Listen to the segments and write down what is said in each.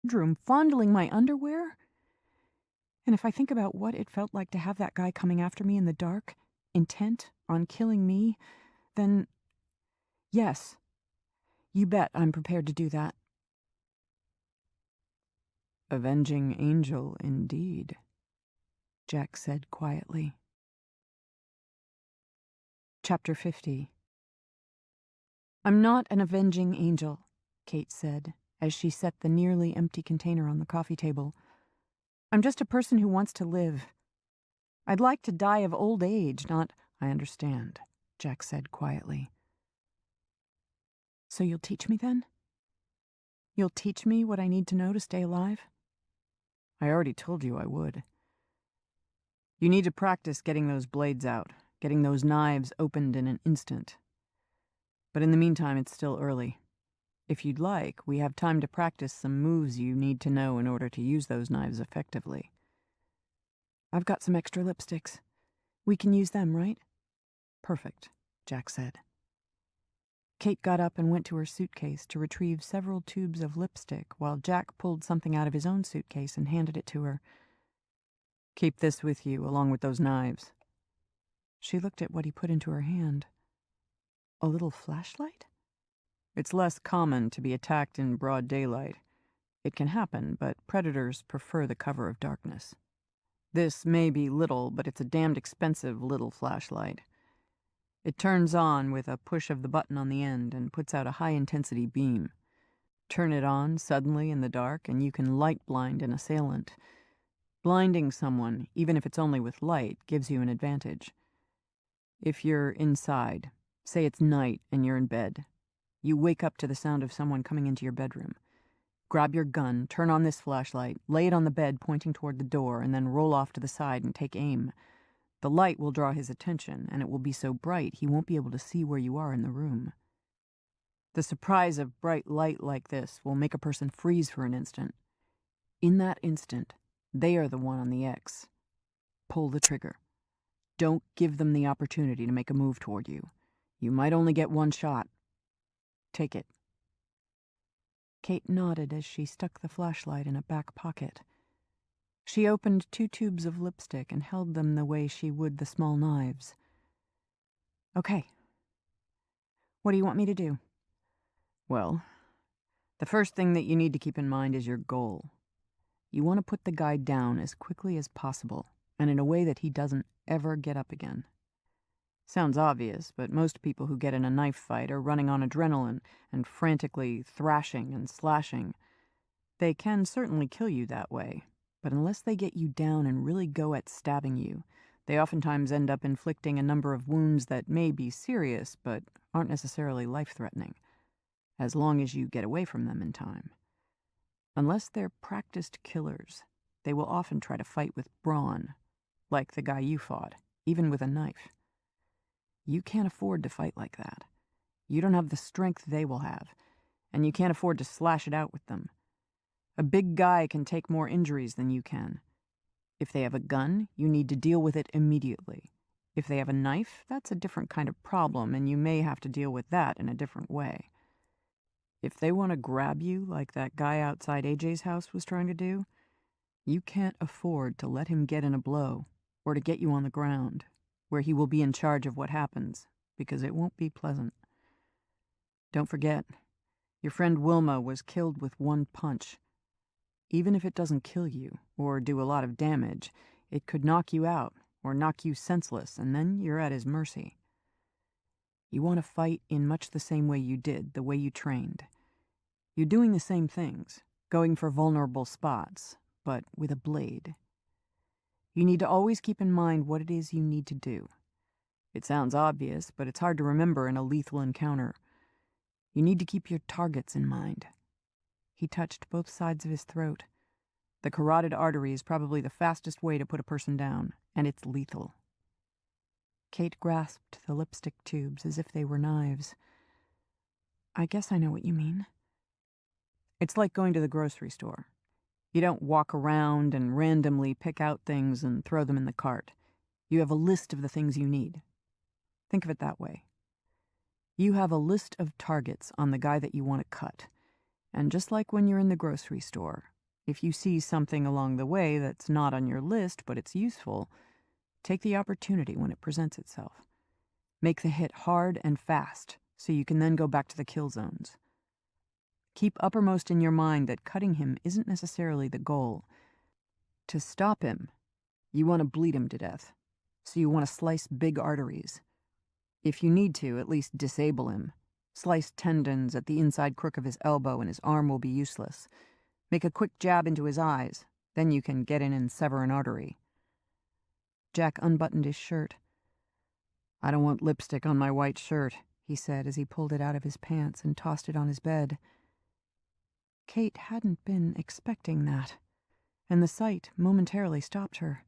bedroom fondling my underwear? And if I think about what it felt like to have that guy coming after me in the dark, intent on killing me, then yes, you bet I'm prepared to do that. Avenging angel, indeed, Jack said quietly. Chapter 50. I'm not an avenging angel, Kate said, as she set the nearly empty container on the coffee table. I'm just a person who wants to live. I'd like to die of old age, not— I understand, Jack said quietly. So you'll teach me then? You'll teach me what I need to know to stay alive? I already told you I would. You need to practice getting those blades out, getting those knives opened in an instant. But in the meantime, it's still early. If you'd like, we have time to practice some moves you need to know in order to use those knives effectively. I've got some extra lipsticks. We can use them, right? Perfect, Jack said. Kate got up and went to her suitcase to retrieve several tubes of lipstick while Jack pulled something out of his own suitcase and handed it to her. Keep this with you, along with those knives. She looked at what he put into her hand. A little flashlight? It's less common to be attacked in broad daylight. It can happen, but predators prefer the cover of darkness. This may be little, but it's a damned expensive little flashlight. It turns on with a push of the button on the end and puts out a high-intensity beam. Turn it on suddenly in the dark, and you can light blind an assailant. Blinding someone, even if it's only with light, gives you an advantage. If you're inside, say it's night and you're in bed, you wake up to the sound of someone coming into your bedroom. Grab your gun, turn on this flashlight, lay it on the bed pointing toward the door, and then roll off to the side and take aim. The light will draw his attention, and it will be so bright he won't be able to see where you are in the room. The surprise of bright light like this will make a person freeze for an instant. In that instant, they are the one on the X. Pull the trigger. Don't give them the opportunity to make a move toward you. You might only get one shot. Take it. Kate nodded as she stuck the flashlight in a back pocket. She opened 2 tubes of lipstick and held them the way she would the small knives. Okay. What do you want me to do? Well, the first thing that you need to keep in mind is your goal. You want to put the guy down as quickly as possible, and in a way that he doesn't ever get up again. Sounds obvious, but most people who get in a knife fight are running on adrenaline and frantically thrashing and slashing. They can certainly kill you that way, but unless they get you down and really go at stabbing you, they oftentimes end up inflicting a number of wounds that may be serious but aren't necessarily life-threatening, as long as you get away from them in time. Unless they're practiced killers, they will often try to fight with brawn, like the guy you fought, even with a knife. You can't afford to fight like that. You don't have the strength they will have, and you can't afford to slash it out with them. A big guy can take more injuries than you can. If they have a gun, you need to deal with it immediately. If they have a knife, that's a different kind of problem, and you may have to deal with that in a different way. If they want to grab you like that guy outside AJ's house was trying to do, you can't afford to let him get in a blow or to get you on the ground, where he will be in charge of what happens, because it won't be pleasant. Don't forget, your friend Wilma was killed with one punch. Even if it doesn't kill you, or do a lot of damage, it could knock you out, or knock you senseless, and then you're at his mercy. You want to fight in much the same way you did, the way you trained. You're doing the same things, going for vulnerable spots, but with a blade. You need to always keep in mind what it is you need to do. It sounds obvious, but it's hard to remember in a lethal encounter. You need to keep your targets in mind. He touched both sides of his throat. The carotid artery is probably the fastest way to put a person down, and it's lethal. Kate grasped the lipstick tubes as if they were knives. I guess I know what you mean. It's like going to the grocery store. You don't walk around and randomly pick out things and throw them in the cart. You have a list of the things you need. Think of it that way. You have a list of targets on the guy that you want to cut. And just like when you're in the grocery store, If you see something along the way that's not on your list but it's useful, take the opportunity when it presents itself. Make the hit hard and fast so you can then go back to the kill zones. Keep uppermost in your mind that cutting him isn't necessarily the goal. To stop him, you want to bleed him to death, so you want to slice big arteries. If you need to, at least disable him. Slice tendons at the inside crook of his elbow and his arm will be useless. Make a quick jab into his eyes, then you can get in and sever an artery. Jack unbuttoned his shirt. "I don't want lipstick on my white shirt," he said as he pulled it out of his pants and tossed it on his bed. Kate hadn't been expecting that, and the sight momentarily stopped her.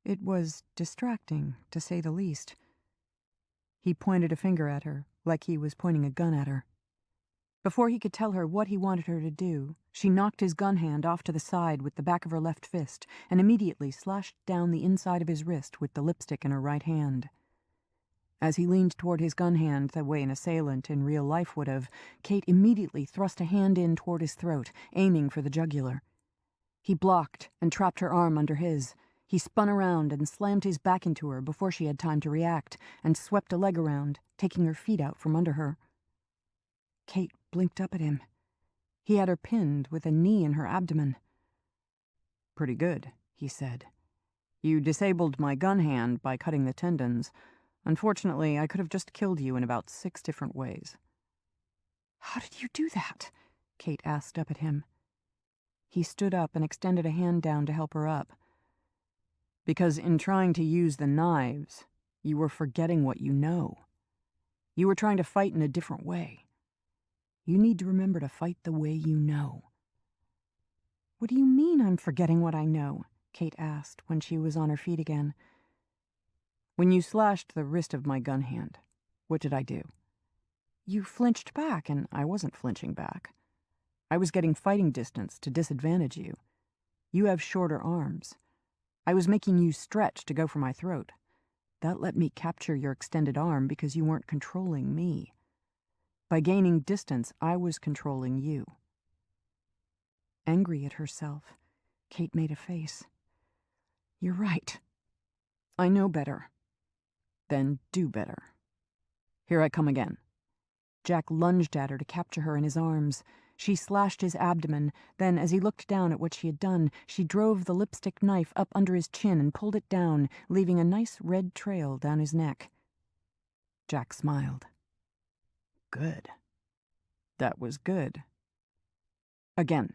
It was distracting, to say the least. He pointed a finger at her, like he was pointing a gun at her. Before he could tell her what he wanted her to do, she knocked his gun hand off to the side with the back of her left fist and immediately slashed down the inside of his wrist with the lipstick in her right hand. As he leaned toward his gun hand the way an assailant in real life would have, Kate immediately thrust a hand in toward his throat, aiming for the jugular. He blocked and trapped her arm under his. He spun around and slammed his back into her before she had time to react, and swept a leg around, taking her feet out from under her. Kate blinked up at him. He had her pinned with a knee in her abdomen. "Pretty good," he said. "You disabled my gun hand by cutting the tendons. Unfortunately, I could have just killed you in about 6 different ways." "How did you do that?" Kate asked up at him. He stood up and extended a hand down to help her up. "Because in trying to use the knives, you were forgetting what you know. You were trying to fight in a different way. You need to remember to fight the way you know." "What do you mean I'm forgetting what I know?" Kate asked when she was on her feet again. "When you slashed the wrist of my gun hand, what did I do?" "You flinched back, and I wasn't flinching back. I was getting fighting distance to disadvantage you. You have shorter arms. I was making you stretch to go for my throat. That let me capture your extended arm because you weren't controlling me. By gaining distance, I was controlling you." Angry at herself, Kate made a face. "You're right. I know better." "Then do better. Here I come again." Jack lunged at her to capture her in his arms. She slashed his abdomen, then, as he looked down at what she had done, she drove the lipstick knife up under his chin and pulled it down, leaving a nice red trail down his neck. Jack smiled. "Good. That was good." Again.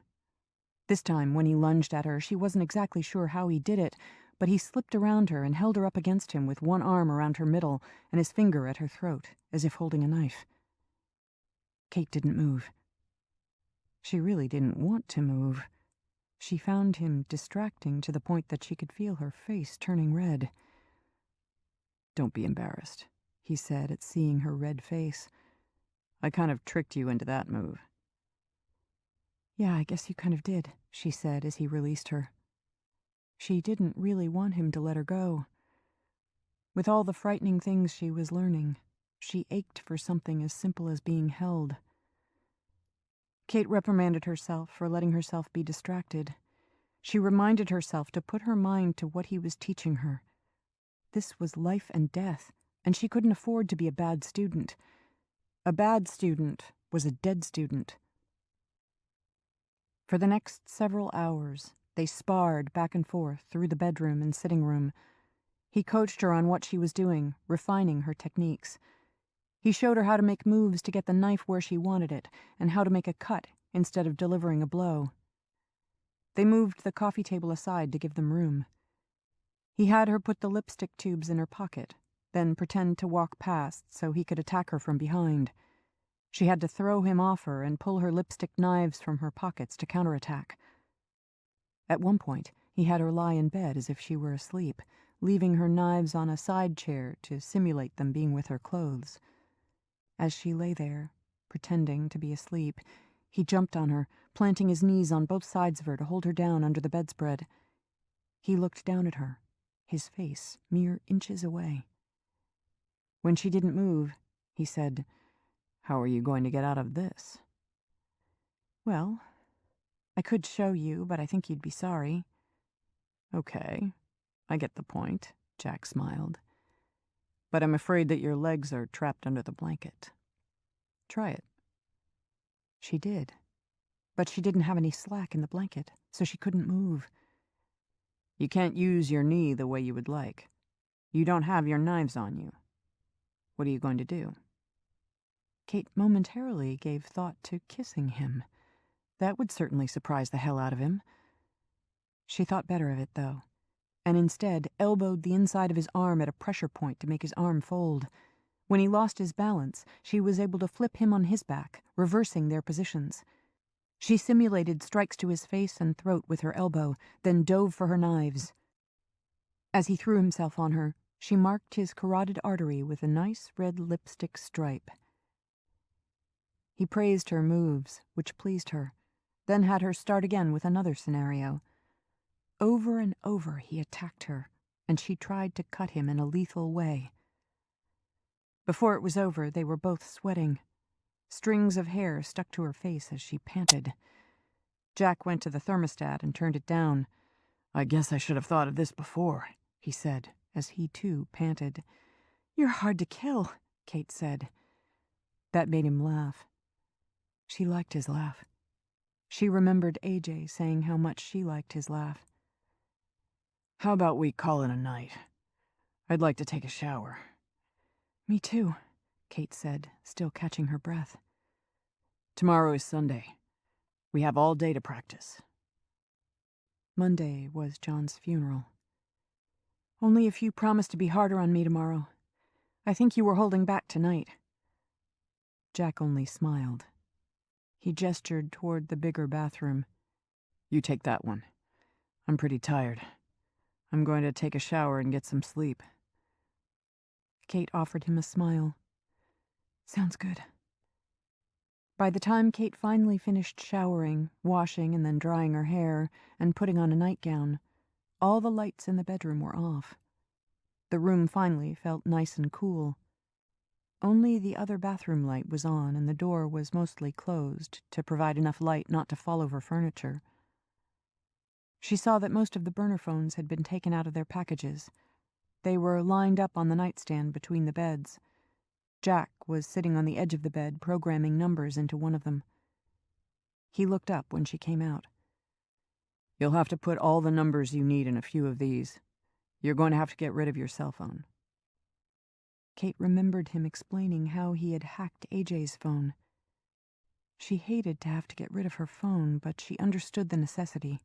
This time, when he lunged at her, she wasn't exactly sure how he did it, but he slipped around her and held her up against him with one arm around her middle and his finger at her throat, as if holding a knife. Kate didn't move. She really didn't want to move. She found him distracting to the point that she could feel her face turning red. "Don't be embarrassed," he said at seeing her red face. "I kind of tricked you into that move." "Yeah, I guess you kind of did," she said as he released her. She didn't really want him to let her go. With all the frightening things she was learning, she ached for something as simple as being held. Kate reprimanded herself for letting herself be distracted. She reminded herself to put her mind to what he was teaching her. This was life and death, and she couldn't afford to be a bad student. A bad student was a dead student. For the next several hours, they sparred back and forth through the bedroom and sitting room. He coached her on what she was doing, refining her techniques. He showed her how to make moves to get the knife where she wanted it, and how to make a cut instead of delivering a blow. They moved the coffee table aside to give them room. He had her put the lipstick tubes in her pocket, then pretend to walk past so he could attack her from behind. She had to throw him off her and pull her lipstick knives from her pockets to counterattack. At one point, he had her lie in bed as if she were asleep, leaving her knives on a side chair to simulate them being with her clothes. As she lay there, pretending to be asleep, he jumped on her, planting his knees on both sides of her to hold her down under the bedspread. He looked down at her, his face mere inches away. When she didn't move, he said, "How are you going to get out of this?" "Well, I could show you, but I think you'd be sorry. Okay, I get the point, Jack smiled. But I'm afraid that your legs are trapped under the blanket. Try it. She did. But she didn't have any slack in the blanket, so she couldn't move. You can't use your knee the way you would like. You don't have your knives on you. What are you going to do? Kate momentarily gave thought to kissing him. That would certainly surprise the hell out of him. She thought better of it, though, and instead elbowed the inside of his arm at a pressure point to make his arm fold. When he lost his balance, she was able to flip him on his back, reversing their positions. She simulated strikes to his face and throat with her elbow, then dove for her knives. As he threw himself on her, she marked his carotid artery with a nice red lipstick stripe. He praised her moves, which pleased her, then had her start again with another scenario. Over and over he attacked her, and she tried to cut him in a lethal way. Before it was over, they were both sweating. Strings of hair stuck to her face as she panted. Jack went to the thermostat and turned it down. "I guess I should have thought of this before," he said, as he too panted. "You're hard to kill," Kate said. That made him laugh. She liked his laugh. She remembered AJ saying how much she liked his laugh. "How about we call it a night? I'd like to take a shower." "Me too," Kate said, still catching her breath. "Tomorrow is Sunday. We have all day to practice." Monday was John's funeral. "Only if you promise to be harder on me tomorrow. I think you were holding back tonight." Jack only smiled. He gestured toward the bigger bathroom. "You take that one. I'm pretty tired. I'm going to take a shower and get some sleep." Kate offered him a smile. "Sounds good." By the time Kate finally finished showering, washing and then drying her hair, and putting on a nightgown, all the lights in the bedroom were off. The room finally felt nice and cool. Only the other bathroom light was on, and the door was mostly closed to provide enough light not to fall over furniture. She saw that most of the burner phones had been taken out of their packages. They were lined up on the nightstand between the beds. Jack was sitting on the edge of the bed, programming numbers into one of them. He looked up when she came out. "You'll have to put all the numbers you need in a few of these. You're going to have to get rid of your cell phone." Kate remembered him explaining how he had hacked AJ's phone. She hated to have to get rid of her phone, but she understood the necessity.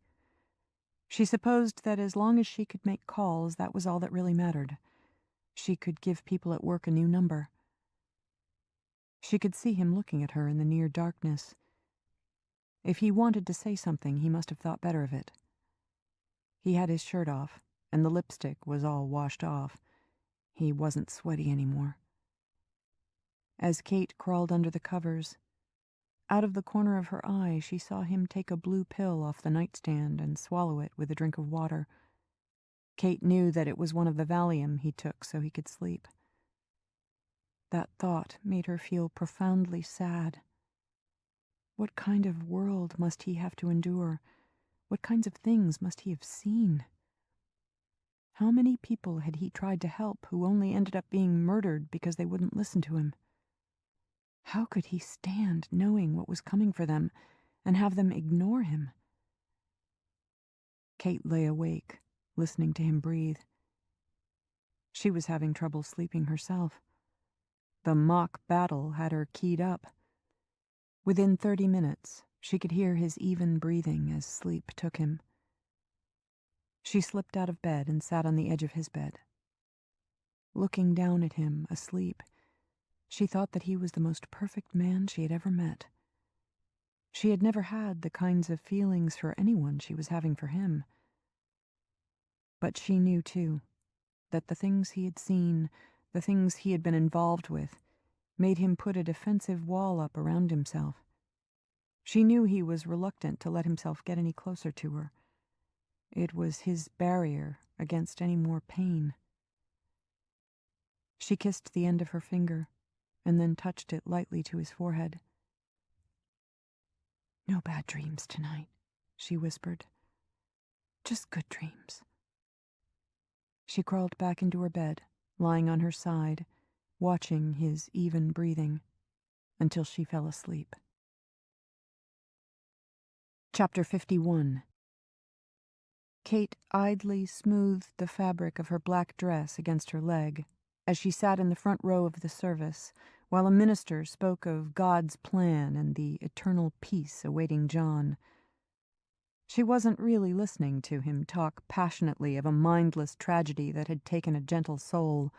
She supposed that as long as she could make calls, that was all that really mattered. She could give people at work a new number. She could see him looking at her in the near darkness. If he wanted to say something, he must have thought better of it. He had his shirt off, and the lipstick was all washed off. He wasn't sweaty anymore. As Kate crawled under the covers, out of the corner of her eye she saw him take a blue pill off the nightstand and swallow it with a drink of water. Kate knew that it was one of the Valium he took so he could sleep. That thought made her feel profoundly sad. What kind of world must he have to endure? What kinds of things must he have seen? How many people had he tried to help who only ended up being murdered because they wouldn't listen to him? How could he stand knowing what was coming for them and have them ignore him? Kate lay awake, listening to him breathe. She was having trouble sleeping herself. The mock battle had her keyed up. Within 30 minutes, she could hear his even breathing as sleep took him. She slipped out of bed and sat on the edge of his bed. Looking down at him, asleep, she thought that he was the most perfect man she had ever met. She had never had the kinds of feelings for anyone she was having for him. But she knew, too, that the things he had seen, the things he had been involved with, made him put a defensive wall up around himself. She knew he was reluctant to let himself get any closer to her. It was his barrier against any more pain. She kissed the end of her finger and then touched it lightly to his forehead. "No bad dreams tonight," she whispered. Just good dreams. She crawled back into her bed, lying on her side, watching his even breathing, until she fell asleep. Chapter 51. Kate idly smoothed the fabric of her black dress against her leg as she sat in the front row of the service while a minister spoke of God's plan and the eternal peace awaiting John. She wasn't really listening to him talk passionately of a mindless tragedy that had taken a gentle soul.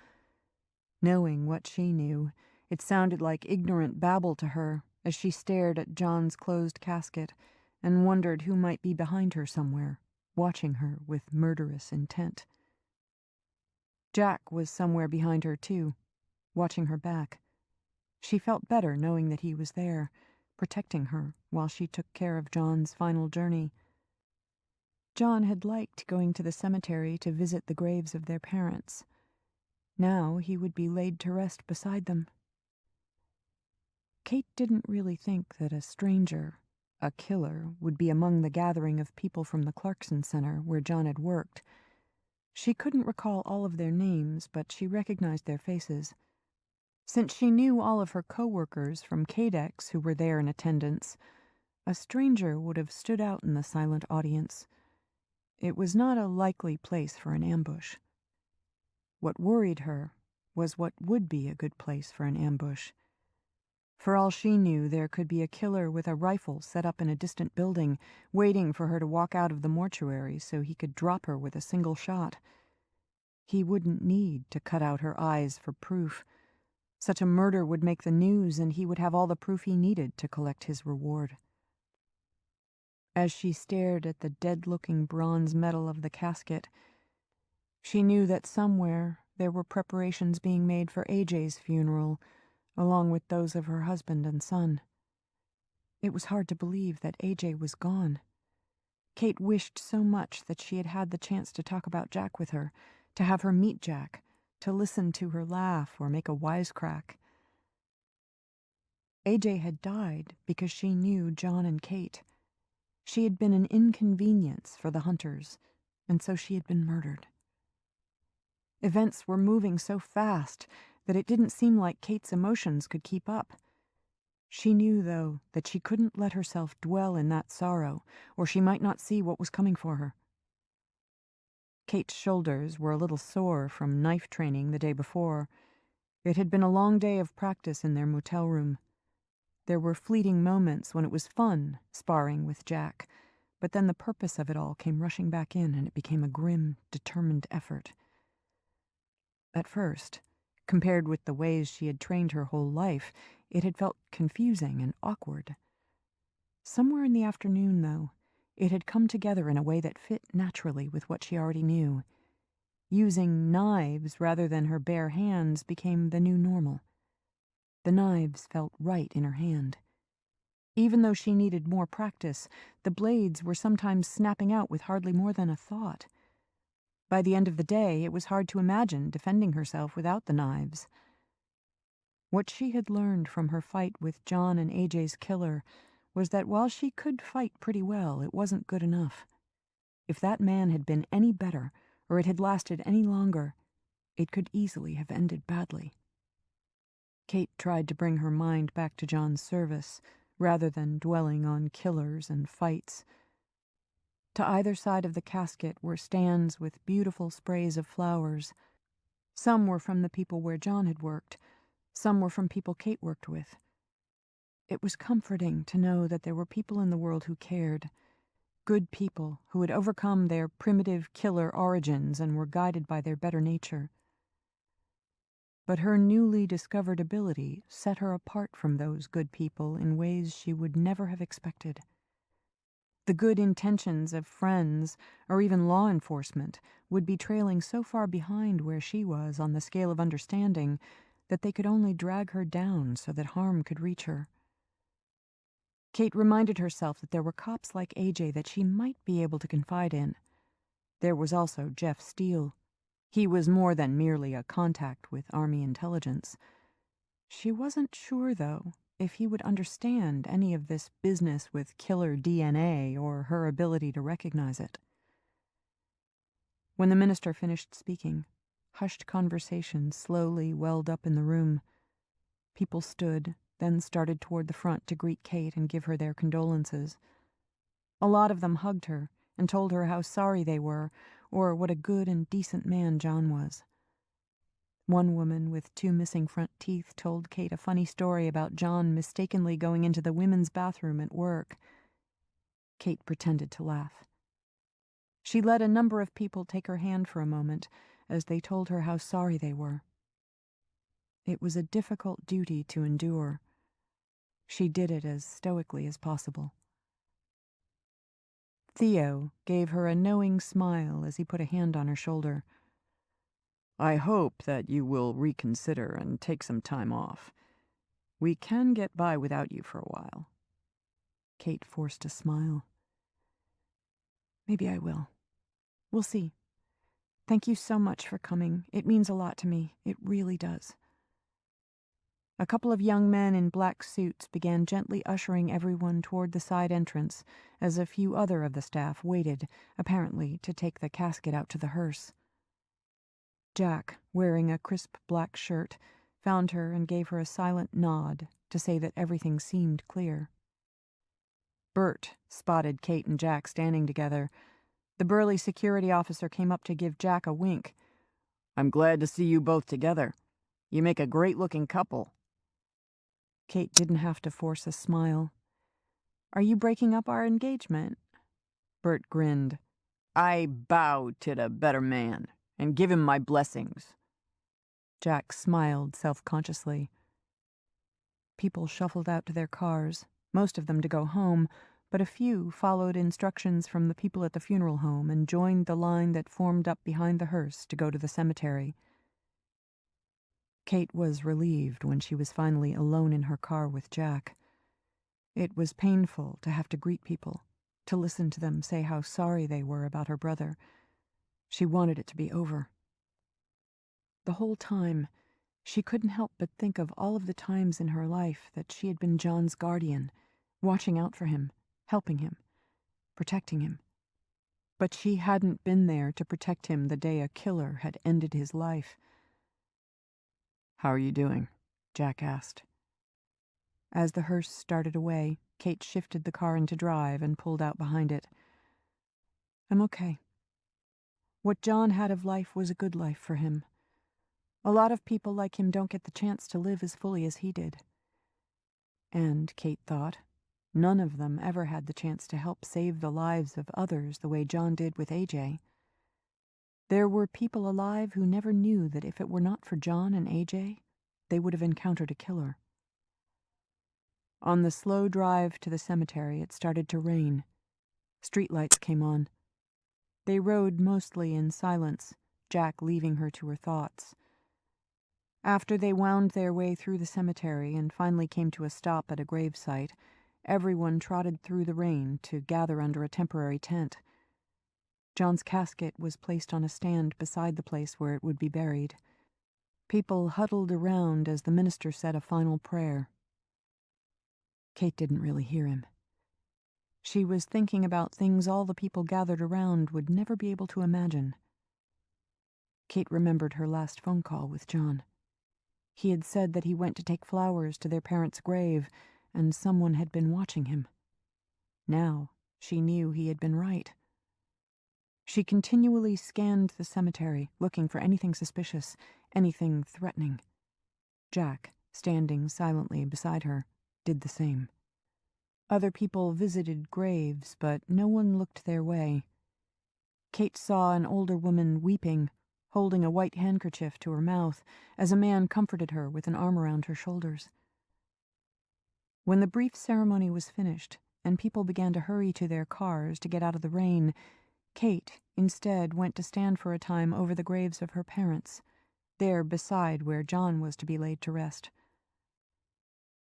Knowing what she knew, it sounded like ignorant babble to her as she stared at John's closed casket and wondered who might be behind her somewhere, watching her with murderous intent. Jack was somewhere behind her, too, watching her back. She felt better knowing that he was there, protecting her while she took care of John's final journey. John had liked going to the cemetery to visit the graves of their parents. Now he would be laid to rest beside them. Kate didn't really think that a stranger, a killer, would be among the gathering of people from the Clarkson Center where John had worked. She couldn't recall all of their names, but she recognized their faces. Since she knew all of her co-workers from KDEX who were there in attendance, a stranger would have stood out in the silent audience. It was not a likely place for an ambush. What worried her was what would be a good place for an ambush. For all she knew, there could be a killer with a rifle set up in a distant building, waiting for her to walk out of the mortuary so he could drop her with a single shot. He wouldn't need to cut out her eyes for proof. Such a murder would make the news, and he would have all the proof he needed to collect his reward. As she stared at the dead-looking bronze medal of the casket, she knew that somewhere there were preparations being made for AJ's funeral, along with those of her husband and son. It was hard to believe that AJ was gone. Kate wished so much that she had had the chance to talk about Jack with her, to have her meet Jack, to listen to her laugh or make a wisecrack. AJ had died because she knew John and Kate. She had been an inconvenience for the hunters, and so she had been murdered. Events were moving so fast that it didn't seem like Kate's emotions could keep up. She knew, though, that she couldn't let herself dwell in that sorrow, or she might not see what was coming for her. Kate's shoulders were a little sore from knife training the day before. It had been a long day of practice in their motel room. There were fleeting moments when it was fun sparring with Jack, but then the purpose of it all came rushing back in, and it became a grim, determined effort. At first, compared with the ways she had trained her whole life, it had felt confusing and awkward. Somewhere in the afternoon, though, it had come together in a way that fit naturally with what she already knew. Using knives rather than her bare hands became the new normal. The knives felt right in her hand. Even though she needed more practice, the blades were sometimes snapping out with hardly more than a thought. By the end of the day, it was hard to imagine defending herself without the knives. What she had learned from her fight with John and AJ's killer was that while she could fight pretty well, it wasn't good enough. If that man had been any better, or it had lasted any longer, it could easily have ended badly. Kate tried to bring her mind back to John's service, rather than dwelling on killers and fights. To either side of the casket were stands with beautiful sprays of flowers. Some were from the people where John had worked. Some were from people Kate worked with. It was comforting to know that there were people in the world who cared. Good people who had overcome their primitive killer origins and were guided by their better nature. But her newly discovered ability set her apart from those good people in ways she would never have expected. The good intentions of friends, or even law enforcement, would be trailing so far behind where she was on the scale of understanding that they could only drag her down so that harm could reach her. Kate reminded herself that there were cops like AJ that she might be able to confide in. There was also Jeff Steele. He was more than merely a contact with Army intelligence. She wasn't sure, though, if he would understand any of this business with killer DNA or her ability to recognize it. When the minister finished speaking, hushed conversation slowly welled up in the room. People stood, then started toward the front to greet Kate and give her their condolences. A lot of them hugged her and told her how sorry they were, or what a good and decent man John was. One woman with 2 missing front teeth told Kate a funny story about John mistakenly going into the women's bathroom at work. Kate pretended to laugh. She let a number of people take her hand for a moment as they told her how sorry they were. It was a difficult duty to endure. She did it as stoically as possible. Theo gave her a knowing smile as he put a hand on her shoulder. I hope that you will reconsider and take some time off. We can get by without you for a while. Kate forced a smile. Maybe I will. We'll see. Thank you so much for coming. It means a lot to me. It really does. A couple of young men in black suits began gently ushering everyone toward the side entrance as a few other of the staff waited, apparently, to take the casket out to the hearse. Jack, wearing a crisp black shirt, found her and gave her a silent nod to say that everything seemed clear. Bert spotted Kate and Jack standing together. The burly security officer came up to give Jack a wink. I'm glad to see you both together. You make a great-looking couple. Kate didn't have to force a smile. Are you breaking up our engagement? Bert grinned. I bow to the better man and give him my blessings. Jack smiled self-consciously. People shuffled out to their cars, most of them to go home, but a few followed instructions from the people at the funeral home and joined the line that formed up behind the hearse to go to the cemetery. Kate was relieved when she was finally alone in her car with Jack. It was painful to have to greet people, to listen to them say how sorry they were about her brother. She wanted it to be over. The whole time, she couldn't help but think of all of the times in her life that she had been John's guardian, watching out for him, helping him, protecting him. But she hadn't been there to protect him the day a killer had ended his life. How are you doing? Jack asked. As the hearse started away, Kate shifted the car into drive and pulled out behind it. I'm okay. What John had of life was a good life for him. A lot of people like him don't get the chance to live as fully as he did. And, Kate thought, none of them ever had the chance to help save the lives of others the way John did with AJ. There were people alive who never knew that if it were not for John and AJ, they would have encountered a killer. On the slow drive to the cemetery, it started to rain. Streetlights came on. They rode mostly in silence, Jack leaving her to her thoughts. After they wound their way through the cemetery and finally came to a stop at a gravesite, everyone trotted through the rain to gather under a temporary tent. John's casket was placed on a stand beside the place where it would be buried. People huddled around as the minister said a final prayer. Kate didn't really hear him. She was thinking about things all the people gathered around would never be able to imagine. Kate remembered her last phone call with John. He had said that he went to take flowers to their parents' grave, and someone had been watching him. Now, she knew he had been right. She continually scanned the cemetery, looking for anything suspicious, anything threatening. Jack, standing silently beside her, did the same. Other people visited graves, but no one looked their way. Kate saw an older woman weeping, holding a white handkerchief to her mouth, as a man comforted her with an arm around her shoulders. When the brief ceremony was finished, and people began to hurry to their cars to get out of the rain, Kate, instead, went to stand for a time over the graves of her parents, there beside where John was to be laid to rest.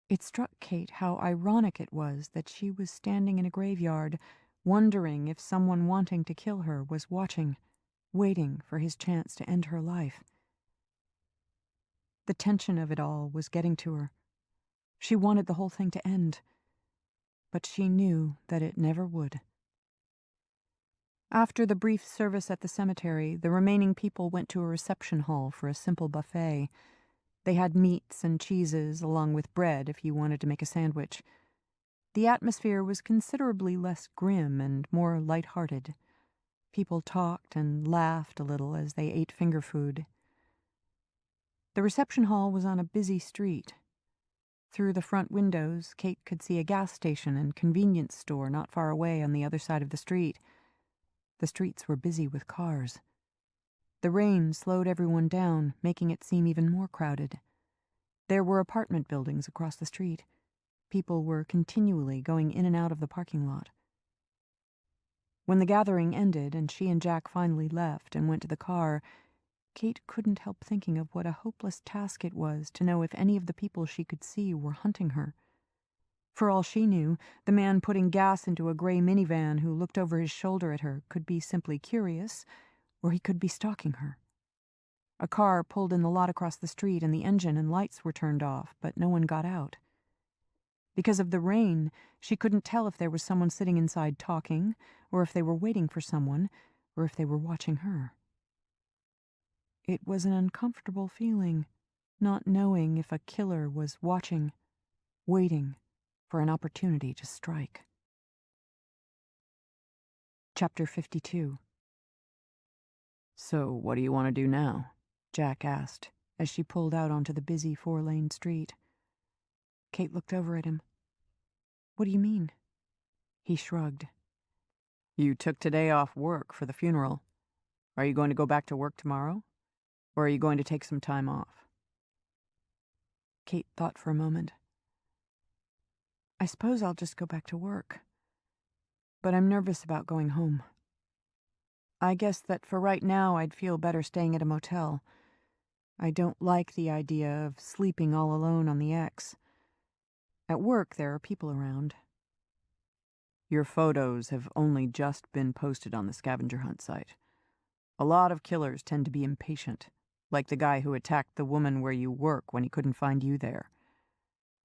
It struck Kate how ironic it was that she was standing in a graveyard, wondering if someone wanting to kill her was watching, waiting for his chance to end her life. The tension of it all was getting to her. She wanted the whole thing to end, but she knew that it never would. After the brief service at the cemetery, the remaining people went to a reception hall for a simple buffet. They had meats and cheeses, along with bread if you wanted to make a sandwich. The atmosphere was considerably less grim and more light-hearted. People talked and laughed a little as they ate finger food. The reception hall was on a busy street. Through the front windows, Kate could see a gas station and convenience store not far away on the other side of the street. The streets were busy with cars. The rain slowed everyone down, making it seem even more crowded. There were apartment buildings across the street. People were continually going in and out of the parking lot. When the gathering ended and she and Jack finally left and went to the car, Kate couldn't help thinking of what a hopeless task it was to know if any of the people she could see were hunting her. For all she knew, the man putting gas into a gray minivan who looked over his shoulder at her could be simply curious, or he could be stalking her. A car pulled in the lot across the street and the engine and lights were turned off, but no one got out. Because of the rain, she couldn't tell if there was someone sitting inside talking, or if they were waiting for someone, or if they were watching her. It was an uncomfortable feeling, not knowing if a killer was watching, waiting for an opportunity to strike. Chapter 52. "So, what do you want to do now?" Jack asked, as she pulled out onto the busy 4-lane street. Kate looked over at him. "What do you mean?" He shrugged. "You took today off work for the funeral. Are you going to go back to work tomorrow? Or are you going to take some time off?" Kate thought for a moment. "I suppose I'll just go back to work. But I'm nervous about going home. I guess that for right now I'd feel better staying at a motel. I don't like the idea of sleeping all alone on the X. At work there are people around." "Your photos have only just been posted on the scavenger hunt site. A lot of killers tend to be impatient, like the guy who attacked the woman where you work when he couldn't find you there.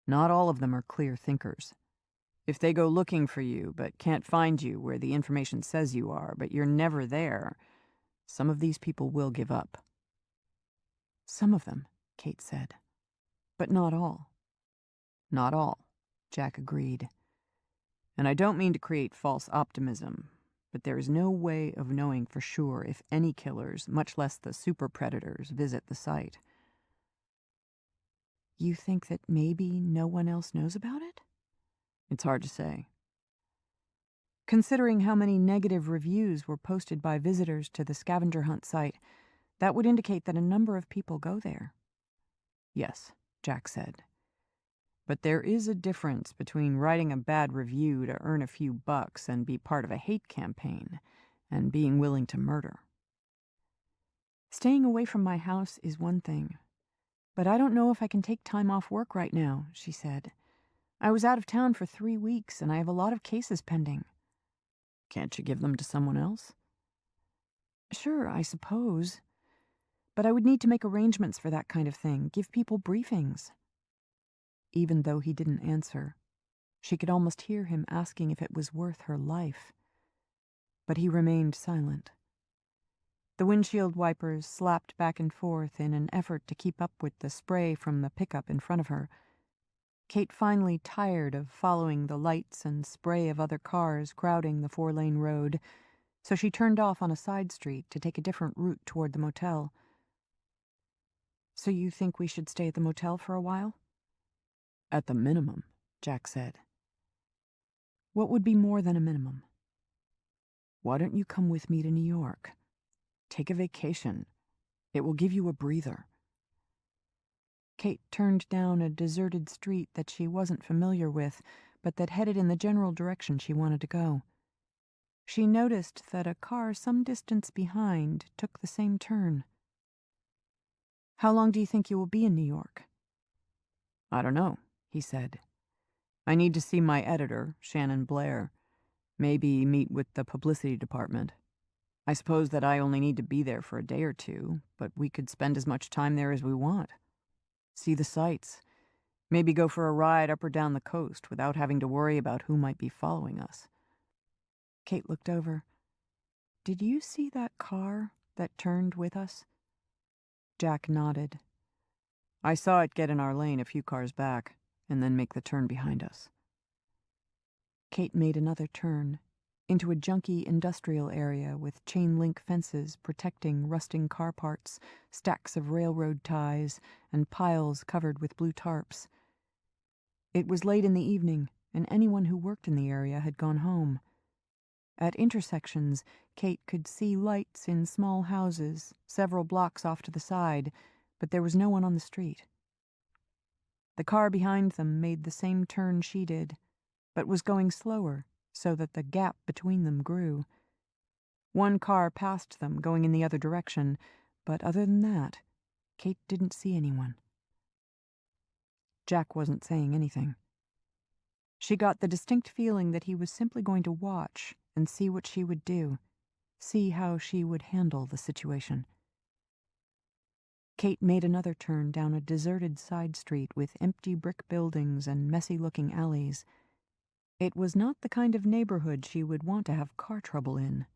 Not all of them are clear thinkers. If they go looking for you but can't find you where the information says you are, but you're never there, some of these people will give up." "Some of them," Kate said. "But not all." "Not all," Jack agreed. "And I don't mean to create false optimism, but there is no way of knowing for sure if any killers, much less the super predators, visit the site." "You think that maybe no one else knows about it?" "It's hard to say. Considering how many negative reviews were posted by visitors to the scavenger hunt site, that would indicate that a number of people go there." "Yes," Jack said. "But there is a difference between writing a bad review to earn a few bucks and be part of a hate campaign, and being willing to murder." "Staying away from my house is one thing, but I don't know if I can take time off work right now," she said. "I was out of town for 3 weeks, and I have a lot of cases pending." "Can't you give them to someone else?" "Sure, I suppose. But I would need to make arrangements for that kind of thing, give people briefings." Even though he didn't answer, she could almost hear him asking if it was worth her life. But he remained silent. The windshield wipers slapped back and forth in an effort to keep up with the spray from the pickup in front of her. Kate finally tired of following the lights and spray of other cars crowding the 4-lane road, so she turned off on a side street to take a different route toward the motel. "So you think we should stay at the motel for a while?" "At the minimum," Jack said. "What would be more than a minimum?" "Why don't you come with me to New York? Take a vacation. It will give you a breather." Kate turned down a deserted street that she wasn't familiar with, but that headed in the general direction she wanted to go. She noticed that a car some distance behind took the same turn. "How long do you think you will be in New York?" "I don't know," he said. "I need to see my editor, Shannon Blair. Maybe meet with the publicity department. I suppose that I only need to be there for a day or two, but we could spend as much time there as we want. See the sights. Maybe go for a ride up or down the coast without having to worry about who might be following us. Kate looked over. Did you see that car that turned with us? Jack nodded. I saw it get in our lane a few cars back, and then make the turn behind us. Kate made another turn, into a junky industrial area with chain-link fences protecting rusting car parts, stacks of railroad ties, and piles covered with blue tarps. It was late in the evening, and anyone who worked in the area had gone home. At intersections, Kate could see lights in small houses several blocks off to the side, but there was no one on the street. The car behind them made the same turn she did, but was going slower so that the gap between them grew. One car passed them, going in the other direction, but other than that, Kate didn't see anyone. Jack wasn't saying anything. She got the distinct feeling that he was simply going to watch and see what she would do, see how she would handle the situation. Kate made another turn down a deserted side street with empty brick buildings and messy-looking alleys. It was not the kind of neighborhood she would want to have car trouble in.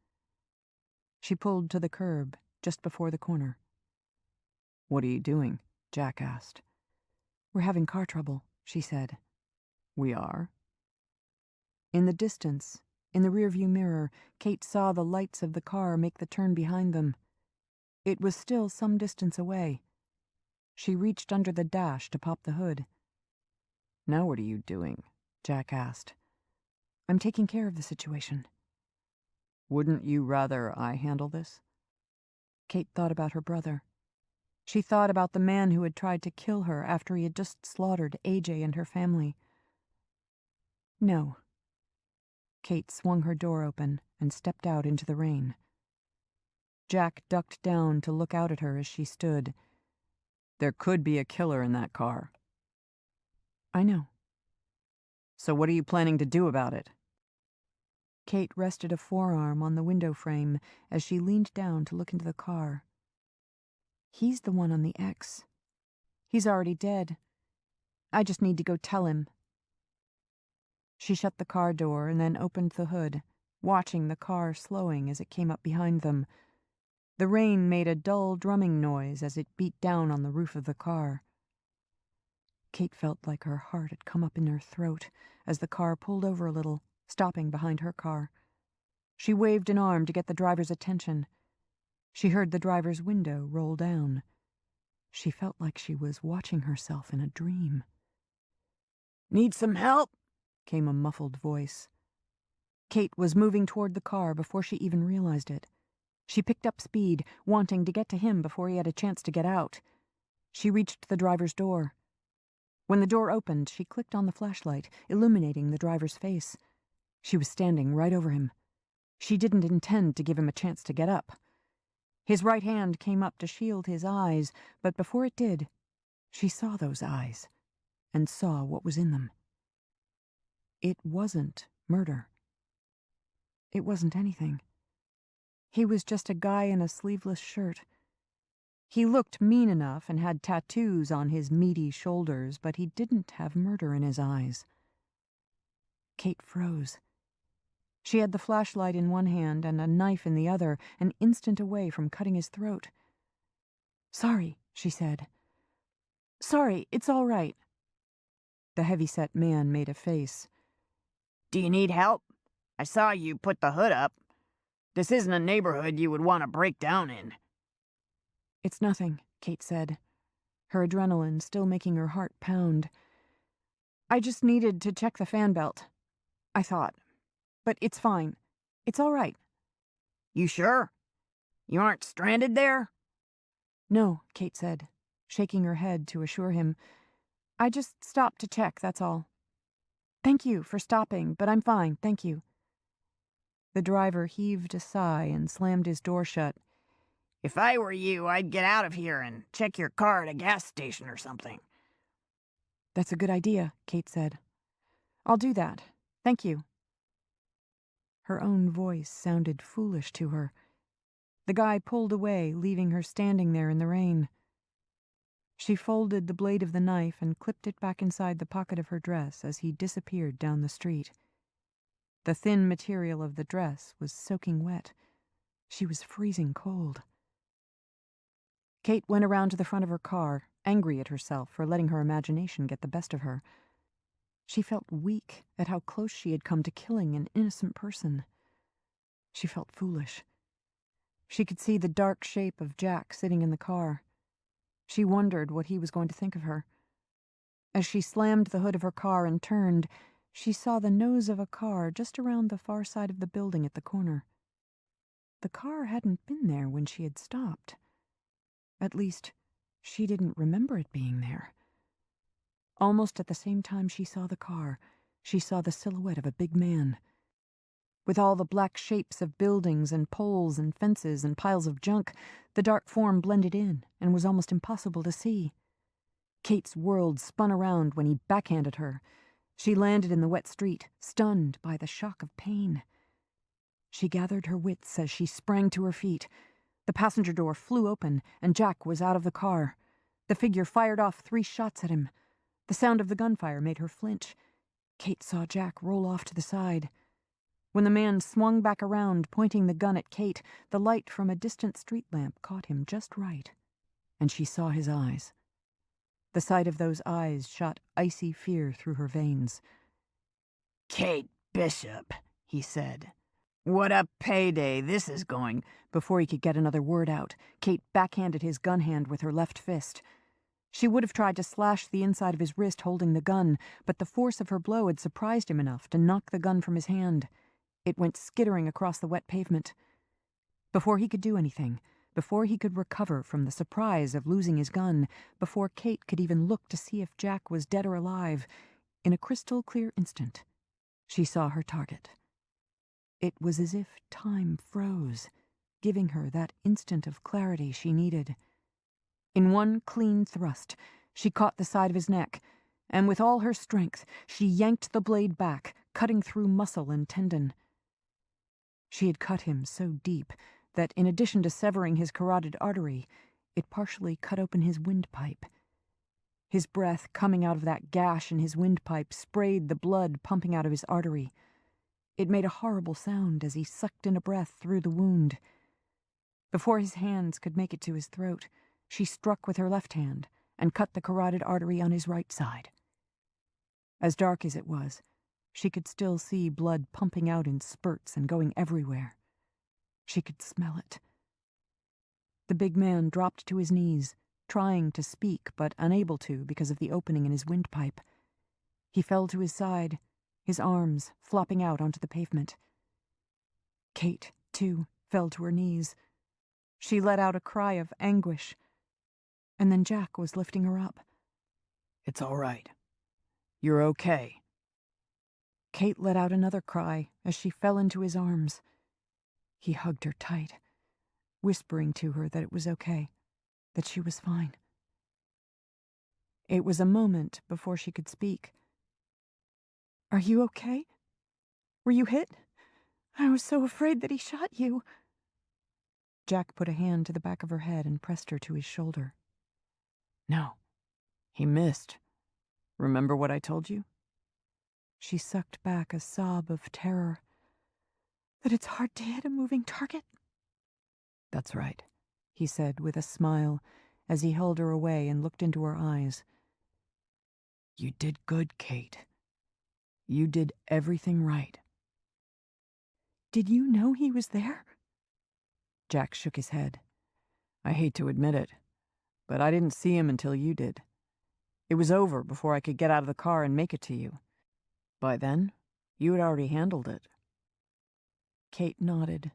She pulled to the curb, just before the corner. "What are you doing?" Jack asked. "We're having car trouble," she said. "We are?" In the distance, in the rearview mirror, Kate saw the lights of the car make the turn behind them. It was still some distance away. She reached under the dash to pop the hood. "Now what are you doing?" Jack asked. "I'm taking care of the situation." "Wouldn't you rather I handle this?" Kate thought about her brother. She thought about the man who had tried to kill her after he had just slaughtered AJ and her family. No. Kate swung her door open and stepped out into the rain. Jack ducked down to look out at her as she stood. "There could be a killer in that car." "I know." "So what are you planning to do about it?" Kate rested a forearm on the window frame as she leaned down to look into the car. "He's the one on the X. He's already dead. I just need to go tell him." She shut the car door and then opened the hood, watching the car slowing as it came up behind them. The rain made a dull drumming noise as it beat down on the roof of the car. Kate felt like her heart had come up in her throat as the car pulled over a little, stopping behind her car. She waved an arm to get the driver's attention. She heard the driver's window roll down. She felt like she was watching herself in a dream. "Need some help?" came a muffled voice. Kate was moving toward the car before she even realized it. She picked up speed, wanting to get to him before he had a chance to get out. She reached the driver's door. When the door opened, she clicked on the flashlight, illuminating the driver's face. She was standing right over him. She didn't intend to give him a chance to get up. His right hand came up to shield his eyes, but before it did, she saw those eyes, and saw what was in them. It wasn't murder. It wasn't anything. He was just a guy in a sleeveless shirt. He looked mean enough and had tattoos on his meaty shoulders, but he didn't have murder in his eyes. Kate froze. She had the flashlight in one hand and a knife in the other, an instant away from cutting his throat. "Sorry," she said. "Sorry, it's all right." The heavy-set man made a face. "Do you need help? I saw you put the hood up. This isn't a neighborhood you would want to break down in." "It's nothing," Kate said, her adrenaline still making her heart pound. "I just needed to check the fan belt, I thought. But it's fine. It's all right." "You sure? You aren't stranded there?" "No," Kate said, shaking her head to assure him. "I just stopped to check, that's all. Thank you for stopping, but I'm fine, thank you." The driver heaved a sigh and slammed his door shut. "If I were you, I'd get out of here and check your car at a gas station or something." "That's a good idea," Kate said. "I'll do that. Thank you." Her own voice sounded foolish to her. The guy pulled away, leaving her standing there in the rain. She folded the blade of the knife and clipped it back inside the pocket of her dress as he disappeared down the street. The thin material of the dress was soaking wet. She was freezing cold. Kate went around to the front of her car, angry at herself for letting her imagination get the best of her. She felt weak at how close she had come to killing an innocent person. She felt foolish. She could see the dark shape of Jack sitting in the car. She wondered what he was going to think of her. As she slammed the hood of her car and turned, she saw the nose of a car just around the far side of the building at the corner. The car hadn't been there when she had stopped. At least, she didn't remember it being there. Almost at the same time she saw the car, she saw the silhouette of a big man. With all the black shapes of buildings and poles and fences and piles of junk, the dark form blended in and was almost impossible to see. Kate's world spun around when he backhanded her. She landed in the wet street, stunned by the shock of pain. She gathered her wits as she sprang to her feet. The passenger door flew open, and Jack was out of the car. The figure fired off 3 shots at him. The sound of the gunfire made her flinch. Kate saw Jack roll off to the side. When the man swung back around, pointing the gun at Kate, the light from a distant street lamp caught him just right, and she saw his eyes. The sight of those eyes shot icy fear through her veins. "Kate Bishop," he said. "What a payday this is going." Before he could get another word out, Kate backhanded his gun hand with her left fist. She would have tried to slash the inside of his wrist holding the gun, but the force of her blow had surprised him enough to knock the gun from his hand. It went skittering across the wet pavement. Before he could do anything, before he could recover from the surprise of losing his gun, before Kate could even look to see if Jack was dead or alive, in a crystal-clear instant, she saw her target. It was as if time froze, giving her that instant of clarity she needed. In one clean thrust, she caught the side of his neck, and with all her strength, she yanked the blade back, cutting through muscle and tendon. She had cut him so deep that, in addition to severing his carotid artery, it partially cut open his windpipe. His breath coming out of that gash in his windpipe sprayed the blood pumping out of his artery. It made a horrible sound as he sucked in a breath through the wound. Before his hands could make it to his throat, she struck with her left hand and cut the carotid artery on his right side. As dark as it was, she could still see blood pumping out in spurts and going everywhere. She could smell it. The big man dropped to his knees, trying to speak but unable to because of the opening in his windpipe. He fell to his side, his arms flopping out onto the pavement. Kate, too, fell to her knees. She let out a cry of anguish, and then Jack was lifting her up. "It's all right. You're okay." Kate let out another cry as she fell into his arms. He hugged her tight, whispering to her that it was okay, that she was fine. It was a moment before she could speak. "Are you okay? Were you hit? I was so afraid that he shot you." Jack put a hand to the back of her head and pressed her to his shoulder. "No, he missed. Remember what I told you?" She sucked back a sob of terror. "That it's hard to hit a moving target?" "That's right," he said with a smile as he held her away and looked into her eyes. "You did good, Kate. You did everything right." "Did you know he was there?" Jack shook his head. "I hate to admit it, but I didn't see him until you did. It was over before I could get out of the car and make it to you. By then, you had already handled it." Kate nodded,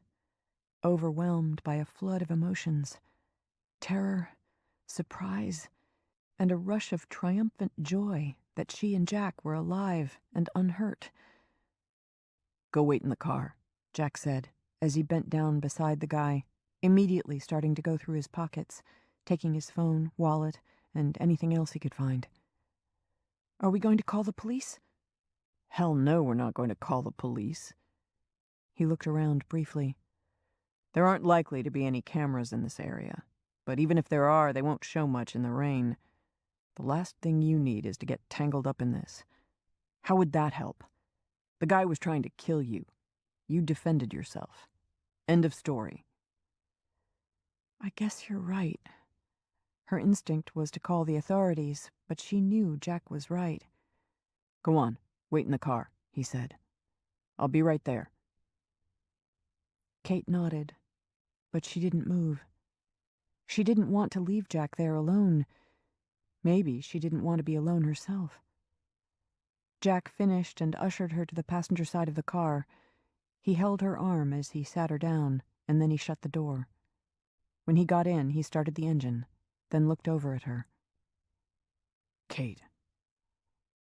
overwhelmed by a flood of emotions. Terror, surprise, and a rush of triumphant joy that she and Jack were alive and unhurt. "Go wait in the car," Jack said, as he bent down beside the guy, immediately starting to go through his pockets, taking his phone, wallet, and anything else he could find. "Are we going to call the police?" "Hell no, we're not going to call the police." He looked around briefly. "There aren't likely to be any cameras in this area, but even if there are, they won't show much in the rain. The last thing you need is to get tangled up in this. How would that help? The guy was trying to kill you. You defended yourself. End of story. I guess you're right. Her instinct was to call the authorities, but she knew Jack was right. Go on, wait in the car, he said. I'll be right there. Kate nodded, but she didn't move. She didn't want to leave Jack there alone. Maybe she didn't want to be alone herself. Jack finished and ushered her to the passenger side of the car. He held her arm as he sat her down, and then he shut the door. When he got in, he started the engine, then looked over at her. Kate,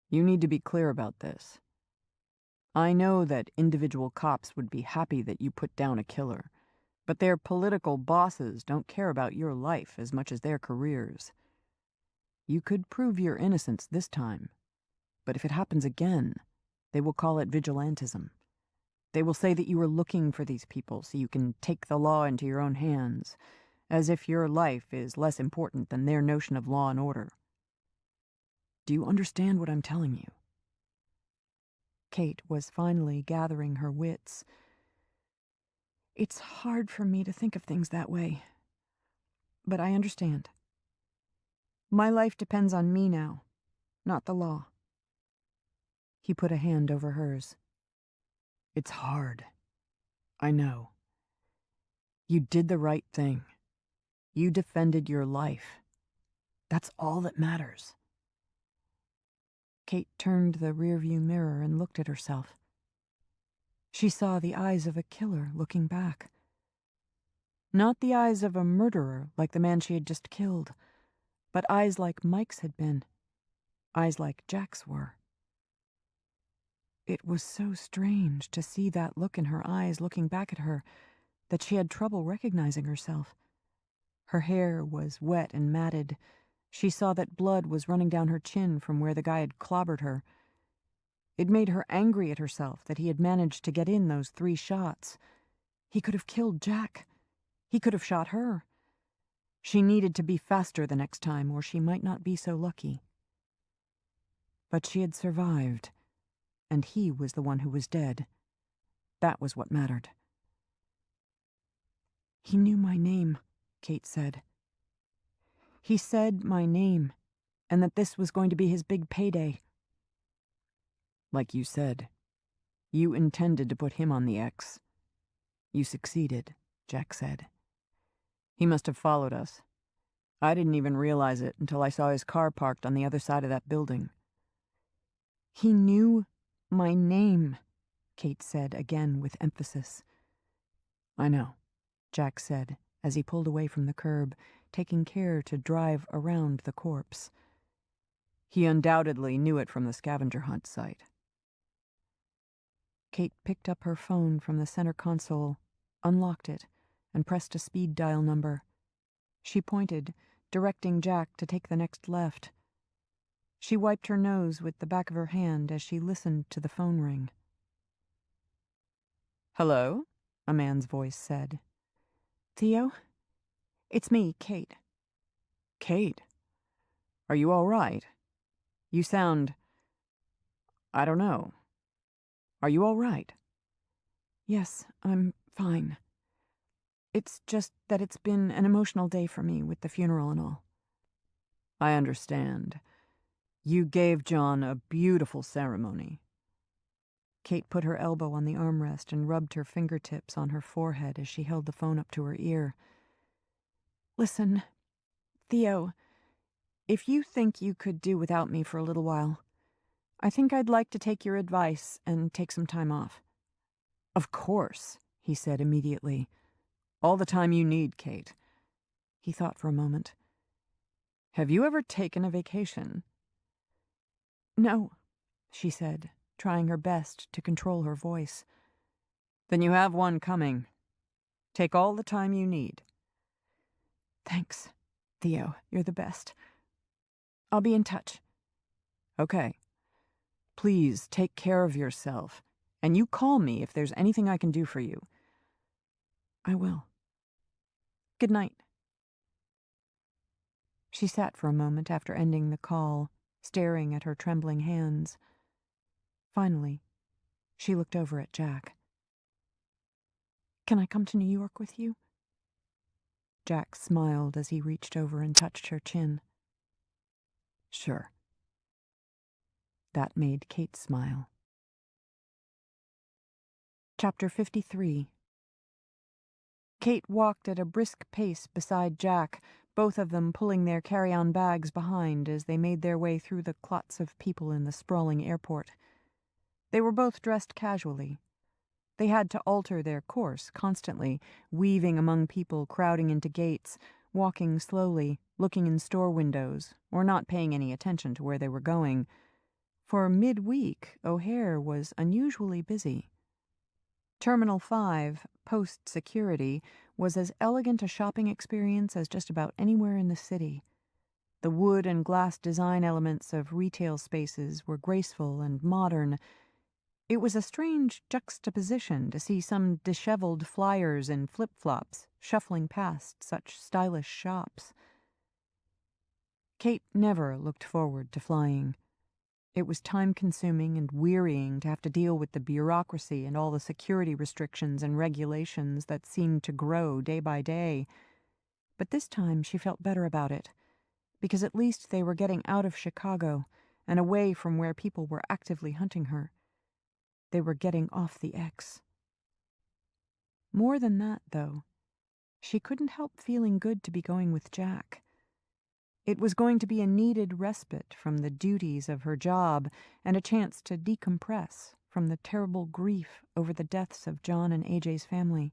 you need to be clear about this. I know that individual cops would be happy that you put down a killer, but their political bosses don't care about your life as much as their careers. You could prove your innocence this time, but if it happens again, they will call it vigilantism. They will say that you were looking for these people so you can take the law into your own hands, as if your life is less important than their notion of law and order. Do you understand what I'm telling you? Kate was finally gathering her wits. It's hard for me to think of things that way, but I understand. My life depends on me now, not the law. He put a hand over hers. It's hard. I know. You did the right thing. You defended your life. That's all that matters. Kate turned the rearview mirror and looked at herself. She saw the eyes of a killer looking back. Not the eyes of a murderer like the man she had just killed, but eyes like Mike's had been. Eyes like Jack's were. It was so strange to see that look in her eyes looking back at her that she had trouble recognizing herself. Her hair was wet and matted. She saw that blood was running down her chin from where the guy had clobbered her. It made her angry at herself that he had managed to get in those 3 shots. He could have killed Jack. He could have shot her. She needed to be faster the next time, or she might not be so lucky. But she had survived, and he was the one who was dead. That was what mattered. He knew my name, Kate said. He said my name, and that this was going to be his big payday. Like you said, you intended to put him on the X. You succeeded, Jack said. He must have followed us. I didn't even realize it until I saw his car parked on the other side of that building. He knew my name, Kate said again with emphasis. I know, Jack said as he pulled away from the curb, taking care to drive around the corpse. He undoubtedly knew it from the scavenger hunt site. Kate picked up her phone from the center console, unlocked it, and pressed a speed dial number. She pointed, directing Jack to take the next left. She wiped her nose with the back of her hand as she listened to the phone ring. "Hello?" a man's voice said. "Theo? It's me, Kate." "Kate? Are you all right? You sound... I don't know. Are you all right?" "Yes, I'm fine. It's just that it's been an emotional day for me with the funeral and all." "I understand. You gave John a beautiful ceremony." Kate put her elbow on the armrest and rubbed her fingertips on her forehead as she held the phone up to her ear. "Listen, Theo, if you think you could do without me for a little while, I think I'd like to take your advice and take some time off." "Of course," he said immediately. "All the time you need, Kate." He thought for a moment. "Have you ever taken a vacation?" "No," she said, trying her best to control her voice. "Then you have one coming. Take all the time you need." "Thanks, Theo. You're the best. I'll be in touch." "Okay. Please take care of yourself, and you call me if there's anything I can do for you." "I will. Good night." She sat for a moment after ending the call, staring at her trembling hands. Finally, she looked over at Jack. "Can I come to New York with you?" Jack smiled as he reached over and touched her chin. "Sure." That made Kate smile. Chapter 53. Kate walked at a brisk pace beside Jack, both of them pulling their carry-on bags behind as they made their way through the clots of people in the sprawling airport. They were both dressed casually. They had to alter their course constantly, weaving among people crowding into gates, walking slowly, looking in store windows, or not paying any attention to where they were going. For midweek, O'Hare was unusually busy. Terminal 5, post-security, was as elegant a shopping experience as just about anywhere in the city. The wood and glass design elements of retail spaces were graceful and modern. It was a strange juxtaposition to see some disheveled flyers in flip-flops shuffling past such stylish shops. Kate never looked forward to flying. It was time-consuming and wearying to have to deal with the bureaucracy and all the security restrictions and regulations that seemed to grow day by day. But this time she felt better about it, because at least they were getting out of Chicago and away from where people were actively hunting her. They were getting off the X. More than that, though, she couldn't help feeling good to be going with Jack. It was going to be a needed respite from the duties of her job and a chance to decompress from the terrible grief over the deaths of John and AJ's family.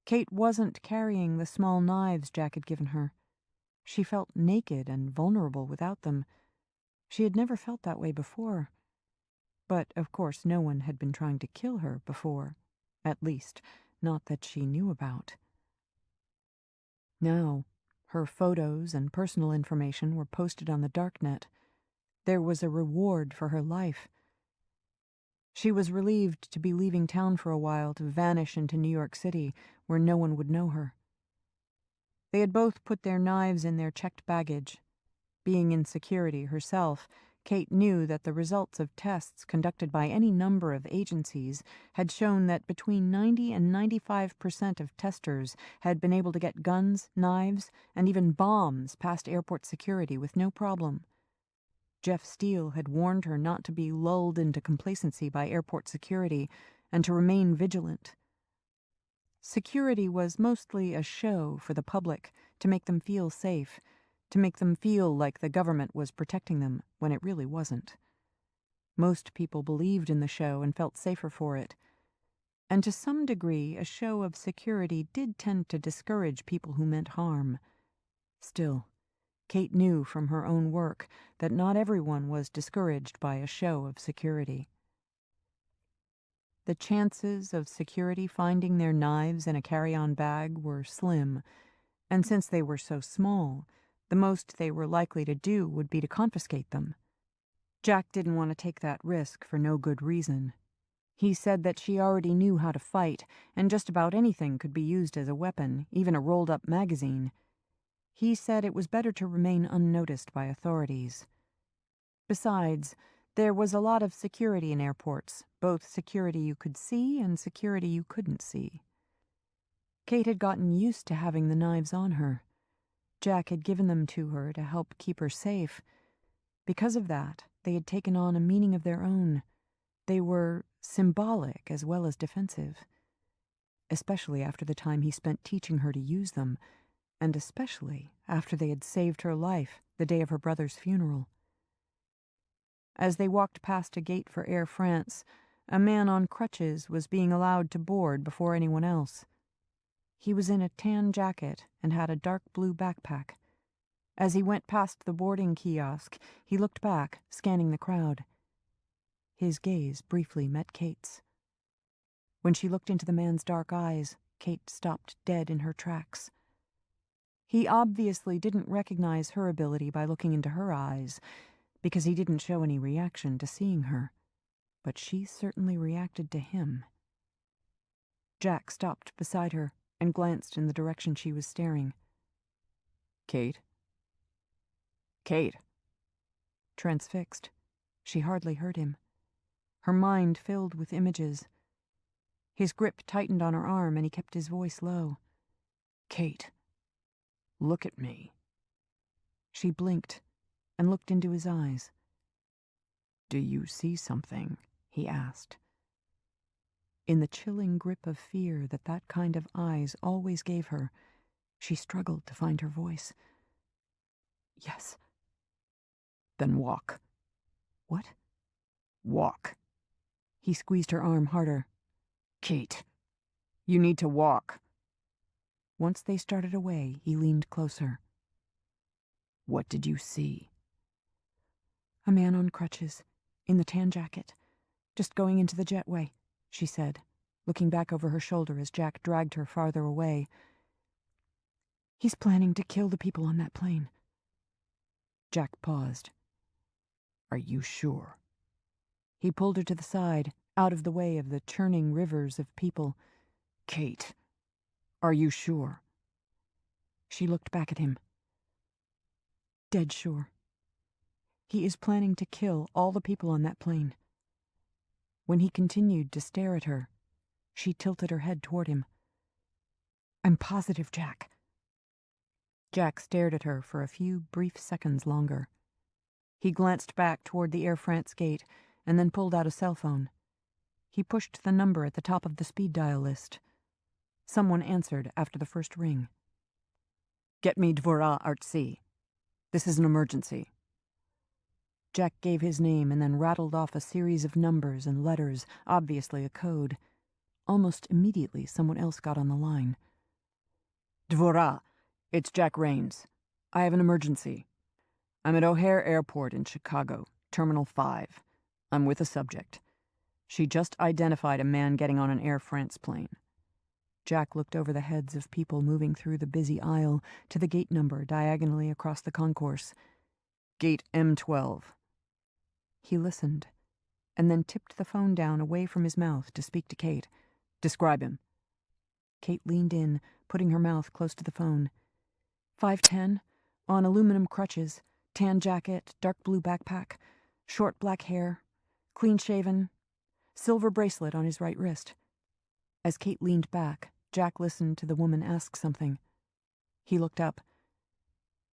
Kate wasn't carrying the small knives Jack had given her. She felt naked and vulnerable without them. She had never felt that way before. But, of course, no one had been trying to kill her before. At least, not that she knew about. Now, her photos and personal information were posted on the darknet. There was a reward for her life. She was relieved to be leaving town for a while to vanish into New York City, where no one would know her. They had both put their knives in their checked baggage. Being in security herself, Kate knew that the results of tests conducted by any number of agencies had shown that between 90 and 95% of testers had been able to get guns, knives, and even bombs past airport security with no problem. Jeff Steele had warned her not to be lulled into complacency by airport security and to remain vigilant. Security was mostly a show for the public to make them feel safe, to make them feel like the government was protecting them when it really wasn't. Most people believed in the show and felt safer for it. And to some degree, a show of security did tend to discourage people who meant harm. Still, Kate knew from her own work that not everyone was discouraged by a show of security. The chances of security finding their knives in a carry-on bag were slim, and since they were so small, the most they were likely to do would be to confiscate them. Jack didn't want to take that risk for no good reason. He said that she already knew how to fight, and just about anything could be used as a weapon, even a rolled-up magazine. He said it was better to remain unnoticed by authorities. Besides, there was a lot of security in airports, both security you could see and security you couldn't see. Kate had gotten used to having the knives on her. Jack had given them to her to help keep her safe. Because of that, they had taken on a meaning of their own. They were symbolic as well as defensive, especially after the time he spent teaching her to use them, and especially after they had saved her life the day of her brother's funeral. As they walked past a gate for Air France, a man on crutches was being allowed to board before anyone else. He was in a tan jacket and had a dark blue backpack. As he went past the boarding kiosk, he looked back, scanning the crowd. His gaze briefly met Kate's. When she looked into the man's dark eyes, Kate stopped dead in her tracks. He obviously didn't recognize her ability by looking into her eyes, because he didn't show any reaction to seeing her. But she certainly reacted to him. Jack stopped beside her and glanced in the direction she was staring. "Kate?" Kate. Transfixed, she hardly heard him. Her mind filled with images. His grip tightened on her arm, and he kept his voice low. Kate. Look at me. She blinked and looked into his eyes. Do you see something? He asked. In the chilling grip of fear that kind of eyes always gave her, she struggled to find her voice. Yes. Then walk. What? Walk. He squeezed her arm harder. Kate, you need to walk. Once they started away, he leaned closer. What did you see? A man on crutches, in the tan jacket, just going into the jetway, she said, looking back over her shoulder as Jack dragged her farther away. He's planning to kill the people on that plane. Jack paused. Are you sure? He pulled her to the side, out of the way of the churning rivers of people. Kate, are you sure? She looked back at him. Dead sure. He is planning to kill all the people on that plane. When he continued to stare at her, she tilted her head toward him. I'm positive, Jack. Jack stared at her for a few brief seconds longer. He glanced back toward the Air France gate and then pulled out a cell phone. He pushed the number at the top of the speed dial list. Someone answered after the first ring. Get me Dvora Artsy. This is an emergency. Jack gave his name and then rattled off a series of numbers and letters, obviously a code. Almost immediately, someone else got on the line. Dvora, it's Jack Rains. I have an emergency. I'm at O'Hare Airport in Chicago, Terminal 5. I'm with a subject. She just identified a man getting on an Air France plane. Jack looked over the heads of people moving through the busy aisle to the gate number diagonally across the concourse. Gate M12. He listened, and then tipped the phone down away from his mouth to speak to Kate. Describe him. Kate leaned in, putting her mouth close to the phone. 5'10", on aluminum crutches, tan jacket, dark blue backpack, short black hair, clean-shaven, silver bracelet on his right wrist. As Kate leaned back, Jack listened to the woman ask something. He looked up.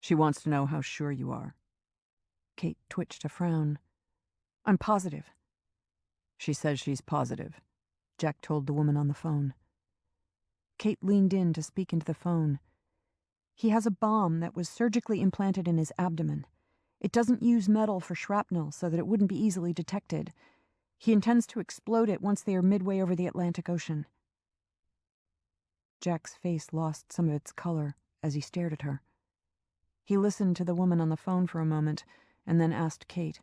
She wants to know how sure you are. Kate twitched a frown. I'm positive. She says she's positive, Jack told the woman on the phone. Kate leaned in to speak into the phone. He has a bomb that was surgically implanted in his abdomen. It doesn't use metal for shrapnel so that it wouldn't be easily detected. He intends to explode it once they are midway over the Atlantic Ocean. Jack's face lost some of its color as he stared at her. He listened to the woman on the phone for a moment and then asked Kate.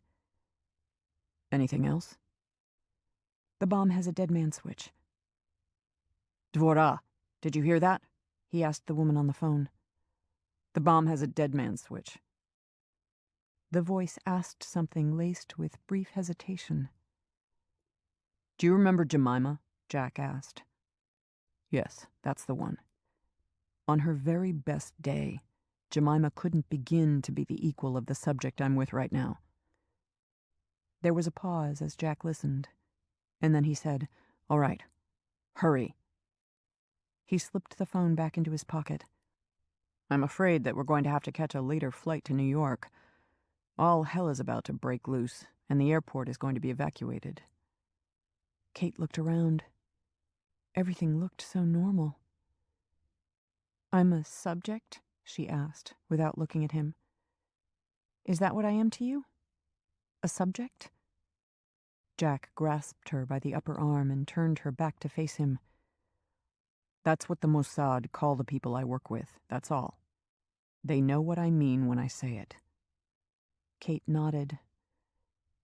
Anything else? The bomb has a dead man switch. Dvora, did you hear that? He asked the woman on the phone. The bomb has a dead man switch. The voice asked something laced with brief hesitation. Do you remember Jemima? Jack asked. Yes, that's the one. On her very best day, Jemima couldn't begin to be the equal of the subject I'm with right now. There was a pause as Jack listened, and then he said, All right, hurry. He slipped the phone back into his pocket. I'm afraid that we're going to have to catch a later flight to New York. All hell is about to break loose, and the airport is going to be evacuated. Kate looked around. Everything looked so normal. I'm a subject? She asked, without looking at him. Is that what I am to you? A subject? Jack grasped her by the upper arm and turned her back to face him. That's what the Mossad call the people I work with, that's all. They know what I mean when I say it. Kate nodded.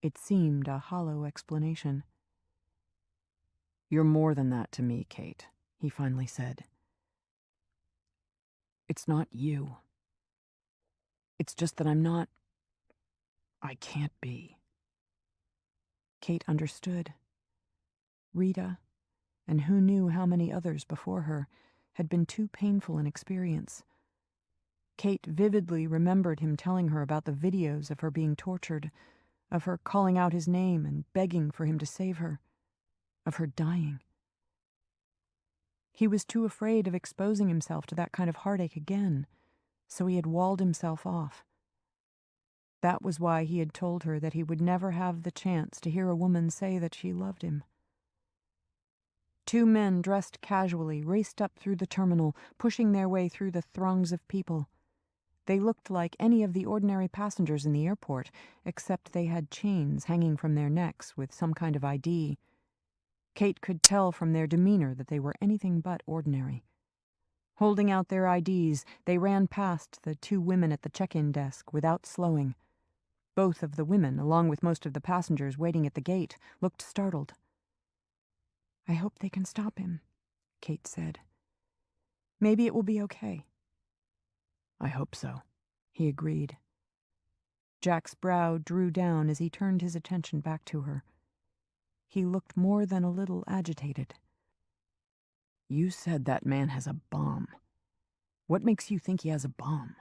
It seemed a hollow explanation. You're more than that to me, Kate, he finally said. It's not you. It's just that I can't be. Kate understood. Rita, and who knew how many others before her, had been too painful an experience. Kate vividly remembered him telling her about the videos of her being tortured, of her calling out his name and begging for him to save her, of her dying. He was too afraid of exposing himself to that kind of heartache again, so he had walled himself off. That was why he had told her that he would never have the chance to hear a woman say that she loved him. Two men dressed casually raced up through the terminal, pushing their way through the throngs of people. They looked like any of the ordinary passengers in the airport, except they had chains hanging from their necks with some kind of ID. Kate could tell from their demeanor that they were anything but ordinary. Holding out their IDs, they ran past the two women at the check-in desk without slowing. Both of the women, along with most of the passengers waiting at the gate, looked startled. "I hope they can stop him," Kate said. "Maybe it will be okay." "I hope so," he agreed. Jack's brow drew down as he turned his attention back to her. He looked more than a little agitated. "You said that man has a bomb. What makes you think he has a bomb?"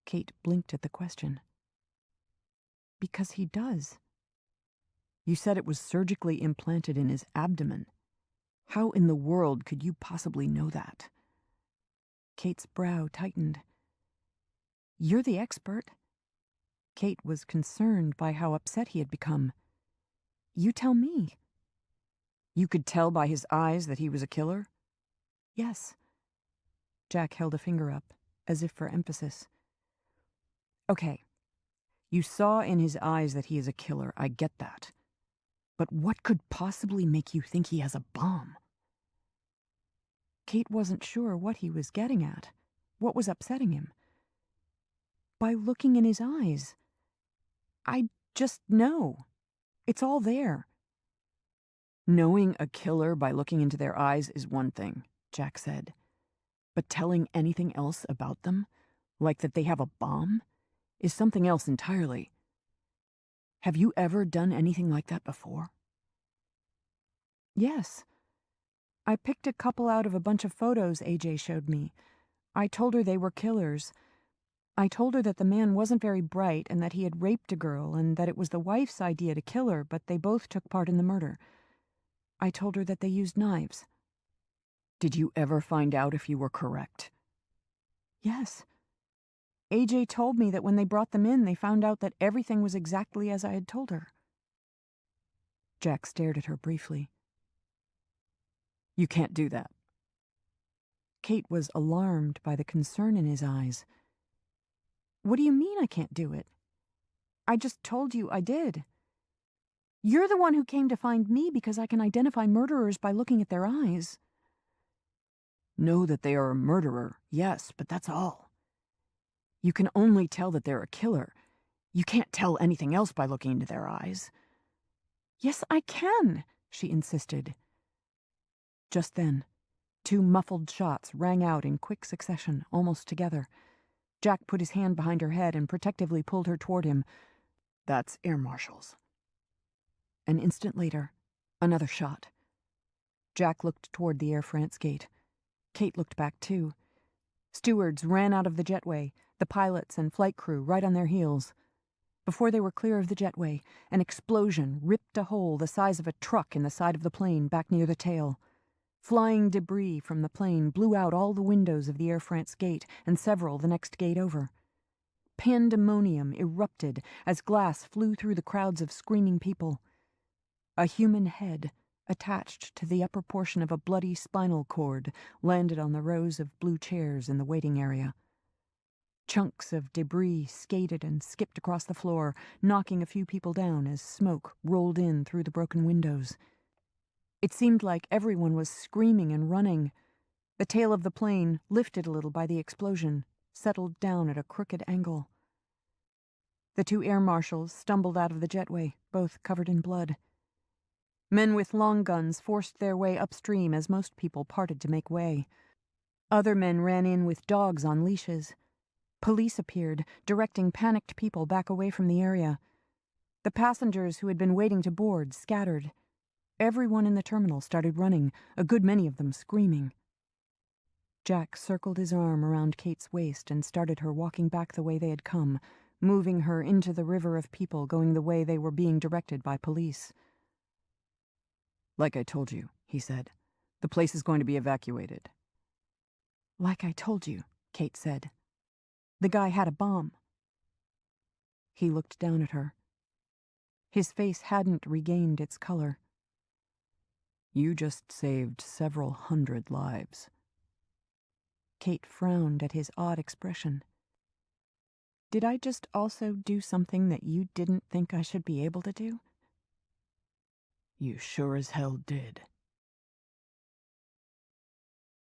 Kate blinked at the question. "Because he does." "You said it was surgically implanted in his abdomen. How in the world could you possibly know that?" Kate's brow tightened. "You're the expert." Kate was concerned by how upset he had become. "You tell me." "You could tell by his eyes that he was a killer?" "Yes." Jack held a finger up, as if for emphasis. "Okay. You saw in his eyes that he is a killer, I get that. But what could possibly make you think he has a bomb?" Kate wasn't sure what he was getting at, what was upsetting him. "By looking in his eyes. I just know. It's all there." "Knowing a killer by looking into their eyes is one thing," Jack said. "But telling anything else about them, like that they have a bomb, is something else entirely. Have you ever done anything like that before?" "Yes. I picked a couple out of a bunch of photos AJ showed me. I told her they were killers. I told her that the man wasn't very bright and that he had raped a girl and that it was the wife's idea to kill her, but they both took part in the murder. I told her that they used knives." "Did you ever find out if you were correct?" "Yes. AJ told me that when they brought them in, they found out that everything was exactly as I had told her." Jack stared at her briefly. "You can't do that." Kate was alarmed by the concern in his eyes. "What do you mean I can't do it? I just told you I did. You're the one who came to find me because I can identify murderers by looking at their eyes." "Know that they are a murderer, yes, but that's all. You can only tell that they're a killer. You can't tell anything else by looking into their eyes." "Yes, I can," she insisted. Just then, two muffled shots rang out in quick succession, almost together. Jack put his hand behind her head and protectively pulled her toward him. "That's air marshals." An instant later, another shot. Jack looked toward the Air France gate. Kate looked back too. Stewards ran out of the jetway, the pilots and flight crew right on their heels. Before they were clear of the jetway, an explosion ripped a hole the size of a truck in the side of the plane back near the tail. Flying debris from the plane blew out all the windows of the Air France gate and several the next gate over. Pandemonium erupted as glass flew through the crowds of screaming people. A human head, attached to the upper portion of a bloody spinal cord, landed on the rows of blue chairs in the waiting area. Chunks of debris skated and skipped across the floor, knocking a few people down as smoke rolled in through the broken windows. It seemed like everyone was screaming and running. The tail of the plane, lifted a little by the explosion, settled down at a crooked angle. The two air marshals stumbled out of the jetway, both covered in blood. Men with long guns forced their way upstream as most people parted to make way. Other men ran in with dogs on leashes. Police appeared, directing panicked people back away from the area. The passengers who had been waiting to board scattered. Everyone in the terminal started running, a good many of them screaming. Jack circled his arm around Kate's waist and started her walking back the way they had come, moving her into the river of people going the way they were being directed by police. "Like I told you," he said. "The place is going to be evacuated." "Like I told you," Kate said. "The guy had a bomb." He looked down at her. His face hadn't regained its color. "You just saved several hundred lives." Kate frowned at his odd expression. "Did I just also do something that you didn't think I should be able to do?" "You sure as hell did."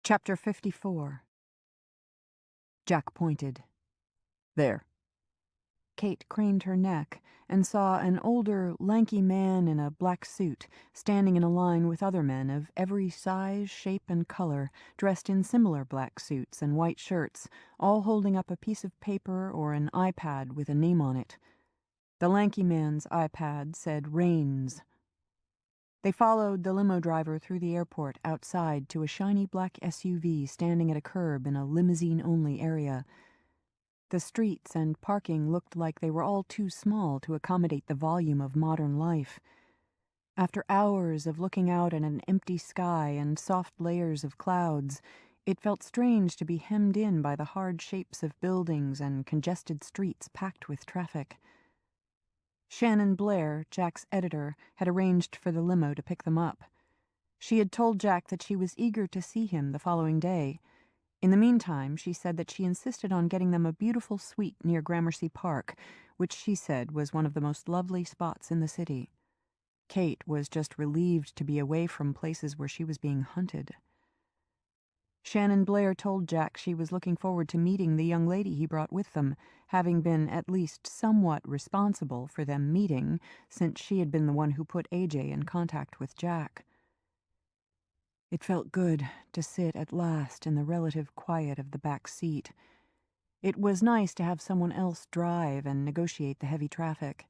Chapter 54. Jack pointed. "There." Kate craned her neck and saw an older, lanky man in a black suit standing in a line with other men of every size, shape, and color, dressed in similar black suits and white shirts, all holding up a piece of paper or an iPad with a name on it. The lanky man's iPad said Rains. They followed the limo driver through the airport outside to a shiny black SUV standing at a curb in a limousine-only area. The streets and parking looked like they were all too small to accommodate the volume of modern life. After hours of looking out at an empty sky and soft layers of clouds, it felt strange to be hemmed in by the hard shapes of buildings and congested streets packed with traffic. Shannon Blair, Jack's editor, had arranged for the limo to pick them up. She had told Jack that she was eager to see him the following day. In the meantime, she said that she insisted on getting them a beautiful suite near Gramercy Park, which she said was one of the most lovely spots in the city. Kate was just relieved to be away from places where she was being hunted. Shannon Blair told Jack she was looking forward to meeting the young lady he brought with them, having been at least somewhat responsible for them meeting, since she had been the one who put AJ in contact with Jack. It felt good to sit at last in the relative quiet of the back seat. It was nice to have someone else drive and negotiate the heavy traffic.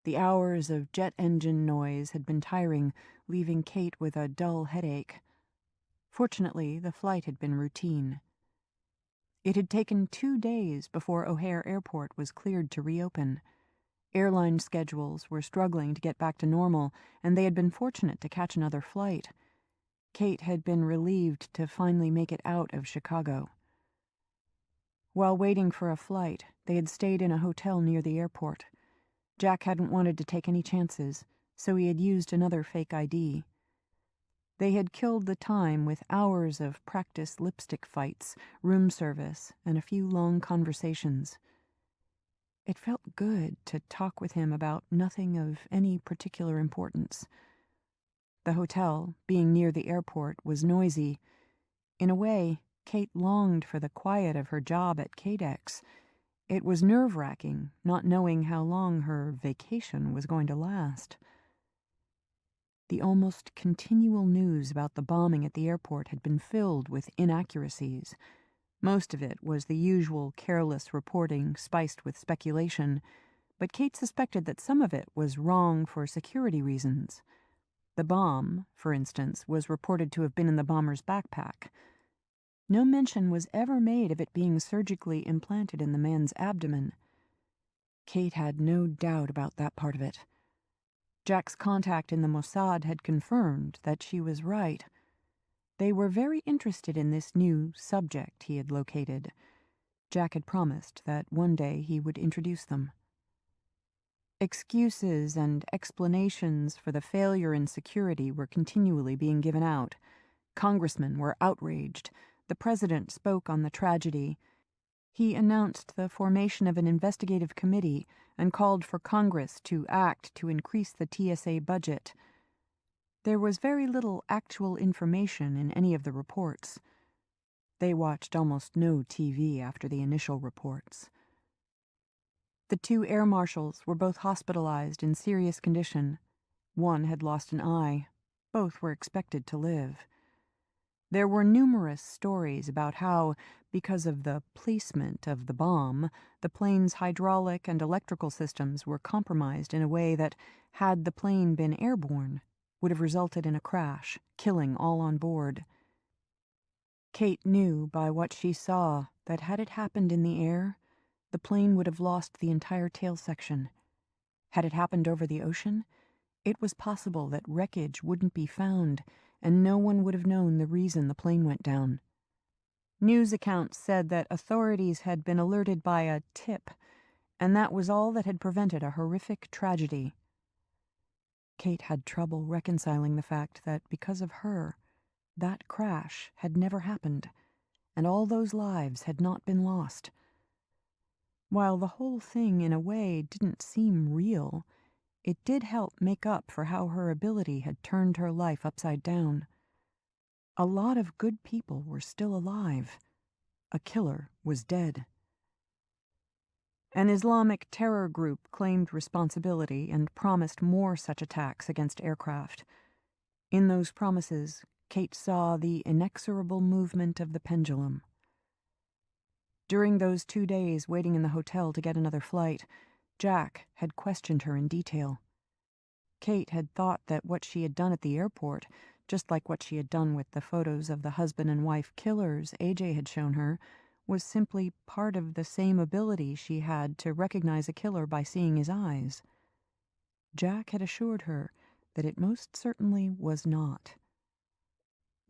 The hours of jet engine noise had been tiring, leaving Kate with a dull headache. Fortunately, the flight had been routine. It had taken 2 days before O'Hare Airport was cleared to reopen. Airline schedules were struggling to get back to normal, and they had been fortunate to catch another flight. Kate had been relieved to finally make it out of Chicago. While waiting for a flight, they had stayed in a hotel near the airport. Jack hadn't wanted to take any chances, so he had used another fake ID. They had killed the time with hours of practice lipstick fights, room service, and a few long conversations. It felt good to talk with him about nothing of any particular importance. The hotel, being near the airport, was noisy. In a way, Kate longed for the quiet of her job at KDEX. It was nerve-wracking, not knowing how long her vacation was going to last. The almost continual news about the bombing at the airport had been filled with inaccuracies. Most of it was the usual careless reporting spiced with speculation, but Kate suspected that some of it was wrong for security reasons. The bomb, for instance, was reported to have been in the bomber's backpack. No mention was ever made of it being surgically implanted in the man's abdomen. Kate had no doubt about that part of it. Jack's contact in the Mossad had confirmed that she was right. They were very interested in this new subject he had located. Jack had promised that one day he would introduce them. Excuses and explanations for the failure in security were continually being given out. Congressmen were outraged. The president spoke on the tragedy. He announced the formation of an investigative committee and called for Congress to act to increase the TSA budget. There was very little actual information in any of the reports. They watched almost no TV after the initial reports. The 2 air marshals were both hospitalized in serious condition. One had lost an eye. Both were expected to live. There were numerous stories about how, because of the placement of the bomb, the plane's hydraulic and electrical systems were compromised in a way that, had the plane been airborne, would have resulted in a crash, killing all on board. Kate knew by what she saw that had it happened in the air, the plane would have lost the entire tail section. Had it happened over the ocean, it was possible that wreckage wouldn't be found, and no one would have known the reason the plane went down. News accounts said that authorities had been alerted by a tip, and that was all that had prevented a horrific tragedy. Kate had trouble reconciling the fact that because of her, that crash had never happened, and all those lives had not been lost. While the whole thing, in a way, didn't seem real, it did help make up for how her ability had turned her life upside down. A lot of good people were still alive. A killer was dead. An Islamic terror group claimed responsibility and promised more such attacks against aircraft. In those promises, Kate saw the inexorable movement of the pendulum. During those 2 days waiting in the hotel to get another flight, Jack had questioned her in detail. Kate had thought that what she had done at the airport, just like what she had done with the photos of the husband and wife killers AJ had shown her, was simply part of the same ability she had to recognize a killer by seeing his eyes. Jack had assured her that it most certainly was not.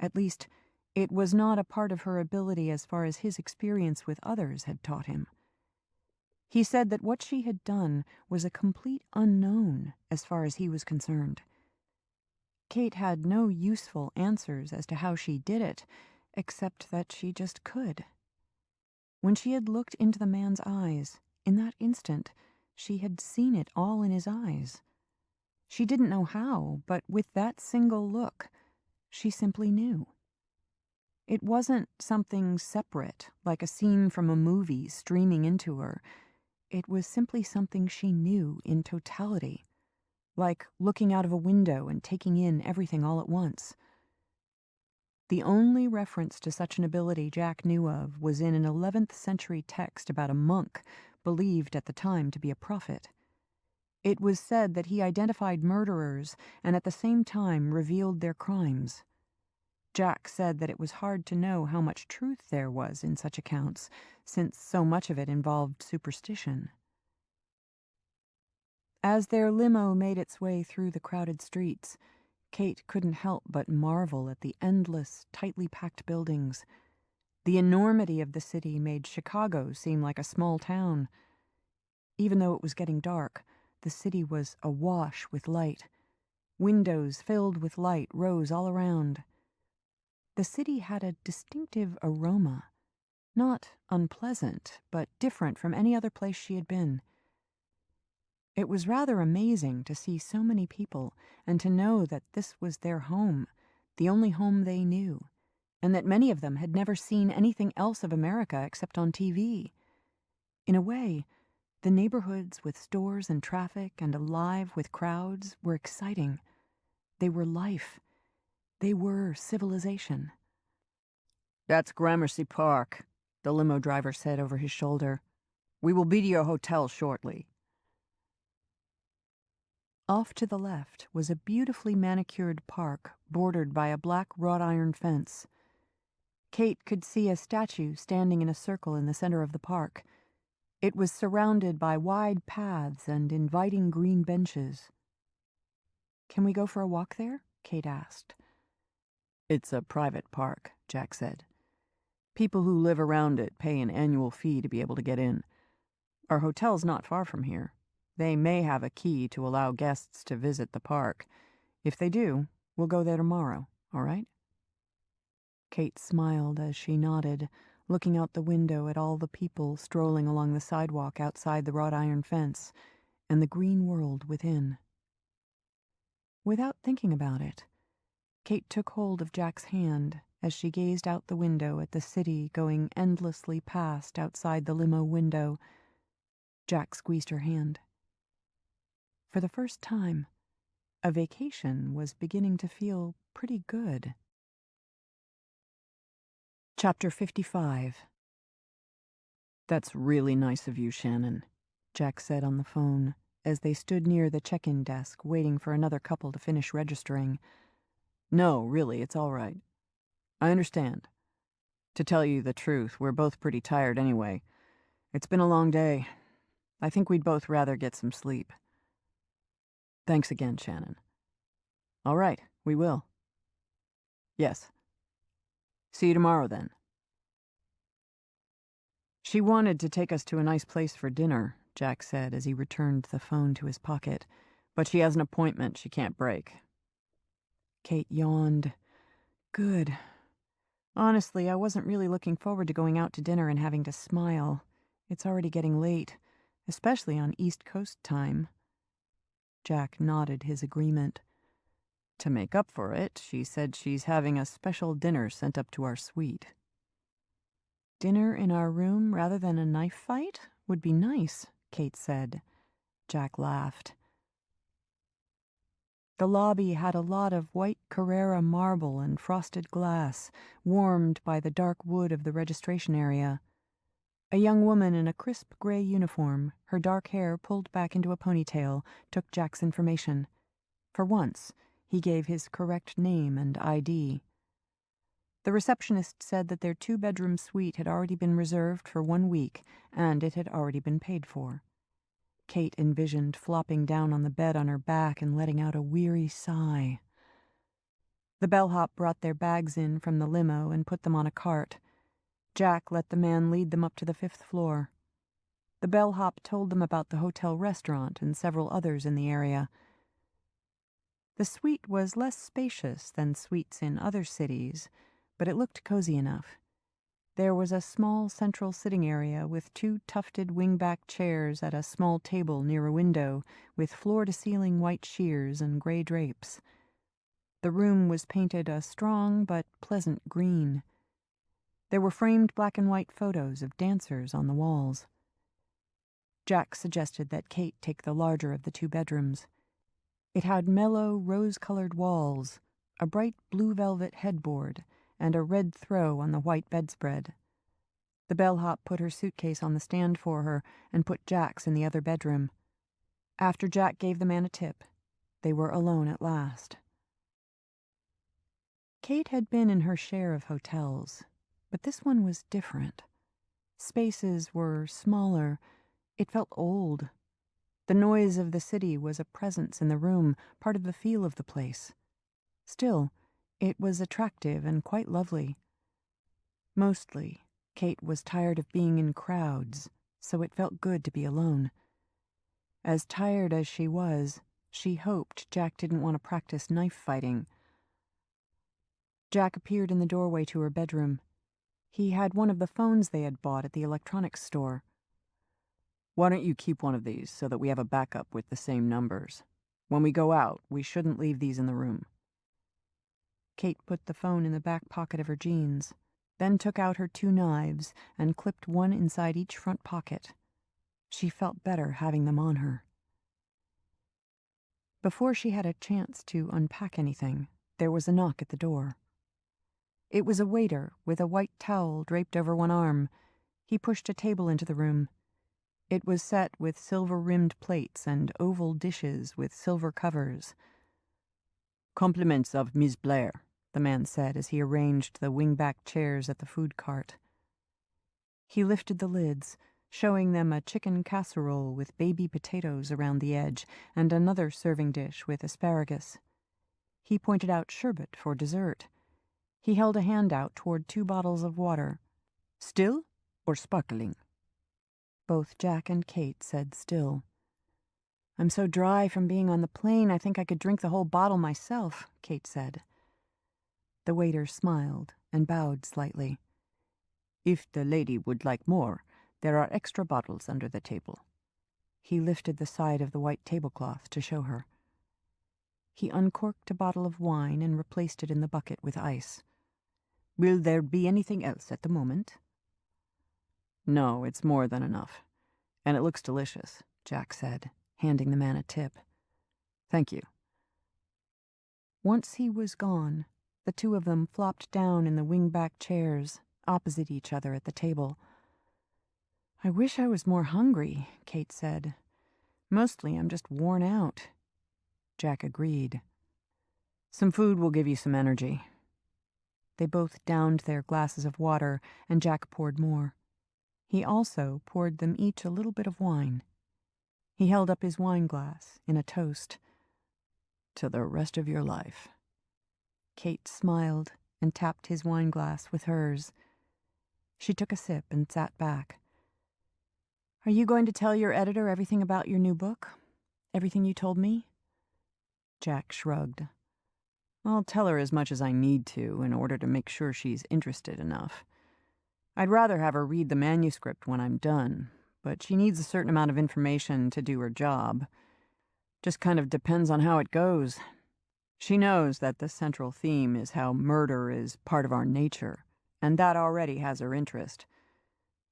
At least, it was not a part of her ability as far as his experience with others had taught him. He said that what she had done was a complete unknown as far as he was concerned. Kate had no useful answers as to how she did it, except that she just could. When she had looked into the man's eyes, in that instant, she had seen it all in his eyes. She didn't know how, but with that single look, she simply knew. It wasn't something separate, like a scene from a movie streaming into her. It was simply something she knew in totality, like looking out of a window and taking in everything all at once. The only reference to such an ability Jack knew of was in an 11th century text about a monk believed at the time to be a prophet. It was said that he identified murderers and at the same time revealed their crimes. Jack said that it was hard to know how much truth there was in such accounts, since so much of it involved superstition. As their limo made its way through the crowded streets, Kate couldn't help but marvel at the endless, tightly packed buildings. The enormity of the city made Chicago seem like a small town. Even though it was getting dark, the city was awash with light. Windows filled with light rose all around. The city had a distinctive aroma, not unpleasant, but different from any other place she had been. It was rather amazing to see so many people and to know that this was their home, the only home they knew, and that many of them had never seen anything else of America except on TV. In a way, the neighborhoods with stores and traffic and alive with crowds were exciting. They were life. They were civilization. "That's Gramercy Park," the limo driver said over his shoulder. "We will be to your hotel shortly." Off to the left was a beautifully manicured park bordered by a black wrought iron fence. Kate could see a statue standing in a circle in the center of the park. It was surrounded by wide paths and inviting green benches. "Can we go for a walk there?" Kate asked. "It's a private park," Jack said. "People who live around it pay an annual fee to be able to get in. Our hotel's not far from here. They may have a key to allow guests to visit the park. If they do, we'll go there tomorrow, all right?" Kate smiled as she nodded, looking out the window at all the people strolling along the sidewalk outside the wrought iron fence and the green world within. Without thinking about it, Kate took hold of Jack's hand as she gazed out the window at the city going endlessly past outside the limo window. Jack squeezed her hand. For the first time, a vacation was beginning to feel pretty good. Chapter 55. "That's really nice of you, Shannon," Jack said on the phone as they stood near the check-in desk waiting for another couple to finish registering. "No, really, it's all right. I understand. To tell you the truth, we're both pretty tired anyway. It's been a long day. I think we'd both rather get some sleep. Thanks again, Shannon. All right, we will. Yes. See you tomorrow, then. She wanted to take us to a nice place for dinner, Jack said as he returned the phone to his pocket, but she has an appointment she can't break. Kate yawned. Good. Honestly, I wasn't really looking forward to going out to dinner and having to smile. It's already getting late, especially on East Coast time. Jack nodded his agreement. To make up for it, she said she's having a special dinner sent up to our suite. Dinner in our room rather than a knife fight would be nice, Kate said. Jack laughed. The lobby had a lot of white Carrara marble and frosted glass, warmed by the dark wood of the registration area. A young woman in a crisp gray uniform, her dark hair pulled back into a ponytail, took Jack's information. For once, he gave his correct name and ID. The receptionist said that their 2-bedroom suite had already been reserved for 1 week, and it had already been paid for. Kate envisioned flopping down on the bed on her back and letting out a weary sigh. The bellhop brought their bags in from the limo and put them on a cart. Jack let the man lead them up to the 5th floor. The bellhop told them about the hotel restaurant and several others in the area. The suite was less spacious than suites in other cities, but it looked cozy enough. There was a small central sitting area with 2 tufted wingback chairs at a small table near a window, with floor-to-ceiling white sheers and gray drapes. The room was painted a strong but pleasant green. There were framed black and white photos of dancers on the walls. Jack suggested that Kate take the larger of the 2 bedrooms. It had mellow, rose-colored walls, a bright blue velvet headboard, and a red throw on the white bedspread. The bellhop put her suitcase on the stand for her and put Jack's in the other bedroom. After Jack gave the man a tip, they were alone at last. Kate had been in her share of hotels, but this one was different. Spaces were smaller. It felt old. The noise of the city was a presence in the room, part of the feel of the place. Still, it was attractive and quite lovely. Mostly, Kate was tired of being in crowds, so it felt good to be alone. As tired as she was, she hoped Jack didn't want to practice knife fighting. Jack appeared in the doorway to her bedroom. He had one of the phones they had bought at the electronics store. Why don't you keep one of these so that we have a backup with the same numbers? When we go out, we shouldn't leave these in the room. Kate put the phone in the back pocket of her jeans, then took out her 2 knives and clipped one inside each front pocket. She felt better having them on her. Before she had a chance to unpack anything, there was a knock at the door. It was a waiter with a white towel draped over one arm. He pushed a table into the room. It was set with silver-rimmed plates and oval dishes with silver covers. "Compliments of Miss Blair," the man said as he arranged the wingback chairs at the food cart. He lifted the lids, showing them a chicken casserole with baby potatoes around the edge and another serving dish with asparagus. He pointed out sherbet for dessert. He held a hand out toward 2 bottles of water. "Still or sparkling?" Both Jack and Kate said still. "I'm so dry from being on the plane, I think I could drink the whole bottle myself," Kate said. The waiter smiled and bowed slightly. "If the lady would like more, there are extra bottles under the table." He lifted the side of the white tablecloth to show her. He uncorked a bottle of wine and replaced it in the bucket with ice. "Will there be anything else at the moment?" "No, it's more than enough. And it looks delicious," Jack said, handing the man a tip. "Thank you." Once he was gone, the 2 of them flopped down in the wingback chairs, opposite each other at the table. "I wish I was more hungry," Kate said. "Mostly I'm just worn out." Jack agreed. "Some food will give you some energy." They both downed their glasses of water, and Jack poured more. He also poured them each a little bit of wine. He held up his wine glass in a toast. "To the rest of your life." Kate smiled and tapped his wine glass with hers. She took a sip and sat back. "Are you going to tell your editor everything about your new book? Everything you told me?" Jack shrugged. "I'll tell her as much as I need to in order to make sure she's interested enough. I'd rather have her read the manuscript when I'm done, but she needs a certain amount of information to do her job. Just kind of depends on how it goes. She knows that the central theme is how murder is part of our nature, and that already has her interest.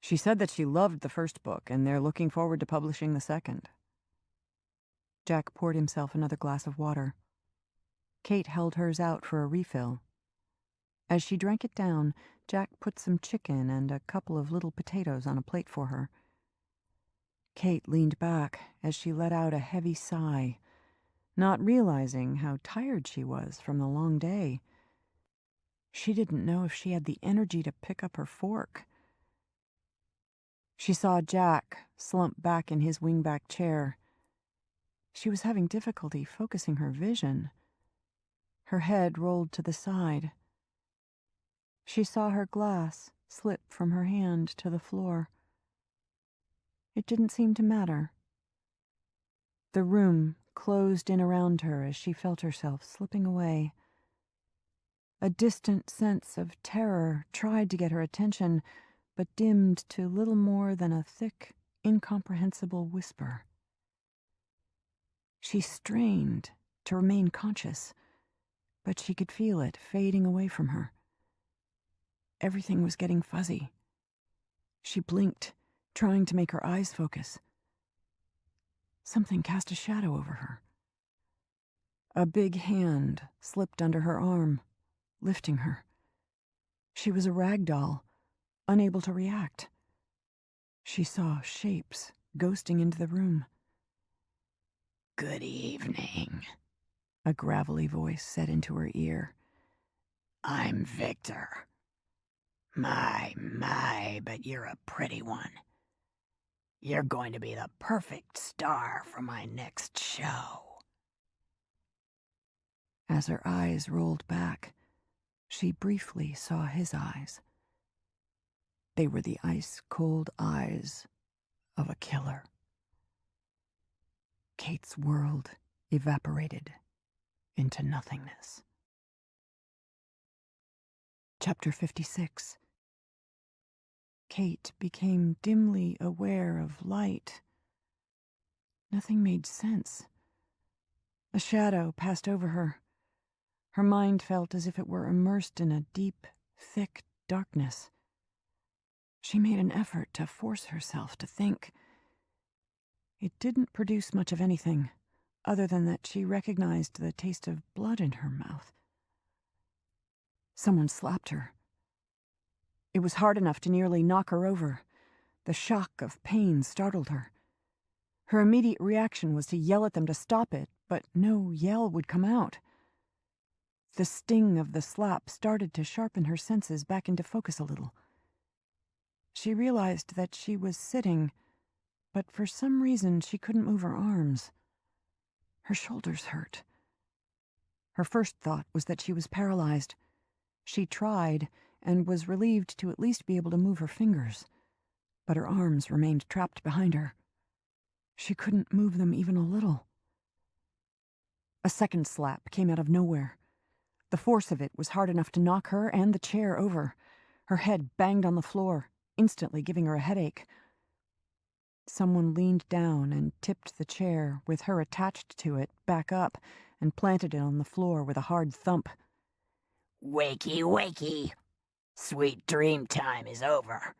She said that she loved the first book, and they're looking forward to publishing the second." Jack poured himself another glass of water. Kate held hers out for a refill. As she drank it down, Jack put some chicken and a couple of little potatoes on a plate for her. Kate leaned back as she let out a heavy sigh, not realizing how tired she was from the long day. She didn't know if she had the energy to pick up her fork. She saw Jack slump back in his wingback chair. She was having difficulty focusing her vision. Her head rolled to the side. She saw her glass slip from her hand to the floor. It didn't seem to matter. The room closed in around her as she felt herself slipping away. A distant sense of terror tried to get her attention, but dimmed to little more than a thick, incomprehensible whisper. She strained to remain conscious, but she could feel it fading away from her. Everything was getting fuzzy. She blinked, trying to make her eyes focus. Something cast a shadow over her. A big hand slipped under her arm, lifting her. She was a rag doll, unable to react. She saw shapes ghosting into the room. "Good evening," a gravelly voice said into her ear. "I'm Victor. My, but you're a pretty one. You're going to be the perfect star for my next show." As her eyes rolled back, she briefly saw his eyes. They were the ice-cold eyes of a killer. Kate's world evaporated into nothingness. Chapter 56. Kate became dimly aware of light. Nothing made sense. A shadow passed over her. Her mind felt as if it were immersed in a deep, thick darkness. She made an effort to force herself to think. It didn't produce much of anything, other than that she recognized the taste of blood in her mouth. Someone slapped her. It was hard enough to nearly knock her over. The shock of pain startled her. Her immediate reaction was to yell at them to stop it, but no yell would come out. The sting of the slap started to sharpen her senses back into focus a little. She realized that she was sitting, but for some reason she couldn't move her arms. Her shoulders hurt. Her first thought was that she was paralyzed. She tried, and was relieved to at least be able to move her fingers, but her arms remained trapped behind her. She couldn't move them even a little. A second slap came out of nowhere. The force of it was hard enough to knock her and the chair over. Her head banged on the floor, instantly giving her a headache. Someone leaned down and tipped the chair, with her attached to it, back up, and planted it on the floor with a hard thump. "Wakey, wakey. Sweet dream time is over."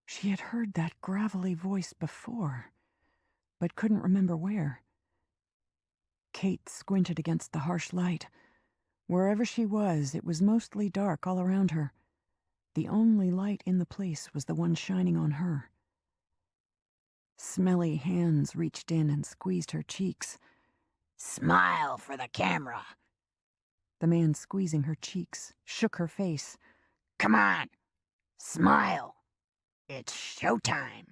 She had heard that gravelly voice before, but couldn't remember where. Kate squinted against the harsh light. Wherever she was, it was mostly dark all around her. The only light in the place was the one shining on her. Smelly hands reached in and squeezed her cheeks. "Smile for the camera." The man, squeezing her cheeks, shook her face. Come on, smile. It's showtime.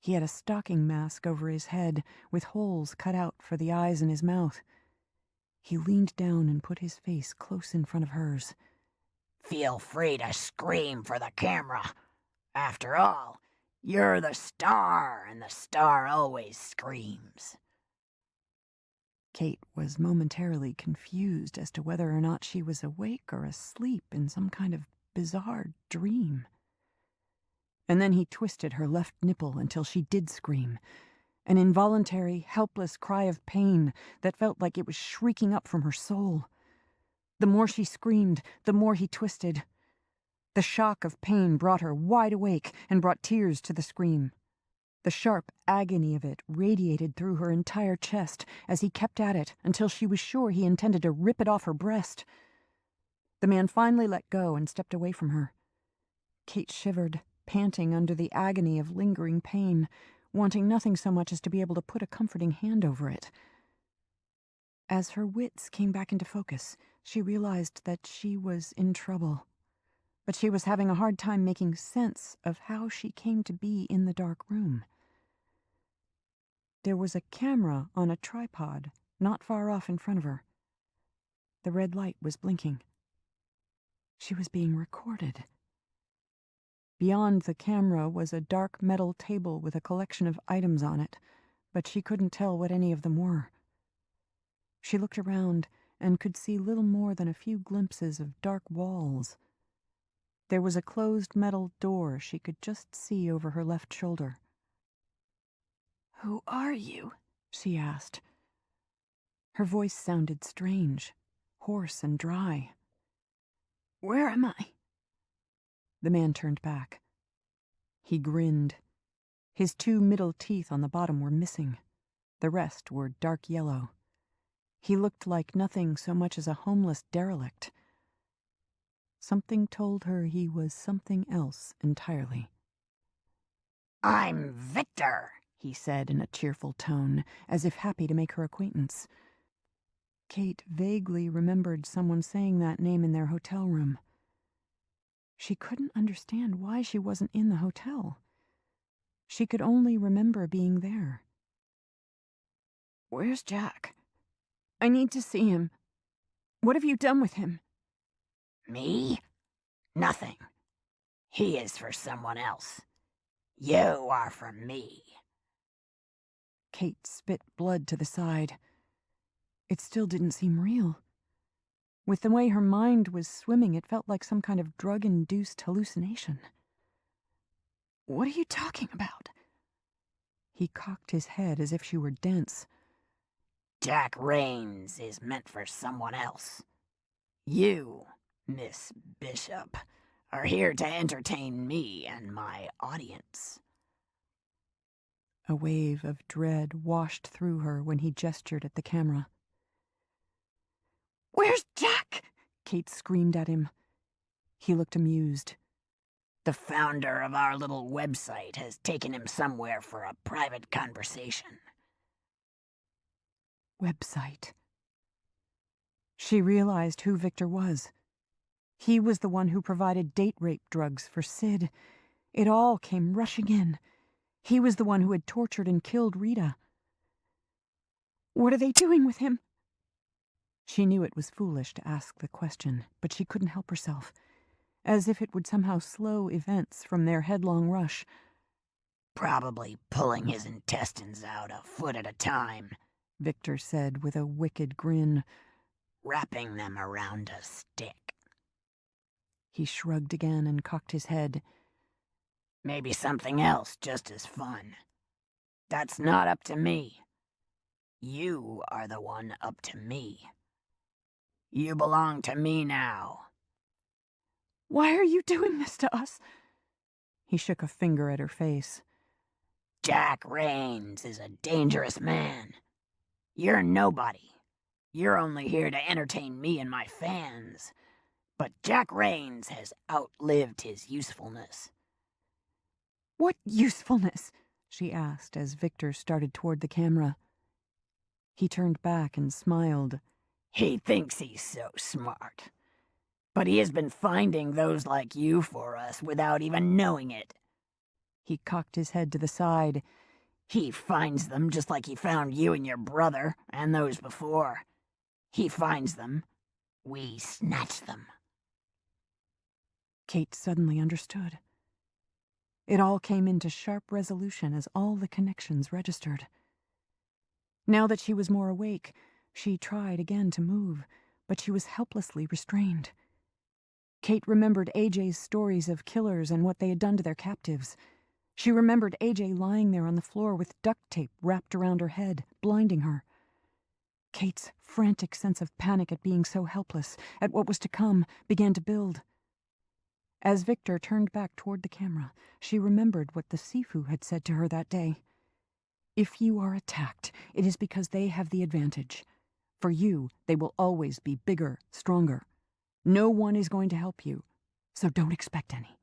He had a stocking mask over his head, with holes cut out for the eyes in his mouth. He leaned down and put his face close in front of hers. Feel free to scream for the camera. After all, you're the star, and the star always screams. Kate was momentarily confused as to whether or not she was awake or asleep in some kind of bizarre dream. And then he twisted her left nipple until she did scream, an involuntary, helpless cry of pain that felt like it was shrieking up from her soul. The more she screamed, the more he twisted. The shock of pain brought her wide awake and brought tears to the scream. The sharp agony of it radiated through her entire chest as he kept at it until she was sure he intended to rip it off her breast. The man finally let go and stepped away from her. Kate shivered, panting under the agony of lingering pain, wanting nothing so much as to be able to put a comforting hand over it. As her wits came back into focus, she realized that she was in trouble. But she was having a hard time making sense of how she came to be in the dark room. There was a camera on a tripod not far off in front of her. The red light was blinking. She was being recorded. Beyond the camera was a dark metal table with a collection of items on it, but she couldn't tell what any of them were. She looked around and could see little more than a few glimpses of dark walls. There was a closed metal door she could just see over her left shoulder. "Who are you?" she asked. Her voice sounded strange, hoarse and dry. "Where am I?" The man turned back. He grinned. His 2 middle teeth on the bottom were missing. The rest were dark yellow. He looked like nothing so much as a homeless derelict. Something told her he was something else entirely. I'm Victor, he said in a cheerful tone, as if happy to make her acquaintance. Kate vaguely remembered someone saying that name in their hotel room. She couldn't understand why she wasn't in the hotel. She could only remember being there. "Where's Jack? I need to see him. What have you done with him?" Me? Nothing. He is for someone else. You are for me. Kate spit blood to the side. It still didn't seem real. With the way her mind was swimming, it felt like some kind of drug-induced hallucination. "What are you talking about?" He cocked his head as if she were dense. Jack Raines is meant for someone else. You, Miss Bishop, are here to entertain me and my audience. A wave of dread washed through her when he gestured at the camera. "Where's Jack?" Kate screamed at him. He looked amused. The founder of our little website has taken him somewhere for a private conversation. Website. She realized who Victor was. He was the one who provided date rape drugs for Sid. It all came rushing in. He was the one who had tortured and killed Rita. "What are they doing with him?" She knew it was foolish to ask the question, but she couldn't help herself, as if it would somehow slow events from their headlong rush. Probably pulling his intestines out a foot at a time, Victor said with a wicked grin. Wrapping them around a stick. He shrugged again and cocked his head. Maybe something else just as fun. That's not up to me. You are the one up to me. You belong to me now. "Why are you doing this to us?" He shook a finger at her face. Jack Raines is a dangerous man. You're nobody. You're only here to entertain me and my fans. But Jack Raines has outlived his usefulness. "What usefulness?" she asked as Victor started toward the camera. He turned back and smiled. He thinks he's so smart. But he has been finding those like you for us without even knowing it. He cocked his head to the side. He finds them just like he found you and your brother, and those before. He finds them. We snatch them. Kate suddenly understood. It all came into sharp resolution as all the connections registered. Now that she was more awake, she tried again to move, but she was helplessly restrained. Kate remembered AJ's stories of killers and what they had done to their captives. She remembered AJ lying there on the floor with duct tape wrapped around her head, blinding her. Kate's frantic sense of panic at being so helpless, at what was to come, began to build. As Victor turned back toward the camera, she remembered what the Sifu had said to her that day. If you are attacked, it is because they have the advantage. For you, they will always be bigger, stronger. No one is going to help you, so don't expect any.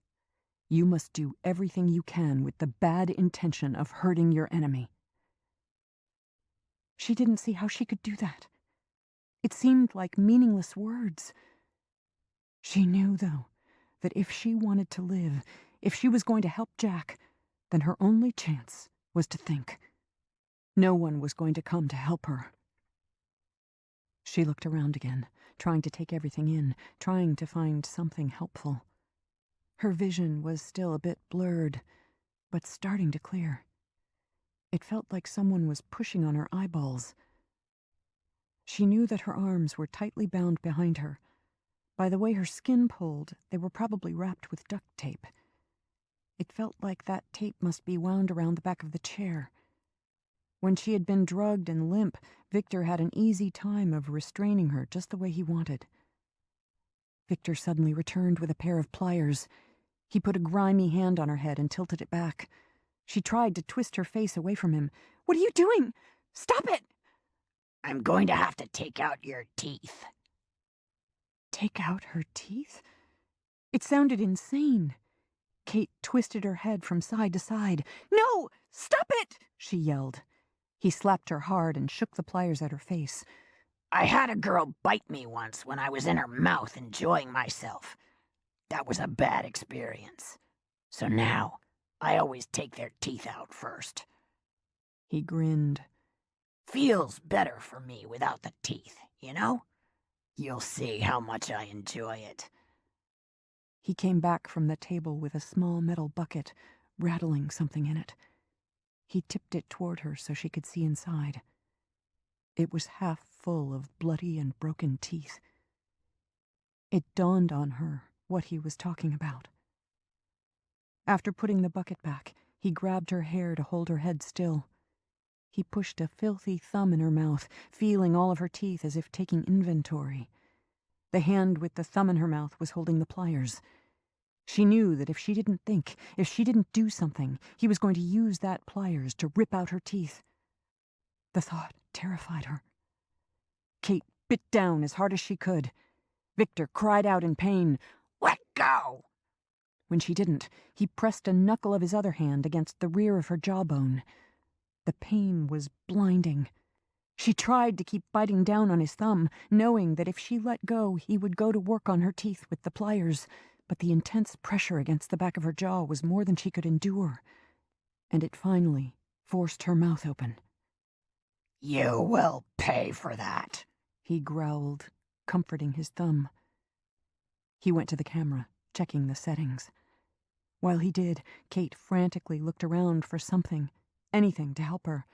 You must do everything you can with the bad intention of hurting your enemy. She didn't see how she could do that. It seemed like meaningless words. She knew, though, that if she wanted to live, if she was going to help Jack, then her only chance was to think. No one was going to come to help her. She looked around again, trying to take everything in, trying to find something helpful. Her vision was still a bit blurred, but starting to clear. It felt like someone was pushing on her eyeballs. She knew that her arms were tightly bound behind her. By the way her skin pulled, they were probably wrapped with duct tape. It felt like that tape must be wound around the back of the chair. When she had been drugged and limp, Victor had an easy time of restraining her just the way he wanted. Victor suddenly returned with a pair of pliers. He put a grimy hand on her head and tilted it back. She tried to twist her face away from him. "What are you doing? Stop it!" I'm going to have to take out your teeth. Take out her teeth? It sounded insane. Kate twisted her head from side to side. "No! Stop it!" she yelled. He slapped her hard and shook the pliers at her face. I had a girl bite me once when I was in her mouth enjoying myself. That was a bad experience. So now, I always take their teeth out first. He grinned. Feels better for me without the teeth, you know? You'll see how much I enjoy it. He came back from the table with a small metal bucket, rattling something in it. He tipped it toward her so she could see inside. It was half full of bloody and broken teeth. It dawned on her what he was talking about. After putting the bucket back, he grabbed her hair to hold her head still. He pushed a filthy thumb in her mouth, feeling all of her teeth as if taking inventory. The hand with the thumb in her mouth was holding the pliers. She knew that if she didn't think, if she didn't do something, he was going to use that pliers to rip out her teeth. The thought terrified her. Kate bit down as hard as she could. Victor cried out in pain. Let go! When she didn't, he pressed a knuckle of his other hand against the rear of her jawbone. The pain was blinding. She tried to keep biting down on his thumb, knowing that if she let go, he would go to work on her teeth with the pliers, but the intense pressure against the back of her jaw was more than she could endure, and it finally forced her mouth open. You will pay for that, he growled, comforting his thumb. He went to the camera, checking the settings. While he did, Kate frantically looked around for something, anything to help her.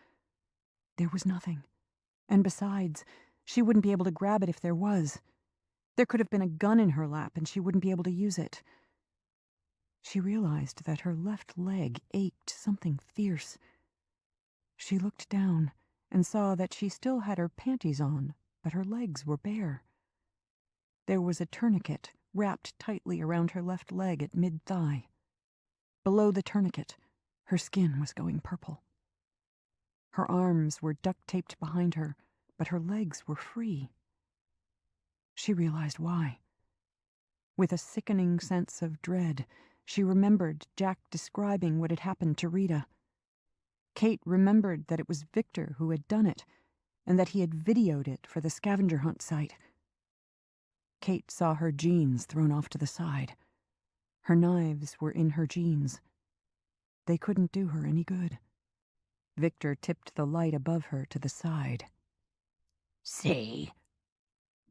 There was nothing. And besides, she wouldn't be able to grab it if there was. There could have been a gun in her lap and she wouldn't be able to use it. She realized that her left leg ached something fierce. She looked down and saw that she still had her panties on, but her legs were bare. There was a tourniquet wrapped tightly around her left leg at mid-thigh. Below the tourniquet, her skin was going purple. Her arms were duct-taped behind her, but her legs were free. She realized why. With a sickening sense of dread, she remembered Jack describing what had happened to Rita. Kate remembered that it was Victor who had done it, and that he had videoed it for the scavenger hunt site. Kate saw her jeans thrown off to the side. Her knives were in her jeans. They couldn't do her any good. Victor tipped the light above her to the side. See?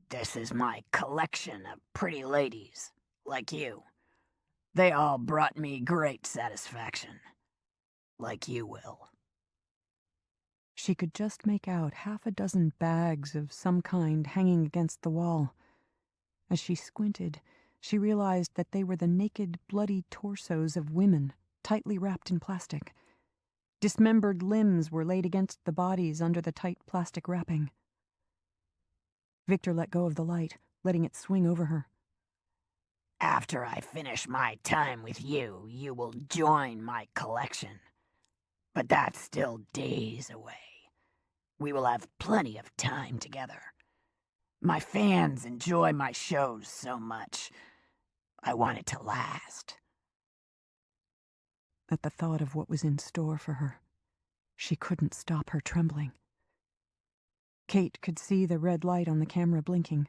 This is my collection of pretty ladies, like you. They all brought me great satisfaction. Like you will. She could just make out half a dozen bags of some kind hanging against the wall. As she squinted, she realized that they were the naked, bloody torsos of women, tightly wrapped in plastic. Dismembered limbs were laid against the bodies under the tight plastic wrapping. Victor let go of the light, letting it swing over her. After I finish my time with you, you will join my collection. But that's still days away. We will have plenty of time together. My fans enjoy my shows so much. I want it to last. At the thought of what was in store for her, she couldn't stop her trembling. Kate could see the red light on the camera blinking.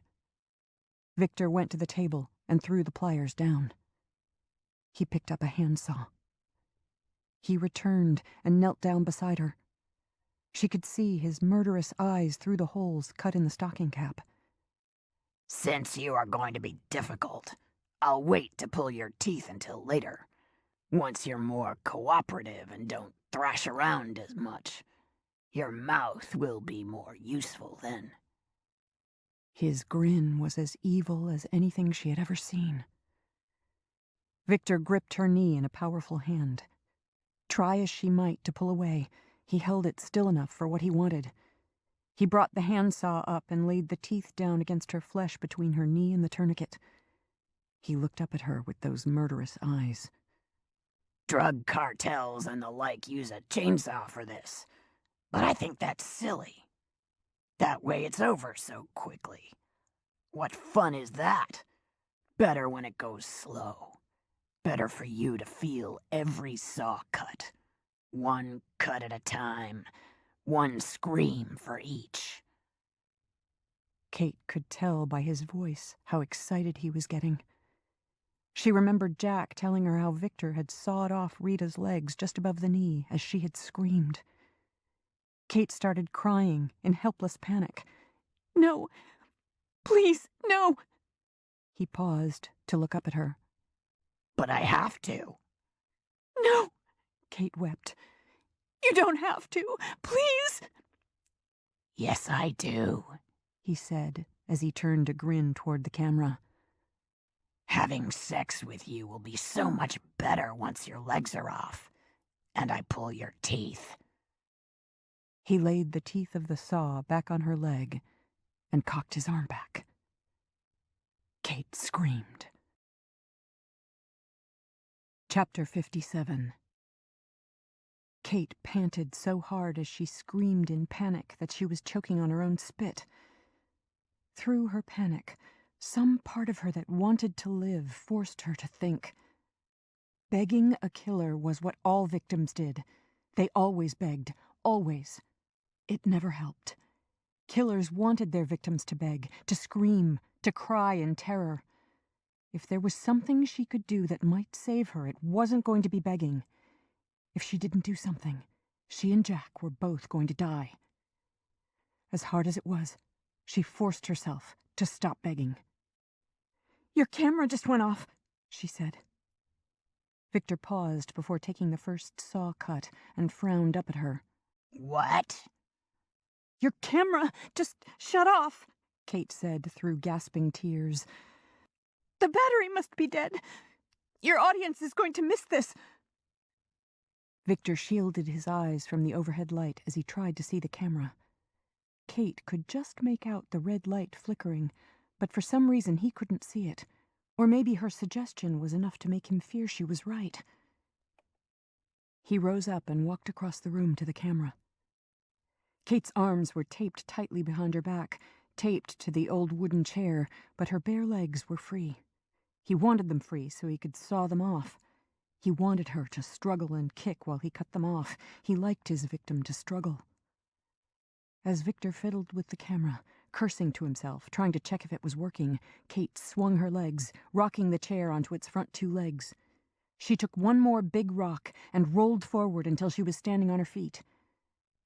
Victor went to the table and threw the pliers down. He picked up a handsaw. He returned and knelt down beside her. She could see his murderous eyes through the holes cut in the stocking cap. Since you are going to be difficult, I'll wait to pull your teeth until later. Once you're more cooperative and don't thrash around as much, your mouth will be more useful then. His grin was as evil as anything she had ever seen. Victor gripped her knee in a powerful hand. Try as she might to pull away, he held it still enough for what he wanted. He brought the handsaw up and laid the teeth down against her flesh between her knee and the tourniquet. He looked up at her with those murderous eyes. Drug cartels and the like use a chainsaw for this, but I think that's silly. That way it's over so quickly. What fun is that? Better when it goes slow. Better for you to feel every saw cut. One cut at a time. One scream for each. Kate could tell by his voice how excited he was getting. She remembered Jack telling her how Victor had sawed off Rita's legs just above the knee as she had screamed. Kate started crying in helpless panic. "No, please, no!" He paused to look up at her. But I have to. "No!" Kate wept. "You don't have to. Please!" Yes, I do, he said as he turned to grin toward the camera. Having sex with you will be so much better once your legs are off, and I pull your teeth. He laid the teeth of the saw back on her leg and cocked his arm back. Kate screamed. Chapter 57. Kate panted so hard as she screamed in panic that she was choking on her own spit. Through her panic, some part of her that wanted to live forced her to think. Begging a killer was what all victims did. They always begged, always. It never helped. Killers wanted their victims to beg, to scream, to cry in terror. If there was something she could do that might save her, it wasn't going to be begging. If she didn't do something, she and Jack were both going to die. As hard as it was, she forced herself to stop begging. "Your camera just went off," she said. Victor paused before taking the first saw cut and frowned up at her. What? "Your camera just shut off," Kate said through gasping tears. "The battery must be dead. Your audience is going to miss this." Victor shielded his eyes from the overhead light as he tried to see the camera. Kate could just make out the red light flickering, but for some reason he couldn't see it. Or maybe her suggestion was enough to make him fear she was right. He rose up and walked across the room to the camera. Kate's arms were taped tightly behind her back, taped to the old wooden chair, but her bare legs were free. He wanted them free so he could saw them off. He wanted her to struggle and kick while he cut them off. He liked his victim to struggle. As Victor fiddled with the camera, cursing to himself, trying to check if it was working, Kate swung her legs, rocking the chair onto its front two legs. She took one more big rock and rolled forward until she was standing on her feet.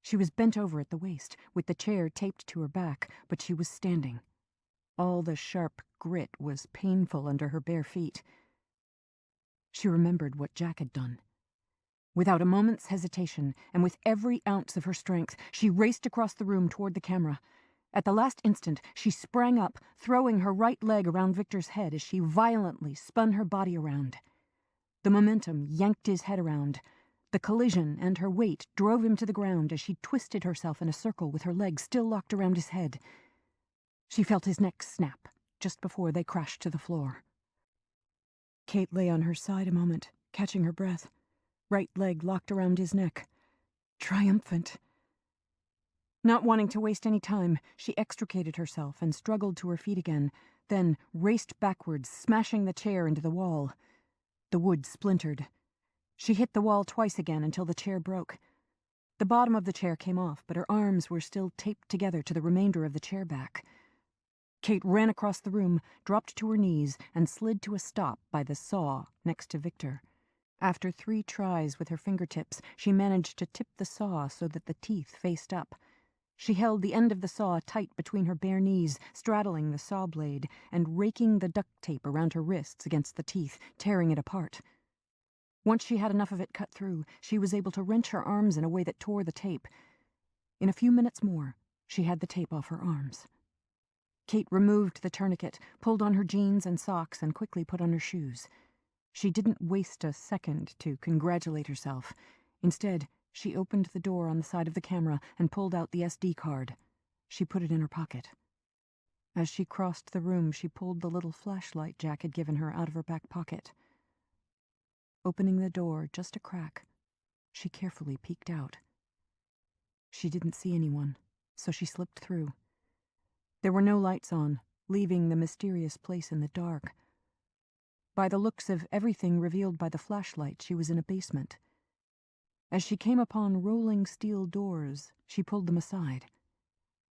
She was bent over at the waist, with the chair taped to her back, but she was standing. All the sharp grit was painful under her bare feet. She remembered what Jack had done. Without a moment's hesitation, and with every ounce of her strength, she raced across the room toward the camera. At the last instant, she sprang up, throwing her right leg around Victor's head as she violently spun her body around. The momentum yanked his head around. The collision and her weight drove him to the ground as she twisted herself in a circle with her legs still locked around his head. She felt his neck snap just before they crashed to the floor. Kate lay on her side a moment, catching her breath. Right leg locked around his neck. Triumphant. Not wanting to waste any time, she extricated herself and struggled to her feet again, then raced backwards, smashing the chair into the wall. The wood splintered. She hit the wall twice again until the chair broke. The bottom of the chair came off, but her arms were still taped together to the remainder of the chair back. Kate ran across the room, dropped to her knees, and slid to a stop by the saw next to Victor. After 3 tries with her fingertips, she managed to tip the saw so that the teeth faced up. She held the end of the saw tight between her bare knees, straddling the saw blade, and raking the duct tape around her wrists against the teeth, tearing it apart. Once she had enough of it cut through, she was able to wrench her arms in a way that tore the tape. In a few minutes more, she had the tape off her arms. Kate removed the tourniquet, pulled on her jeans and socks, and quickly put on her shoes. She didn't waste a second to congratulate herself. Instead, she opened the door on the side of the camera and pulled out the SD card. She put it in her pocket. As she crossed the room, she pulled the little flashlight Jack had given her out of her back pocket. Opening the door just a crack, she carefully peeked out. She didn't see anyone, so she slipped through. There were no lights on, leaving the mysterious place in the dark. By the looks of everything revealed by the flashlight, she was in a basement. As she came upon rolling steel doors, she pulled them aside.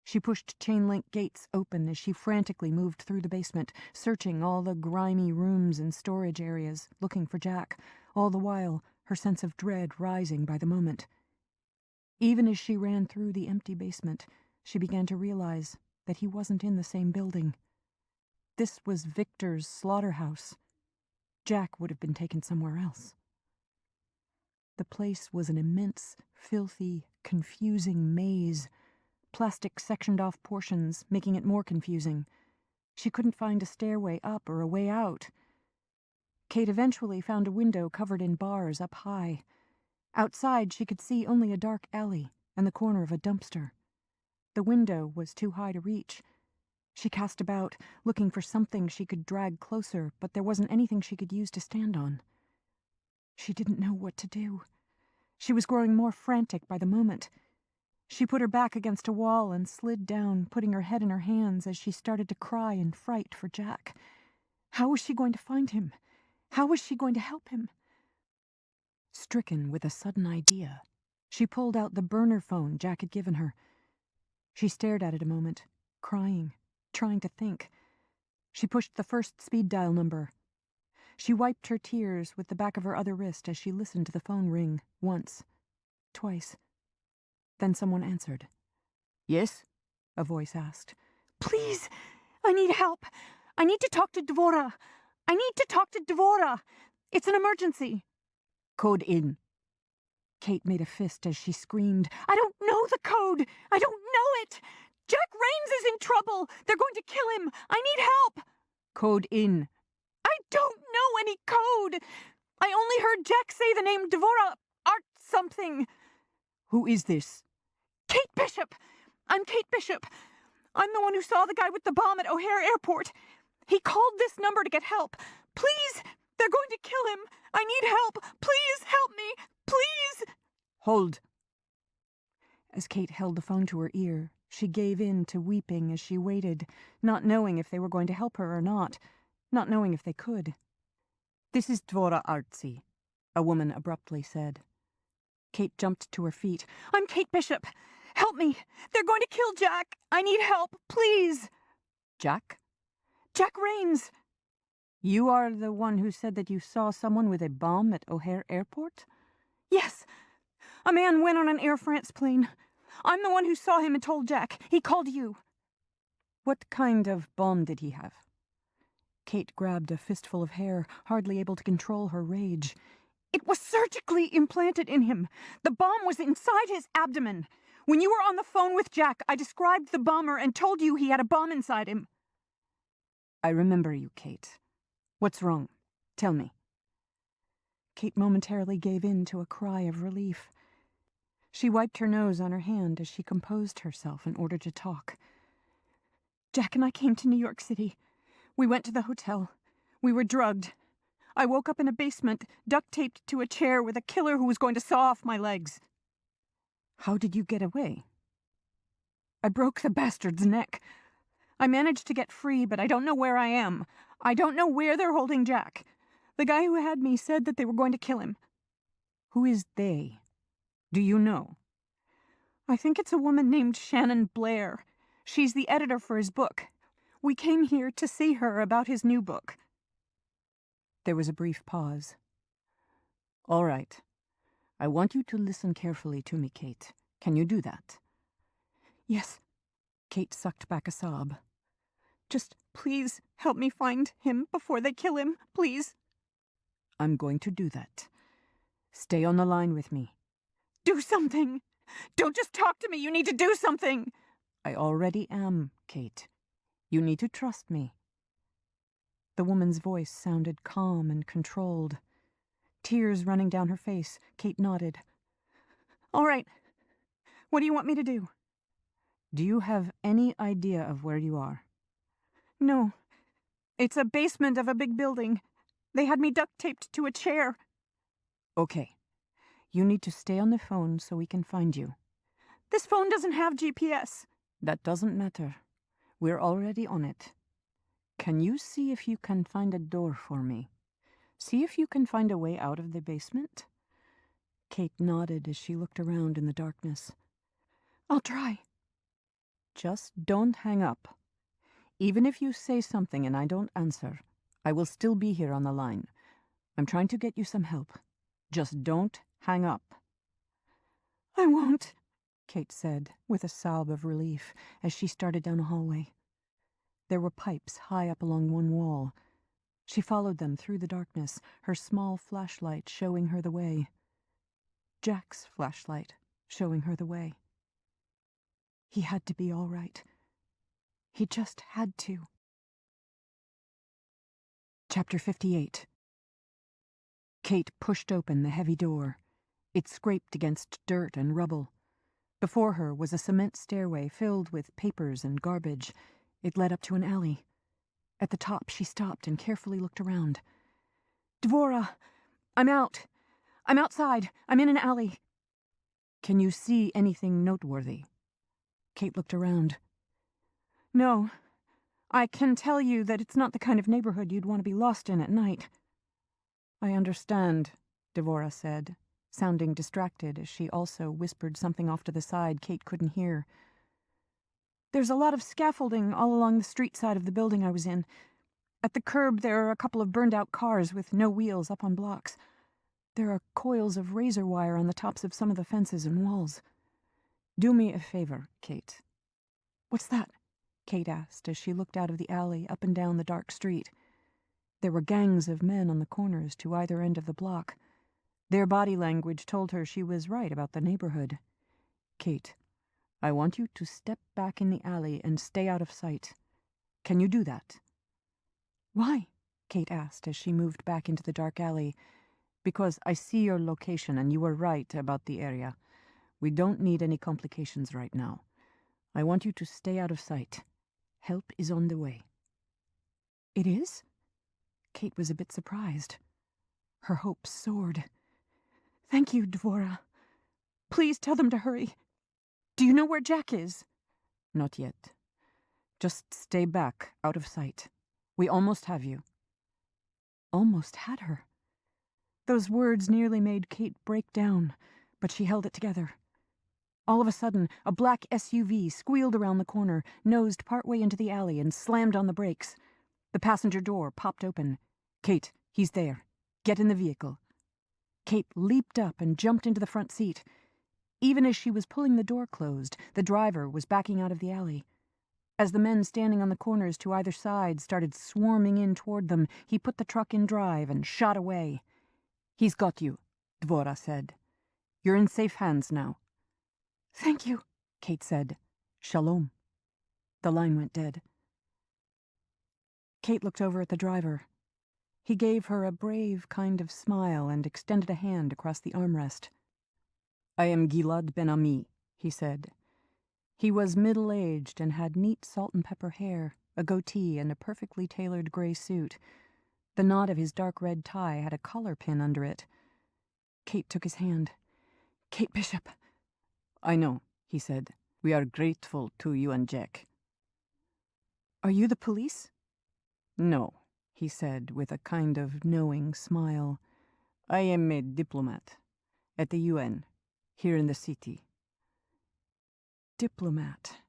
She pushed chain-link gates open as she frantically moved through the basement, searching all the grimy rooms and storage areas, looking for Jack, all the while her sense of dread rising by the moment. Even as she ran through the empty basement, she began to realize that he wasn't in the same building. This was Victor's slaughterhouse. Jack would have been taken somewhere else. The place was an immense, filthy, confusing maze. Plastic sectioned off portions, making it more confusing. She couldn't find a stairway up or a way out. Kate eventually found a window covered in bars up high. Outside, she could see only a dark alley and the corner of a dumpster. The window was too high to reach. She cast about, looking for something she could drag closer, but there wasn't anything she could use to stand on. She didn't know what to do. She was growing more frantic by the moment. She put her back against a wall and slid down, putting her head in her hands as she started to cry in fright for Jack. How was she going to find him? How was she going to help him? Stricken with a sudden idea, she pulled out the burner phone Jack had given her. She stared at it a moment, crying, trying to think. She pushed the first speed dial number. She wiped her tears with the back of her other wrist as she listened to the phone ring, once, twice. Then someone answered. Yes? A voice asked. Please, I need help. I need to talk to Dvora. I need to talk to Dvora. It's an emergency. Code in. Kate made a fist as she screamed. I don't know the code. I don't know it. Jack Rains is in trouble. They're going to kill him. I need help. Code in. I don't know any code. I only heard Jack say the name Dvora Art something. Who is this? Kate Bishop. I'm Kate Bishop. I'm the one who saw the guy with the bomb at O'Hare Airport. He called this number to get help. Please, they're going to kill him. I need help. Please help me. Please. Hold. As Kate held the phone to her ear, she gave in to weeping as she waited, not knowing if they were going to help her or not knowing if they could. This is Dvora Artsy, a woman abruptly said. Kate jumped to her feet. I'm Kate Bishop. Help me! They're going to kill Jack! I need help, please! Jack? Jack Rains! You are the one who said that you saw someone with a bomb at O'Hare Airport? Yes. A man went on an Air France plane. I'm the one who saw him and told Jack. He called you. What kind of bomb did he have? Kate grabbed a fistful of hair, hardly able to control her rage. It was surgically implanted in him. The bomb was inside his abdomen. When you were on the phone with Jack, I described the bomber and told you he had a bomb inside him. I remember you, Kate. What's wrong? Tell me. Kate momentarily gave in to a cry of relief. She wiped her nose on her hand as she composed herself in order to talk. Jack and I came to New York City. We went to the hotel. We were drugged. I woke up in a basement, duct-taped to a chair with a killer who was going to saw off my legs. How did you get away? I broke the bastard's neck. I managed to get free, but I don't know where I am. I don't know where they're holding Jack. The guy who had me said that they were going to kill him. Who is they? Do you know? I think it's a woman named Shannon Blair. She's the editor for his book. We came here to see her about his new book. There was a brief pause. All right. I want you to listen carefully to me, Kate. Can you do that? Yes. Kate sucked back a sob. Just please help me find him before they kill him, please. I'm going to do that. Stay on the line with me. Do something! Don't just talk to me, you need to do something! I already am, Kate. You need to trust me. The woman's voice sounded calm and controlled. Tears running down her face, Kate nodded. All right. What do you want me to do? Do you have any idea of where you are? No. It's a basement of a big building. They had me duct-taped to a chair. Okay. You need to stay on the phone so we can find you. This phone doesn't have GPS. That doesn't matter. We're already on it. Can you see if you can find a door for me? See if you can find a way out of the basement? Kate nodded as she looked around in the darkness. I'll try. Just don't hang up. Even if you say something and I don't answer, I will still be here on the line. I'm trying to get you some help. Just don't hang up. I won't, Kate said, with a sob of relief, as she started down a hallway. There were pipes high up along one wall. She followed them through the darkness, her small flashlight showing her the way. Jack's flashlight showing her the way. He had to be all right. He just had to. Chapter 58. Kate pushed open the heavy door. It scraped against dirt and rubble. Before her was a cement stairway filled with papers and garbage. It led up to an alley. At the top, she stopped and carefully looked around. Dvora, I'm out. I'm outside. I'm in an alley. Can you see anything noteworthy? Kate looked around. No. I can tell you that it's not the kind of neighborhood you'd want to be lost in at night. I understand, Dvora said, sounding distracted as she also whispered something off to the side Kate couldn't hear. There's a lot of scaffolding all along the street side of the building I was in. At the curb there are a couple of burned-out cars with no wheels up on blocks. There are coils of razor wire on the tops of some of the fences and walls. Do me a favor, Kate. What's that? Kate asked as she looked out of the alley up and down the dark street. There were gangs of men on the corners to either end of the block. Their body language told her she was right about the neighborhood. Kate, I want you to step back in the alley and stay out of sight. Can you do that? Why? Kate asked as she moved back into the dark alley. Because I see your location and you were right about the area. We don't need any complications right now. I want you to stay out of sight. Help is on the way. It is? Kate was a bit surprised. Her hopes soared. Thank you, Dvora. Please tell them to hurry. Do you know where Jack is? Not yet. Just stay back, out of sight. We almost have you. Almost had her. Those words nearly made Kate break down, but she held it together. All of a sudden, a black SUV squealed around the corner, nosed partway into the alley, and slammed on the brakes. The passenger door popped open. "Kate, he's there. Get in the vehicle." Kate leaped up and jumped into the front seat. Even as she was pulling the door closed, the driver was backing out of the alley. As the men standing on the corners to either side started swarming in toward them, he put the truck in drive and shot away. "He's got you," Dvora said. "You're in safe hands now." "Thank you," Kate said. "Shalom." The line went dead. Kate looked over at the driver. He gave her a brave kind of smile and extended a hand across the armrest. "I am Gilad Ben Ami," he said. He was middle-aged and had neat salt-and-pepper hair, a goatee, and a perfectly tailored gray suit. The knot of his dark red tie had a collar pin under it. Kate took his hand. "Kate Bishop." "I know," he said. "We are grateful to you and Jack." "Are you the police?" "No," he said with a kind of knowing smile. "I am a diplomat at the UN, here in the city." Diplomat.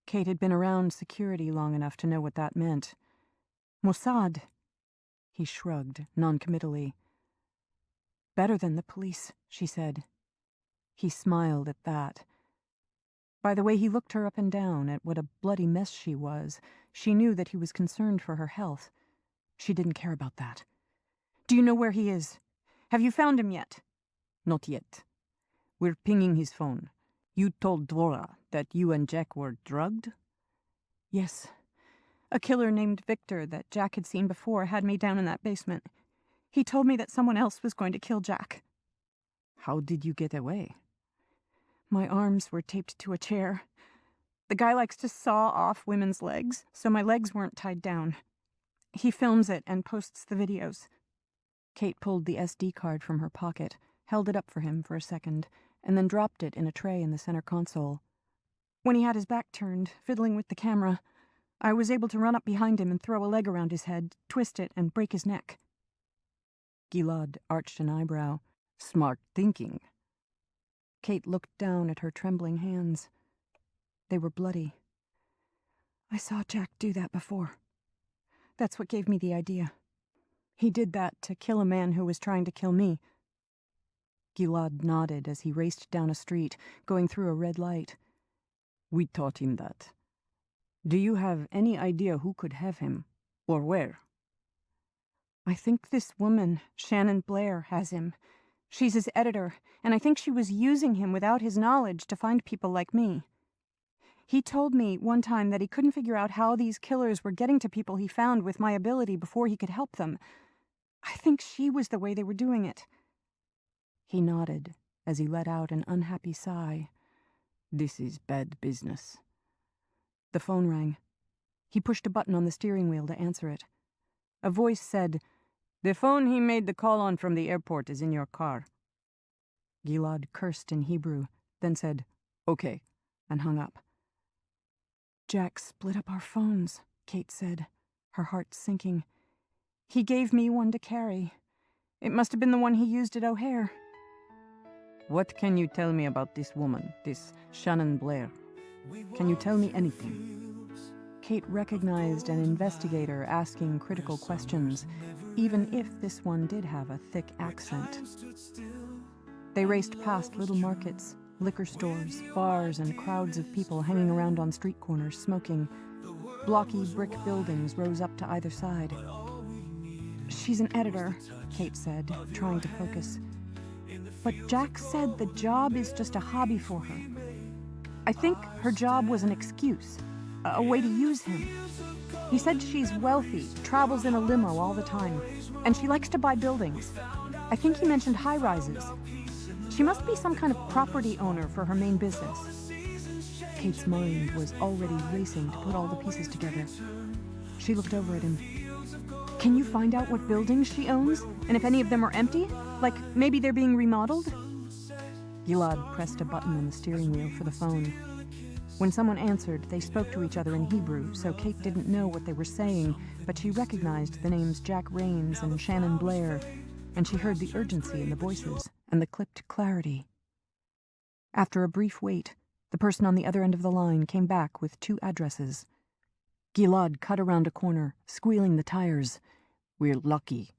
Kate had been around security long enough to know what that meant. Mossad. He shrugged noncommittally. "Better than the police," she said. He smiled at that. By the way he looked her up and down at what a bloody mess she was, she knew that he was concerned for her health. She didn't care about that. "Do you know where he is? Have you found him yet?" "Not yet. We're pinging his phone. You told Dvora that you and Jack were drugged?" "Yes. A killer named Victor that Jack had seen before had me down in that basement. He told me that someone else was going to kill Jack." "How did you get away?" "My arms were taped to a chair. The guy likes to saw off women's legs, so my legs weren't tied down. He films it and posts the videos." Kate pulled the SD card from her pocket, held it up for him for a second, and then dropped it in a tray in the center console. "When he had his back turned, fiddling with the camera, I was able to run up behind him and throw a leg around his head, twist it, and break his neck." Gilad arched an eyebrow. "Smart thinking." Kate looked down at her trembling hands. They were bloody. "I saw Jack do that before. That's what gave me the idea. He did that to kill a man who was trying to kill me." Gilad nodded as he raced down a street, going through a red light. "We taught him that. Do you have any idea who could have him? Or where?" "I think this woman, Shannon Blair, has him. She's his editor, and I think she was using him without his knowledge to find people like me. He told me one time that he couldn't figure out how these killers were getting to people he found with my ability before he could help them. I think she was the way they were doing it." He nodded as he let out an unhappy sigh. "This is bad business." The phone rang. He pushed a button on the steering wheel to answer it. A voice said, "The phone he made the call on from the airport is in your car." Gilad cursed in Hebrew, then said, "Okay," and hung up. "Jack split up our phones," Kate said, her heart sinking. "He gave me one to carry. It must have been the one he used at O'Hare." "What can you tell me about this woman, this Shannon Blair? Can you tell me anything?" Kate recognized an investigator asking critical questions, even if this one did have a thick accent. They raced past little markets, liquor stores, bars, and crowds of people hanging around on street corners smoking. Blocky brick buildings rose up to either side. "She's an editor," Kate said, trying to focus. "But Jack said the job is just a hobby for her. I think her job was an excuse, a way to use him. He said she's wealthy, travels in a limo all the time, and she likes to buy buildings. I think he mentioned high-rises. She must be some kind of property owner for her main business." Kate's mind was already racing to put all the pieces together. She looked over at him. "Can you find out what buildings she owns, and if any of them are empty? Like, maybe they're being remodeled?" Gilad pressed a button on the steering wheel for the phone. When someone answered, they spoke to each other in Hebrew, so Kate didn't know what they were saying, but she recognized the names Jack Rains and Shannon Blair, and she heard the urgency in the voices and the clipped clarity. After a brief wait, the person on the other end of the line came back with 2 addresses. Gilad cut around a corner, squealing the tires. "We're lucky,"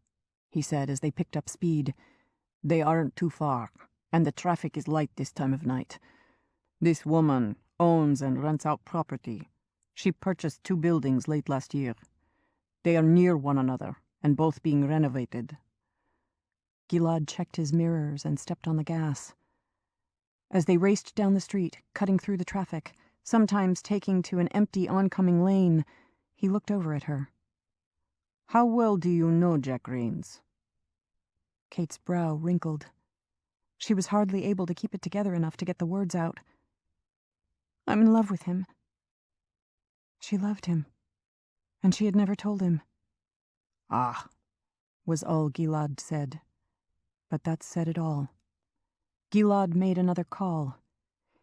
he said as they picked up speed. "They aren't too far, and the traffic is light this time of night. This woman owns and rents out property. She purchased 2 buildings late last year. They are near one another, and both being renovated." Gilad checked his mirrors and stepped on the gas. As they raced down the street, cutting through the traffic, sometimes taking to an empty oncoming lane, he looked over at her. "How well do you know Jack Rains?" Kate's brow wrinkled. She was hardly able to keep it together enough to get the words out. "I'm in love with him." She loved him, and she had never told him. "Ah," was all Gilad said. But that said it all. Gilad made another call.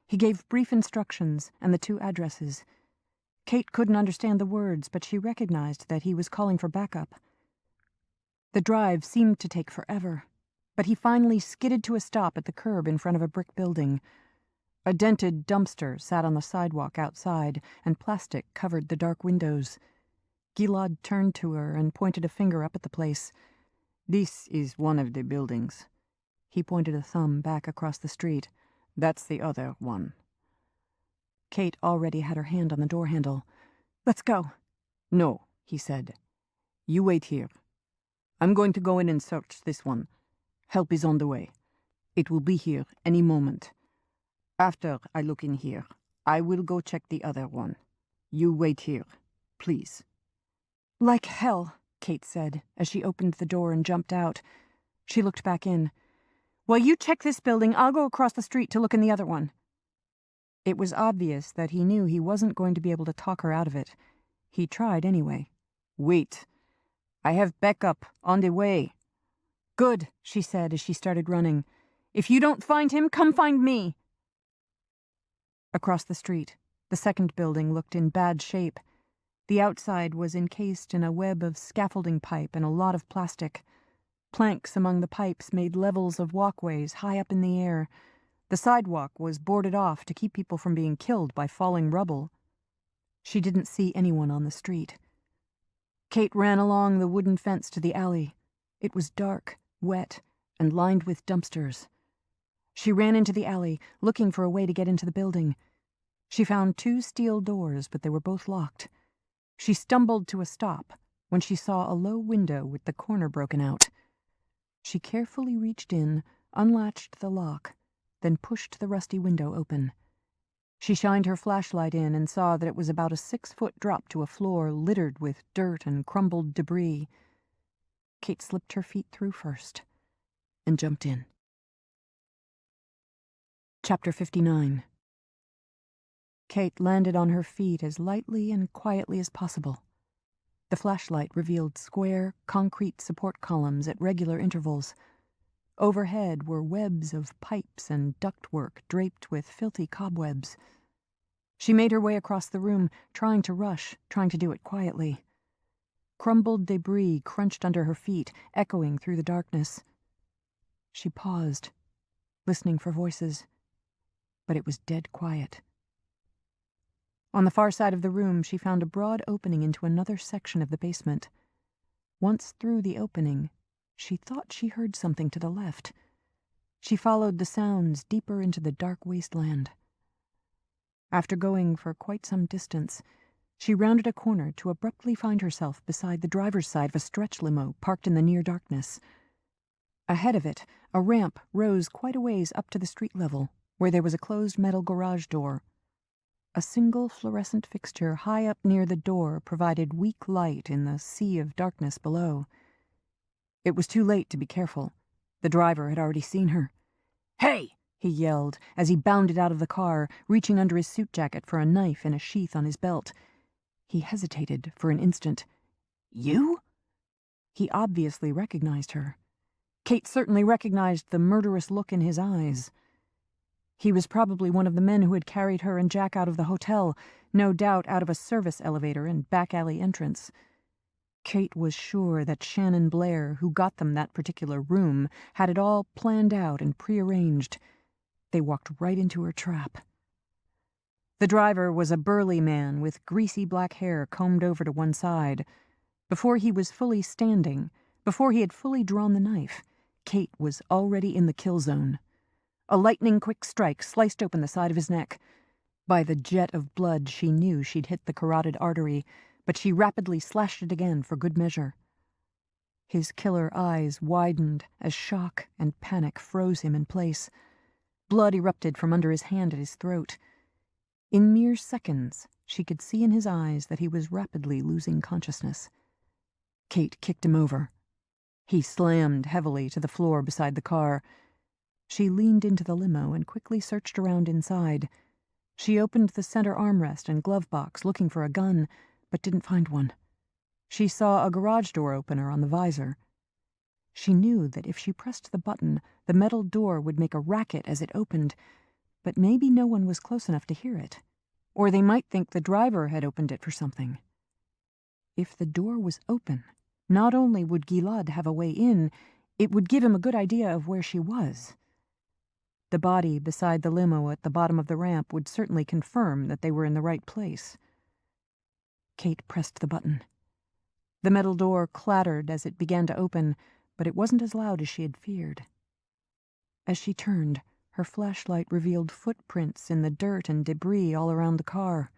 He gave brief instructions and the 2 addresses. Kate couldn't understand the words, but she recognized that he was calling for backup. The drive seemed to take forever, but he finally skidded to a stop at the curb in front of a brick building. A dented dumpster sat on the sidewalk outside, and plastic covered the dark windows. Gilad turned to her and pointed a finger up at the place. "This is one of the buildings." He pointed a thumb back across the street. "That's the other one." Kate already had her hand on the door handle. "Let's go." "No," he said. "You wait here. I'm going to go in and search this one. Help is on the way. It will be here any moment. After I look in here, I will go check the other one. You wait here, please." "Like hell," Kate said, as she opened the door and jumped out. She looked back in. "While you check this building, I'll go across the street to look in the other one." It was obvious that he knew he wasn't going to be able to talk her out of it. He tried anyway. "Wait. I have backup on the way." "Good," she said as she started running. "If you don't find him, come find me." Across the street, the second building looked in bad shape. The outside was encased in a web of scaffolding pipe and a lot of plastic. Planks among the pipes made levels of walkways high up in the air. The sidewalk was boarded off to keep people from being killed by falling rubble. She didn't see anyone on the street. Kate ran along the wooden fence to the alley. It was dark, wet, and lined with dumpsters. She ran into the alley, looking for a way to get into the building. She found 2 steel doors, but they were both locked. She stumbled to a stop when she saw a low window with the corner broken out. She carefully reached in, unlatched the lock, then pushed the rusty window open. She shined her flashlight in and saw that it was about a 6-foot drop to a floor littered with dirt and crumbled debris. Kate slipped her feet through first and jumped in. Chapter 59. Kate landed on her feet as lightly and quietly as possible. The flashlight revealed square, concrete support columns at regular intervals. Overhead were webs of pipes and ductwork draped with filthy cobwebs. She made her way across the room, trying to rush, trying to do it quietly. Crumbled debris crunched under her feet, echoing through the darkness. She paused, listening for voices, but it was dead quiet. On the far side of the room, she found a broad opening into another section of the basement. Once through the opening, she thought she heard something to the left. She followed the sounds deeper into the dark wasteland. After going for quite some distance, she rounded a corner to abruptly find herself beside the driver's side of a stretch limo parked in the near darkness. Ahead of it, a ramp rose quite a ways up to the street level, where there was a closed metal garage door. A single fluorescent fixture high up near the door provided weak light in the sea of darkness below. It was too late to be careful. The driver had already seen her. "Hey!" he yelled as he bounded out of the car, reaching under his suit jacket for a knife in a sheath on his belt. He hesitated for an instant. "You?" He obviously recognized her. Kate certainly recognized the murderous look in his eyes. He was probably one of the men who had carried her and Jack out of the hotel, no doubt out of a service elevator and back alley entrance. Kate was sure that Shannon Blair, who got them that particular room, had it all planned out and prearranged. They walked right into her trap. The driver was a burly man with greasy black hair combed over to one side. Before he was fully standing, before he had fully drawn the knife, Kate was already in the kill zone. A lightning-quick strike sliced open the side of his neck. By the jet of blood, she knew she'd hit the carotid artery, but she rapidly slashed it again for good measure. His killer eyes widened as shock and panic froze him in place. Blood erupted from under his hand at his throat. In mere seconds, she could see in his eyes that he was rapidly losing consciousness. Kate kicked him over. He slammed heavily to the floor beside the car. She leaned into the limo and quickly searched around inside. She opened the center armrest and glove box looking for a gun, but didn't find one. She saw a garage door opener on the visor. She knew that if she pressed the button, the metal door would make a racket as it opened, but maybe no one was close enough to hear it. Or they might think the driver had opened it for something. If the door was open, not only would Gilad have a way in, it would give him a good idea of where she was. The body beside the limo at the bottom of the ramp would certainly confirm that they were in the right place. Kate pressed the button. The metal door clattered as it began to open, but it wasn't as loud as she had feared. As she turned, her flashlight revealed footprints in the dirt and debris all around the car.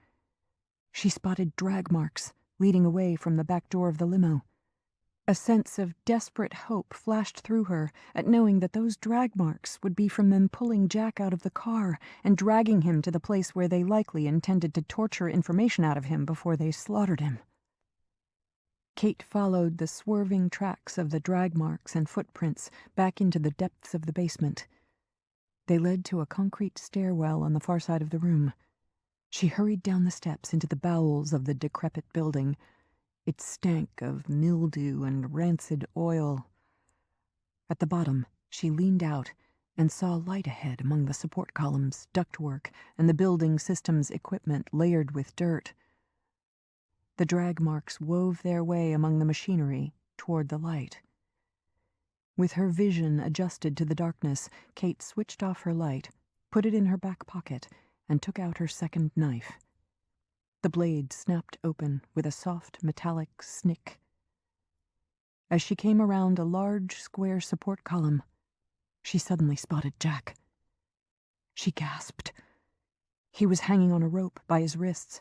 She spotted drag marks leading away from the back door of the limo. A sense of desperate hope flashed through her at knowing that those drag marks would be from them pulling Jack out of the car and dragging him to the place where they likely intended to torture information out of him before they slaughtered him. Kate followed the swerving tracks of the drag marks and footprints back into the depths of the basement. They led to a concrete stairwell on the far side of the room. She hurried down the steps into the bowels of the decrepit building. It stank of mildew and rancid oil. At the bottom, she leaned out and saw light ahead among the support columns, ductwork, and the building system's equipment layered with dirt. The drag marks wove their way among the machinery toward the light. With her vision adjusted to the darkness, Kate switched off her light, put it in her back pocket, and took out her second knife. The blade snapped open with a soft metallic snick. As she came around a large square support column, she suddenly spotted Jack. She gasped. He was hanging on a rope by his wrists.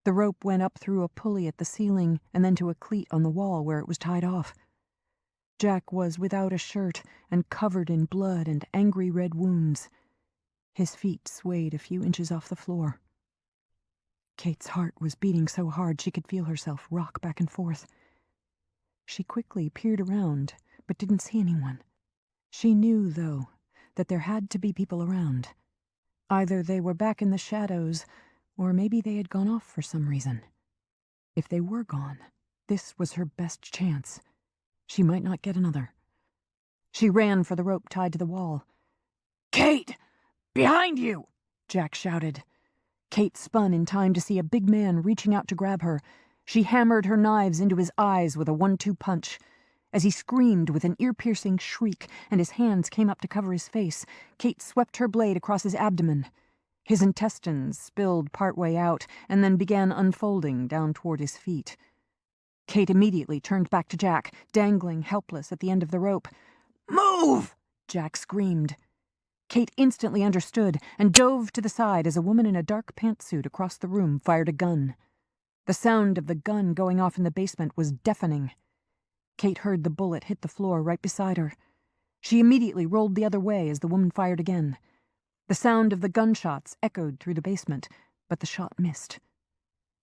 The rope went up through a pulley at the ceiling and then to a cleat on the wall where it was tied off. Jack was without a shirt and covered in blood and angry red wounds. His feet swayed a few inches off the floor. Kate's heart was beating so hard she could feel herself rock back and forth. She quickly peered around, but didn't see anyone. She knew, though, that there had to be people around. Either they were back in the shadows, or maybe they had gone off for some reason. If they were gone, this was her best chance. She might not get another. She ran for the rope tied to the wall. "Kate! Behind you!" Jack shouted. Kate spun in time to see a big man reaching out to grab her. She hammered her knives into his eyes with a 1-2 punch. As he screamed with an ear-piercing shriek and his hands came up to cover his face, Kate swept her blade across his abdomen. His intestines spilled partway out and then began unfolding down toward his feet. Kate immediately turned back to Jack, dangling helpless at the end of the rope. "Move!" Jack screamed. Kate instantly understood and dove to the side as a woman in a dark pantsuit across the room fired a gun. The sound of the gun going off in the basement was deafening. Kate heard the bullet hit the floor right beside her. She immediately rolled the other way as the woman fired again. The sound of the gunshots echoed through the basement, but the shot missed.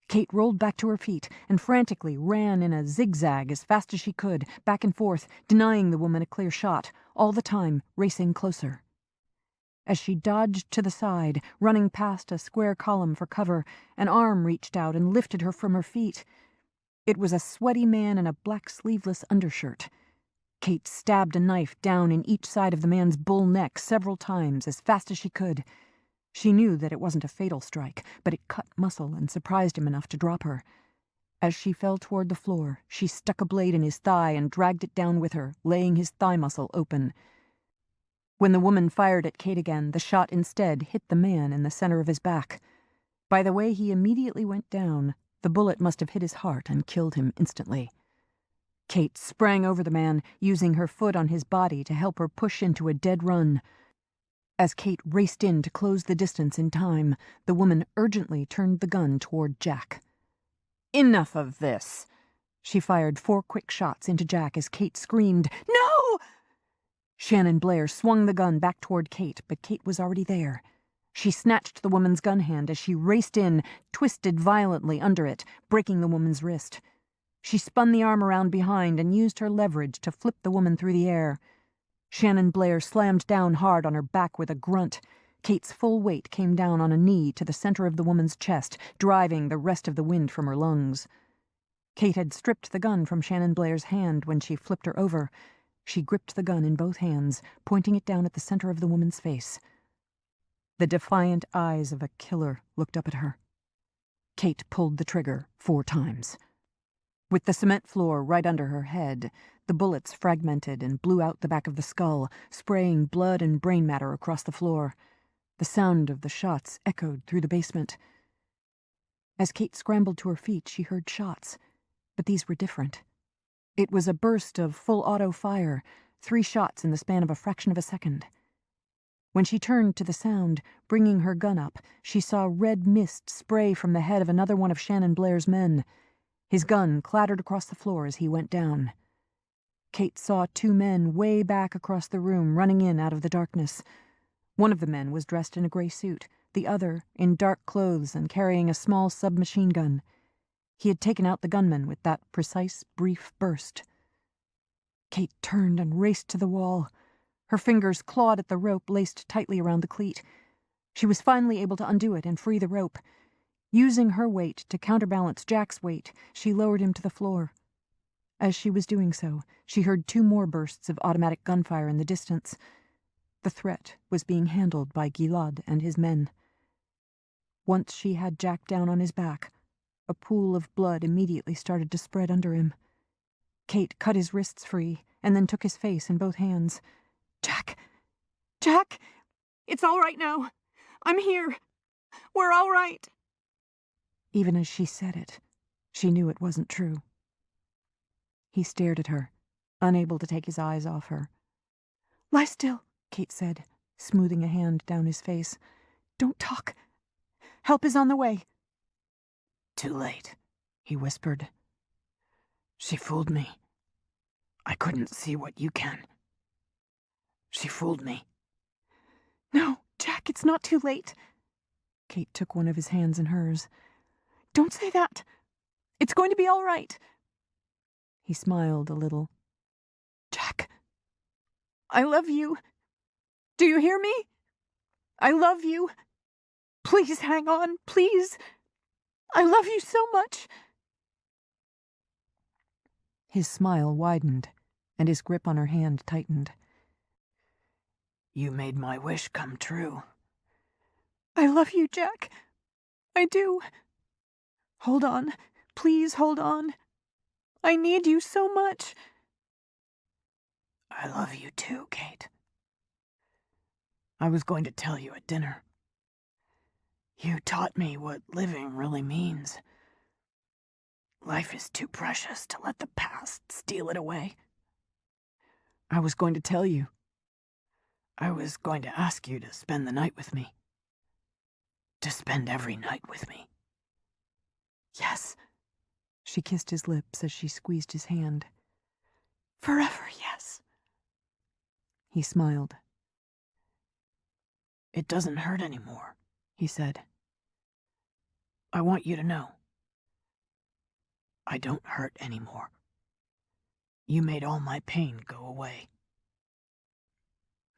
Kate rolled back to her feet and frantically ran in a zigzag as fast as she could, back and forth, denying the woman a clear shot, all the time racing closer. As she dodged to the side, running past a square column for cover, an arm reached out and lifted her from her feet. It was a sweaty man in a black sleeveless undershirt. Kate stabbed a knife down in each side of the man's bull neck several times as fast as she could. She knew that it wasn't a fatal strike, but it cut muscle and surprised him enough to drop her. As she fell toward the floor, she stuck a blade in his thigh and dragged it down with her, laying his thigh muscle open. When the woman fired at Kate again, the shot instead hit the man in the center of his back. By the way he immediately went down, the bullet must have hit his heart and killed him instantly. Kate sprang over the man, using her foot on his body to help her push into a dead run. As Kate raced in to close the distance in time, the woman urgently turned the gun toward Jack. "Enough of this!" She fired 4 quick shots into Jack as Kate screamed, "No!" Shannon Blair swung the gun back toward Kate, but Kate was already there. She snatched the woman's gun hand as she raced in, twisted violently under it, breaking the woman's wrist. She spun the arm around behind and used her leverage to flip the woman through the air. Shannon Blair slammed down hard on her back with a grunt. Kate's full weight came down on a knee to the center of the woman's chest, driving the rest of the wind from her lungs. Kate had stripped the gun from Shannon Blair's hand when she flipped her over. She gripped the gun in both hands, pointing it down at the center of the woman's face. The defiant eyes of a killer looked up at her. Kate pulled the trigger 4 times. With the cement floor right under her head, the bullets fragmented and blew out the back of the skull, spraying blood and brain matter across the floor. The sound of the shots echoed through the basement. As Kate scrambled to her feet, she heard shots, but these were different. It was a burst of full-auto fire, 3 shots in the span of a fraction of a second. When she turned to the sound, bringing her gun up, she saw red mist spray from the head of another one of Shannon Blair's men. His gun clattered across the floor as he went down. Kate saw 2 men way back across the room running in out of the darkness. One of the men was dressed in a gray suit, the other in dark clothes and carrying a small submachine gun. He had taken out the gunman with that precise, brief burst. Kate turned and raced to the wall. Her fingers clawed at the rope laced tightly around the cleat. She was finally able to undo it and free the rope. Using her weight to counterbalance Jack's weight, she lowered him to the floor. As she was doing so, she heard 2 more bursts of automatic gunfire in the distance. The threat was being handled by Gilad and his men. Once she had Jack down on his back, a pool of blood immediately started to spread under him. Kate cut his wrists free and then took his face in both hands. "Jack! Jack! It's all right now. I'm here. We're all right." Even as she said it, she knew it wasn't true. He stared at her, unable to take his eyes off her. "Lie still," Kate said, smoothing a hand down his face. "Don't talk. Help is on the way." "Too late," he whispered. "She fooled me. I couldn't see what you can. She fooled me." "No, Jack, it's not too late." Kate took one of his hands in hers. "Don't say that. It's going to be all right." He smiled a little. "Jack, I love you. Do you hear me? I love you. Please hang on, please. I love you so much." His smile widened, and his grip on her hand tightened. "You made my wish come true." "I love you, Jack. I do. Hold on. Please hold on. I need you so much." "I love you too, Kate. I was going to tell you at dinner. You taught me what living really means. Life is too precious to let the past steal it away. I was going to tell you. I was going to ask you to spend the night with me. To spend every night with me." "Yes." She kissed his lips as she squeezed his hand. "Forever, yes." He smiled. "It doesn't hurt anymore," he said. "I want you to know. I don't hurt anymore. You made all my pain go away."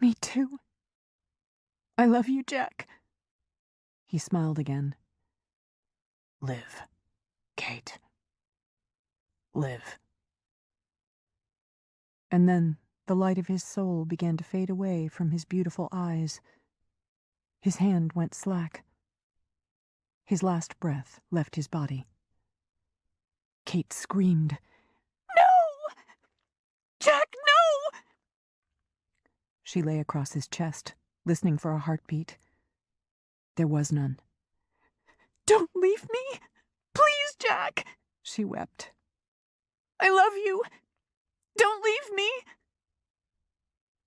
"Me too. I love you, Jack." He smiled again. "Live, Kate. Live." And then the light of his soul began to fade away from his beautiful eyes. His hand went slack. His last breath left his body. Kate screamed, "No! Jack, no!" She lay across his chest, listening for a heartbeat. There was none. "Don't leave me! Please, Jack!" she wept. "I love you! Don't leave me!"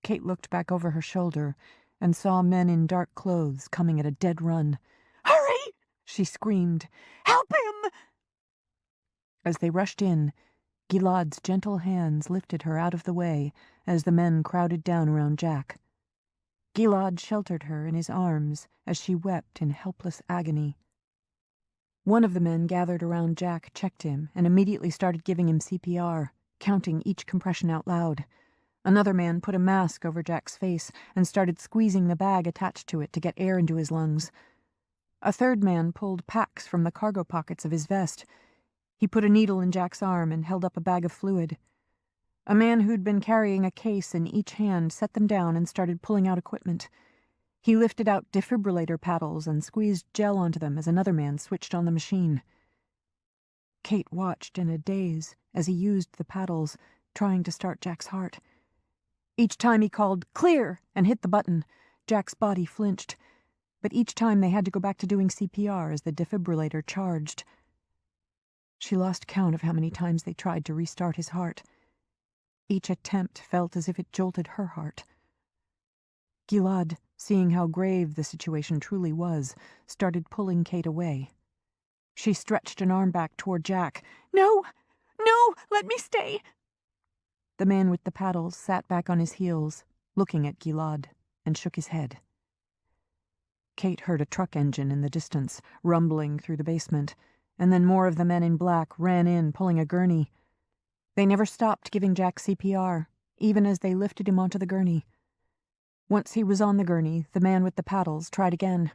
Kate looked back over her shoulder and saw men in dark clothes coming at a dead run. "Hurry!" she screamed. "Help him!" As they rushed in, Gilad's gentle hands lifted her out of the way as the men crowded down around Jack. Gilad sheltered her in his arms as she wept in helpless agony. One of the men gathered around Jack checked him and immediately started giving him CPR, counting each compression out loud. Another man put a mask over Jack's face and started squeezing the bag attached to it to get air into his lungs. A third man pulled packs from the cargo pockets of his vest. He put a needle in Jack's arm and held up a bag of fluid. A man who'd been carrying a case in each hand set them down and started pulling out equipment. He lifted out defibrillator paddles and squeezed gel onto them as another man switched on the machine. Kate watched in a daze as he used the paddles, trying to start Jack's heart. Each time he called "clear" and hit the button, Jack's body flinched. But each time they had to go back to doing CPR as the defibrillator charged. She lost count of how many times they tried to restart his heart. Each attempt felt as if it jolted her heart. Gilad, seeing how grave the situation truly was, started pulling Kate away. She stretched an arm back toward Jack. "No! No! Let me stay!" The man with the paddles sat back on his heels, looking at Gilad, and shook his head. Kate heard a truck engine in the distance, rumbling through the basement, and then more of the men in black ran in, pulling a gurney. They never stopped giving Jack CPR, even as they lifted him onto the gurney. Once he was on the gurney, the man with the paddles tried again.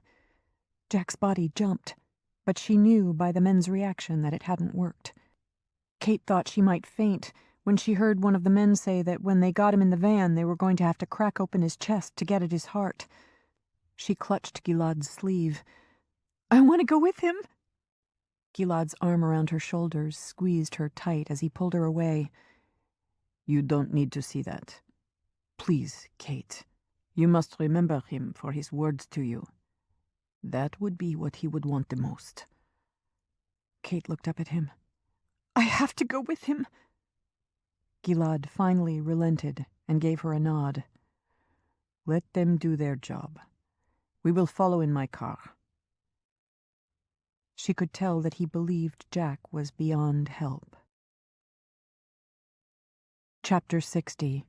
Jack's body jumped, but she knew by the men's reaction that it hadn't worked. Kate thought she might faint when she heard one of the men say that when they got him in the van, they were going to have to crack open his chest to get at his heart. She clutched Gilad's sleeve. "I want to go with him." Gilad's arm around her shoulders squeezed her tight as he pulled her away. "You don't need to see that. Please, Kate, you must remember him for his words to you. That would be what he would want the most." Kate looked up at him. "I have to go with him." Gilad finally relented and gave her a nod. "Let them do their job. We will follow in my car." She could tell that he believed Jack was beyond help. Chapter 60.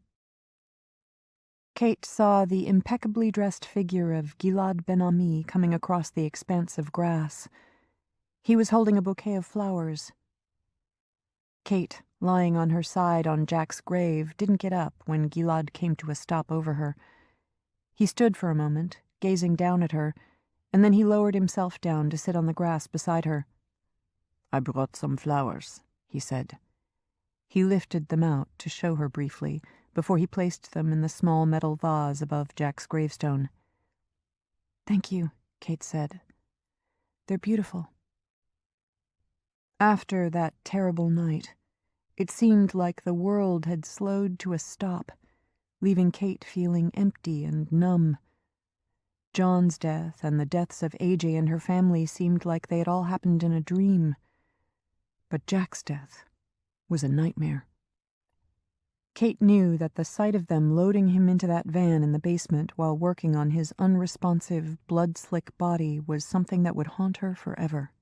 Kate saw the impeccably dressed figure of Gilad Ben-Ami coming across the expanse of grass. He was holding a bouquet of flowers. Kate, lying on her side on Jack's grave, didn't get up when Gilad came to a stop over her. He stood for a moment, gazing down at her, and then he lowered himself down to sit on the grass beside her. "I brought some flowers," he said. He lifted them out to show her briefly before he placed them in the small metal vase above Jack's gravestone. "Thank you," Kate said. "They're beautiful." After that terrible night, it seemed like the world had slowed to a stop, leaving Kate feeling empty and numb. John's death and the deaths of AJ and her family seemed like they had all happened in a dream. But Jack's death was a nightmare. Kate knew that the sight of them loading him into that van in the basement while working on his unresponsive, blood-slick body was something that would haunt her forever.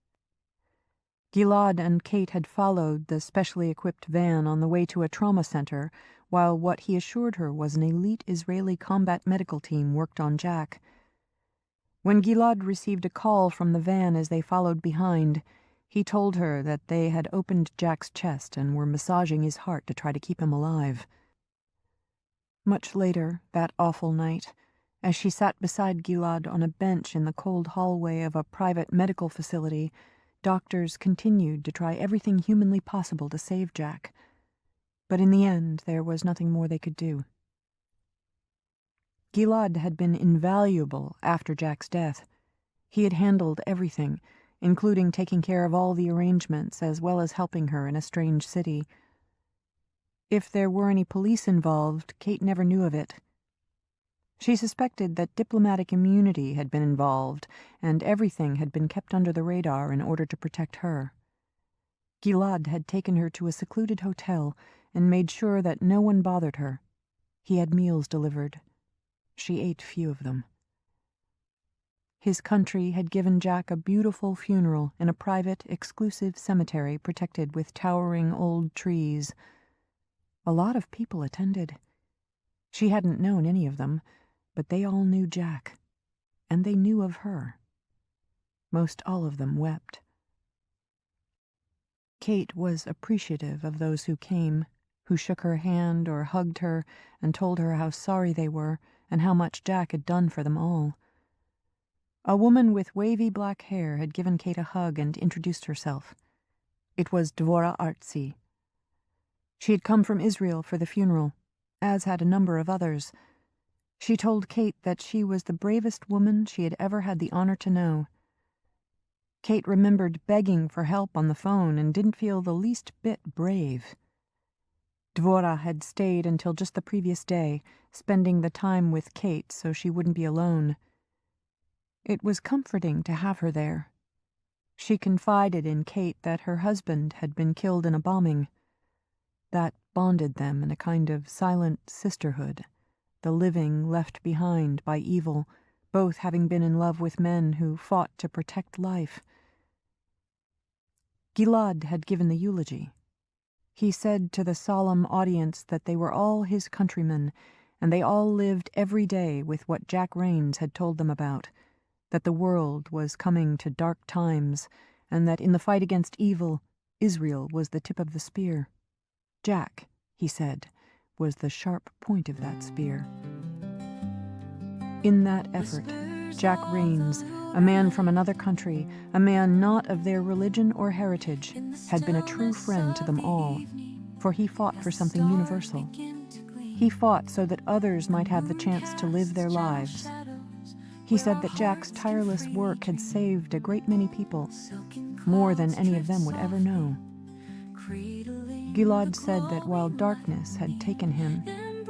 Gilad and Kate had followed the specially equipped van on the way to a trauma center, while what he assured her was an elite Israeli combat medical team worked on Jack. When Gilad received a call from the van as they followed behind, he told her that they had opened Jack's chest and were massaging his heart to try to keep him alive. Much later, that awful night, as she sat beside Gilad on a bench in the cold hallway of a private medical facility, doctors continued to try everything humanly possible to save Jack. But in the end, there was nothing more they could do. Gilad had been invaluable after Jack's death. He had handled everything, including taking care of all the arrangements as well as helping her in a strange city. If there were any police involved, Kate never knew of it. She suspected that diplomatic immunity had been involved, and everything had been kept under the radar in order to protect her. Gilad had taken her to a secluded hotel and made sure that no one bothered her. He had meals delivered. She ate few of them. His country had given Jack a beautiful funeral in a private, exclusive cemetery protected with towering old trees. A lot of people attended. She hadn't known any of them, but they all knew Jack, and they knew of her. Most all of them wept. Kate was appreciative of those who came, who shook her hand or hugged her and told her how sorry they were and how much Jack had done for them all. A woman with wavy black hair had given Kate a hug and introduced herself. It was Dvora Artsy. She had come from Israel for the funeral, as had a number of others. She told Kate that she was the bravest woman she had ever had the honor to know. Kate remembered begging for help on the phone and didn't feel the least bit brave. Dvora had stayed until just the previous day, spending the time with Kate so she wouldn't be alone. It was comforting to have her there. She confided in Kate that her husband had been killed in a bombing. That bonded them in a kind of silent sisterhood, the living left behind by evil, both having been in love with men who fought to protect life. Gilad had given the eulogy. He said to the solemn audience that they were all his countrymen, and they all lived every day with what Jack Rains had told them about, that the world was coming to dark times, and that in the fight against evil, Israel was the tip of the spear. Jack, he said, was the sharp point of that spear. In that effort, Jack Rains, a man from another country, a man not of their religion or heritage, had been a true friend to them all, for he fought for something universal. He fought so that others might have the chance to live their lives. He said that Jack's tireless work had saved a great many people, more than any of them would ever know. Gilad said that while darkness had taken him,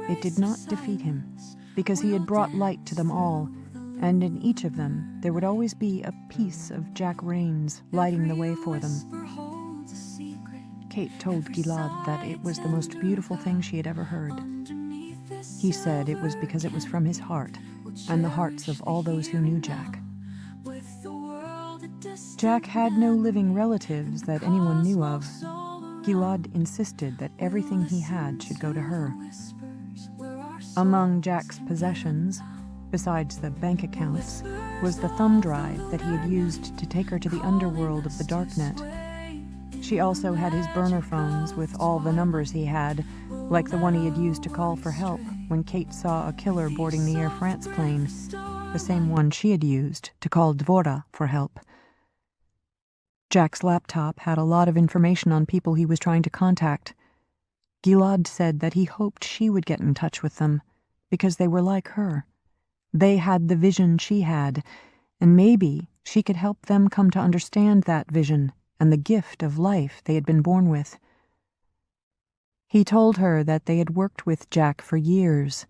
it did not defeat him, because he had brought light to them all, and in each of them there would always be a piece of Jack Rains lighting the way for them. Kate told Gilad that it was the most beautiful thing she had ever heard. He said it was because it was from his heart, and the hearts of all those who knew Jack. Jack had no living relatives that anyone knew of. Gilad insisted that everything he had should go to her. Among Jack's possessions, besides the bank accounts, was the thumb drive that he had used to take her to the underworld of the darknet. She also had his burner phones with all the numbers he had, like the one he had used to call for help when Kate saw a killer boarding the Air France plane, the same one she had used to call Dvora for help. Jack's laptop had a lot of information on people he was trying to contact. Gilad said that he hoped she would get in touch with them, because they were like her. They had the vision she had, and maybe she could help them come to understand that vision and the gift of life they had been born with. He told her that they had worked with Jack for years,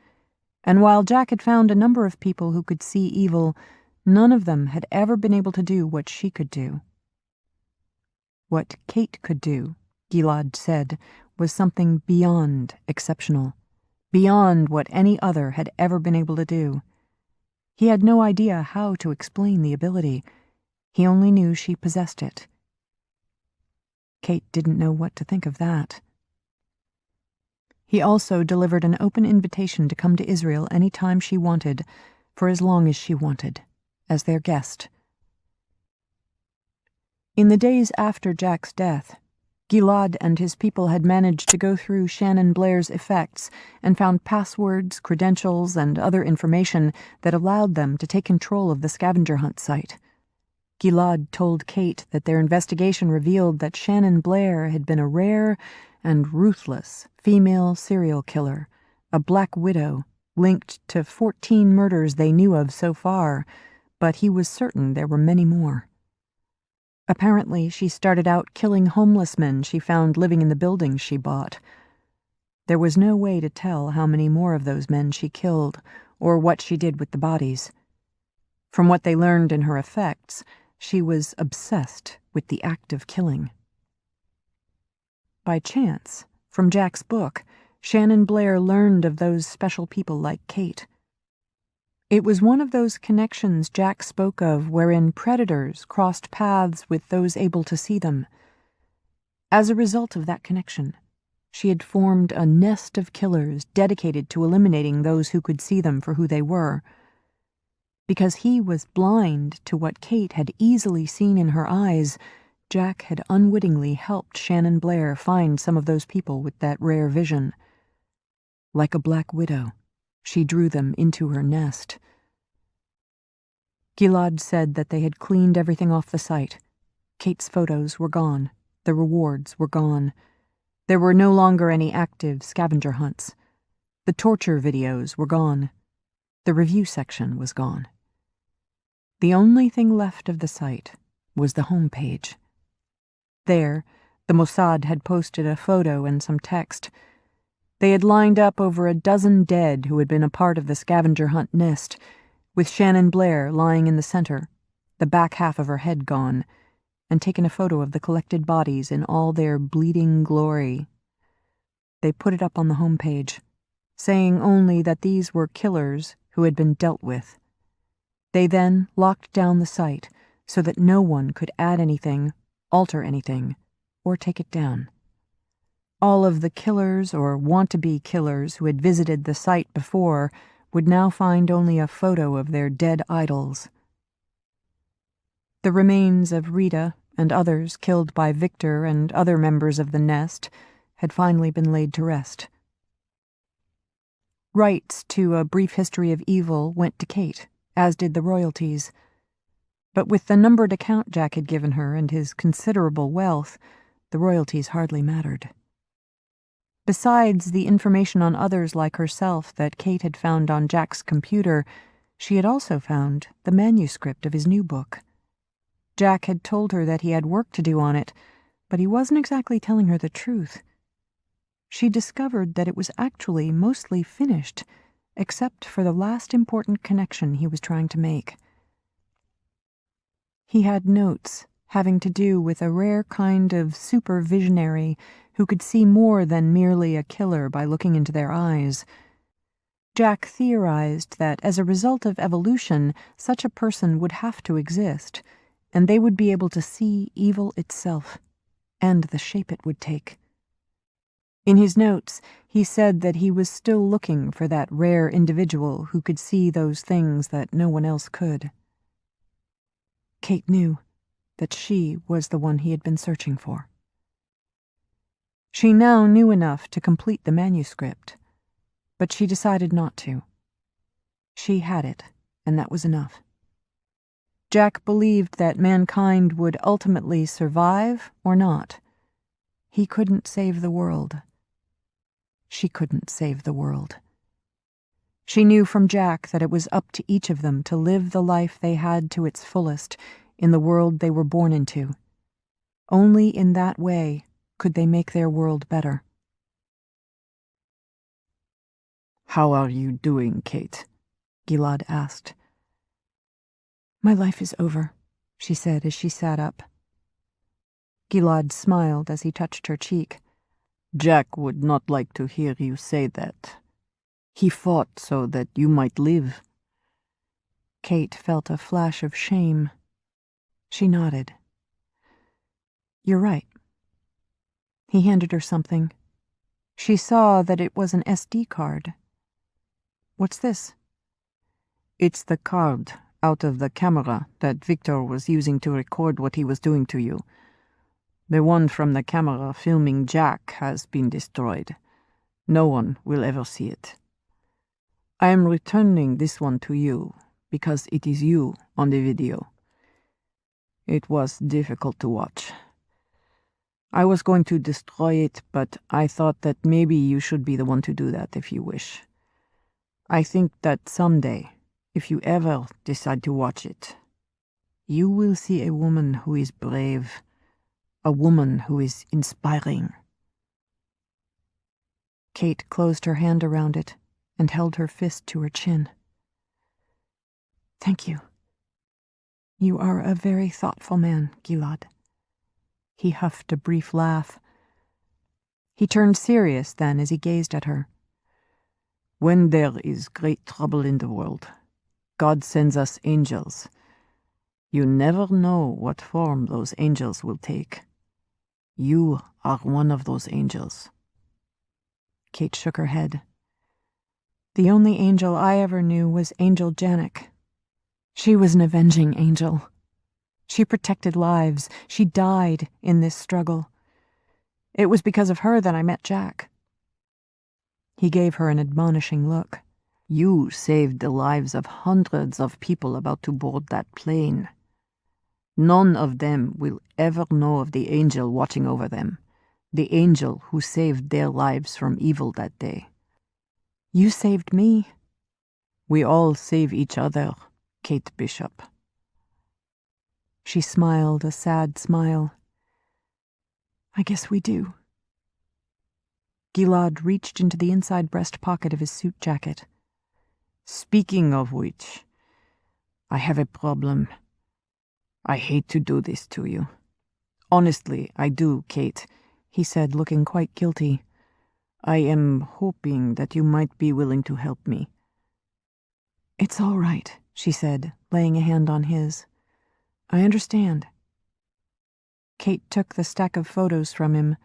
and while Jack had found a number of people who could see evil, none of them had ever been able to do what she could do. What Kate could do, Gilad said, was something beyond exceptional, beyond what any other had ever been able to do. He had no idea how to explain the ability. He only knew she possessed it. Kate didn't know what to think of that. He also delivered an open invitation to come to Israel any time she wanted, for as long as she wanted, as their guest. In the days after Jack's death, Gilad and his people had managed to go through Shannon Blair's effects and found passwords, credentials, and other information that allowed them to take control of the scavenger hunt site. Gilad told Kate that their investigation revealed that Shannon Blair had been a rare and ruthless female serial killer, a black widow, linked to 14 murders they knew of so far, but he was certain there were many more. Apparently, she started out killing homeless men she found living in the buildings she bought. There was no way to tell how many more of those men she killed, or what she did with the bodies. From what they learned in her effects, she was obsessed with the act of killing. By chance, from Jack's book, Shannon Blair learned of those special people like Kate. It was one of those connections Jack spoke of wherein predators crossed paths with those able to see them. As a result of that connection, she had formed a nest of killers dedicated to eliminating those who could see them for who they were. Because he was blind to what Kate had easily seen in her eyes, Jack had unwittingly helped Shannon Blair find some of those people with that rare vision. Like a black widow, she drew them into her nest. Gilad said that they had cleaned everything off the site. Kate's photos were gone. The rewards were gone. There were no longer any active scavenger hunts. The torture videos were gone. The review section was gone. The only thing left of the site was the homepage. There, the Mossad had posted a photo and some text. They had lined up over a dozen dead who had been a part of the scavenger hunt nest, with Shannon Blair lying in the center, the back half of her head gone, and taken a photo of the collected bodies in all their bleeding glory. They put it up on the homepage, saying only that these were killers who had been dealt with. They then locked down the site so that no one could add anything, alter anything, or take it down. All of the killers or want-to-be killers who had visited the site before would now find only a photo of their dead idols. The remains of Rita and others killed by Victor and other members of the nest had finally been laid to rest. Rights to A Brief History of Evil went to Kate, as did the royalties. But with the numbered account Jack had given her and his considerable wealth, the royalties hardly mattered. Besides the information on others like herself that Kate had found on Jack's computer, she had also found the manuscript of his new book. Jack had told her that he had work to do on it, but he wasn't exactly telling her the truth. She discovered that it was actually mostly finished, except for the last important connection he was trying to make. He had notes having to do with a rare kind of supervisionary who could see more than merely a killer by looking into their eyes. Jack theorized that as a result of evolution, such a person would have to exist, and they would be able to see evil itself, and the shape it would take. In his notes, he said that he was still looking for that rare individual who could see those things that no one else could. Kate knew that she was the one he had been searching for. She now knew enough to complete the manuscript, but she decided not to. She had it, and that was enough. Jack believed that mankind would ultimately survive or not. He couldn't save the world. She couldn't save the world. She knew from Jack that it was up to each of them to live the life they had to its fullest in the world they were born into. Only in that way could they make their world better. "How are you doing, Kate?" Gilad asked. "My life is over," she said as she sat up. Gilad smiled as he touched her cheek. "Jack would not like to hear you say that. He fought so that you might live." Kate felt a flash of shame. She nodded. "You're right." He handed her something. She saw that it was an SD card. "What's this?" "It's the card out of the camera that Victor was using to record what he was doing to you. The one from the camera filming Jack has been destroyed. No one will ever see it. I am returning this one to you because it is you on the video. It was difficult to watch. I was going to destroy it, but I thought that maybe you should be the one to do that if you wish. I think that someday, if you ever decide to watch it, you will see a woman who is brave, a woman who is inspiring." Kate closed her hand around it and held her fist to her chin. Thank you. You are a very thoughtful man, Gilad. He huffed a brief laugh. He turned serious then as he gazed at her. When there is great trouble in the world, God sends us angels. You never know what form those angels will take. You are one of those angels. Kate shook her head. The only angel I ever knew was Angel Janek. She was an avenging angel. She protected lives. She died in this struggle. It was because of her that I met Jack. He gave her an admonishing look. You saved the lives of hundreds of people about to board that plane. None of them will ever know of the angel watching over them, the angel who saved their lives from evil that day. You saved me. We all save each other, Kate Bishop. She smiled a sad smile. I guess we do. Gilad reached into the inside breast pocket of his suit jacket. Speaking of which, I have a problem. I hate to do this to you. Honestly, I do, Kate, he said, looking quite guilty. I am hoping that you might be willing to help me. It's all right, she said, laying a hand on his. I understand. Kate took the stack of photos from him.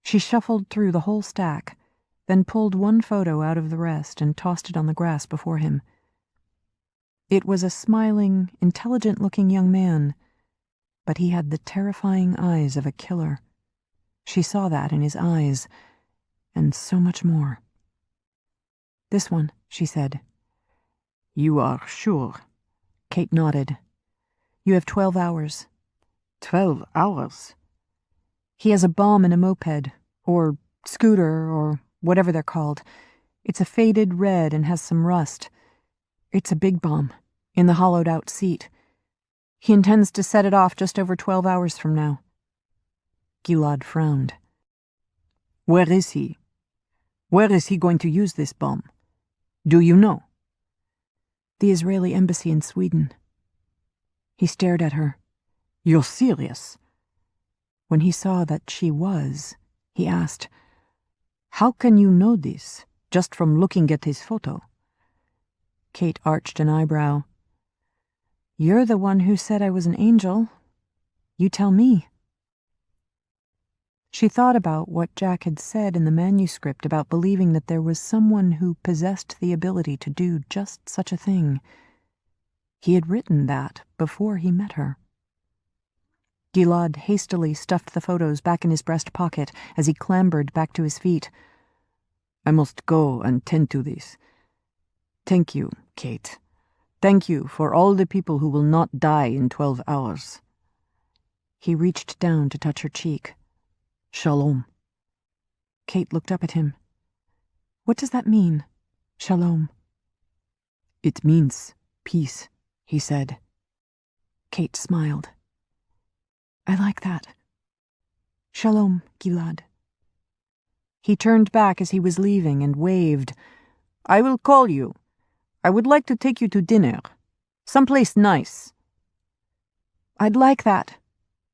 She shuffled through the whole stack, then pulled one photo out of the rest and tossed it on the grass before him. It was a smiling, intelligent-looking young man, but he had the terrifying eyes of a killer. She saw that in his eyes, and so much more. This one, she said. You are sure? Kate nodded. You have 12 hours. 12 hours? He has a bomb in a moped, or scooter, or whatever they're called. It's a faded red and has some rust. It's a big bomb, in the hollowed-out seat. He intends to set it off just over 12 hours from now. Gilad frowned. Where is he? Where is he going to use this bomb? Do you know? The Israeli embassy in Sweden. He stared at her. You're serious? When he saw that she was, he asked, How can you know this, just from looking at his photo? Kate arched an eyebrow. You're the one who said I was an angel. You tell me. She thought about what Jack had said in the manuscript about believing that there was someone who possessed the ability to do just such a thing. He had written that before he met her. Gilad hastily stuffed the photos back in his breast pocket as he clambered back to his feet. I must go and tend to this. Thank you, Kate. Thank you for all the people who will not die in 12 hours. He reached down to touch her cheek. Shalom. Kate looked up at him. What does that mean, shalom? It means peace, he said. Kate smiled. I like that. Shalom, Gilad. He turned back as he was leaving and waved. I will call you. I would like to take you to dinner. Someplace nice. I'd like that,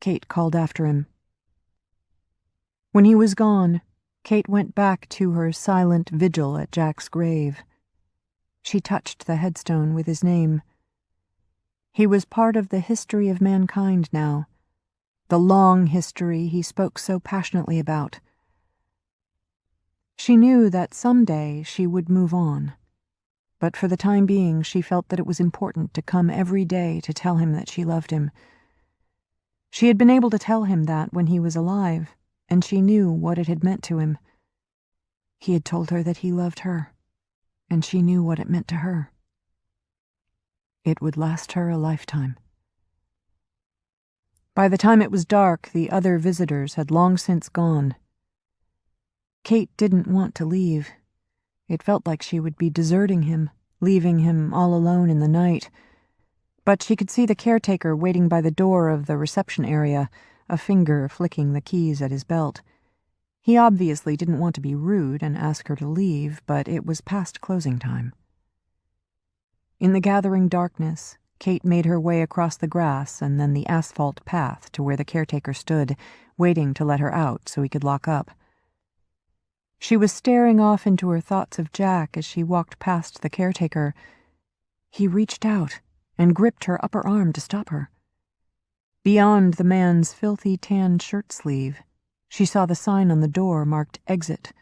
Kate called after him. When he was gone, Kate went back to her silent vigil at Jack's grave. She touched the headstone with his name. He was part of the history of mankind now, the long history he spoke so passionately about. She knew that someday she would move on, but for the time being she felt that it was important to come every day to tell him that she loved him. She had been able to tell him that when he was alive, and she knew what it had meant to him. He had told her that he loved her, and she knew what it meant to her. It would last her a lifetime. By the time it was dark, the other visitors had long since gone. Kate didn't want to leave. It felt like she would be deserting him, leaving him all alone in the night. But she could see the caretaker waiting by the door of the reception area, a finger flicking the keys at his belt. He obviously didn't want to be rude and ask her to leave, but it was past closing time. In the gathering darkness, Kate made her way across the grass and then the asphalt path to where the caretaker stood, waiting to let her out so he could lock up. She was staring off into her thoughts of Jack as she walked past the caretaker. He reached out and gripped her upper arm to stop her. Beyond the man's filthy tan shirt sleeve, she saw the sign on the door marked Exit.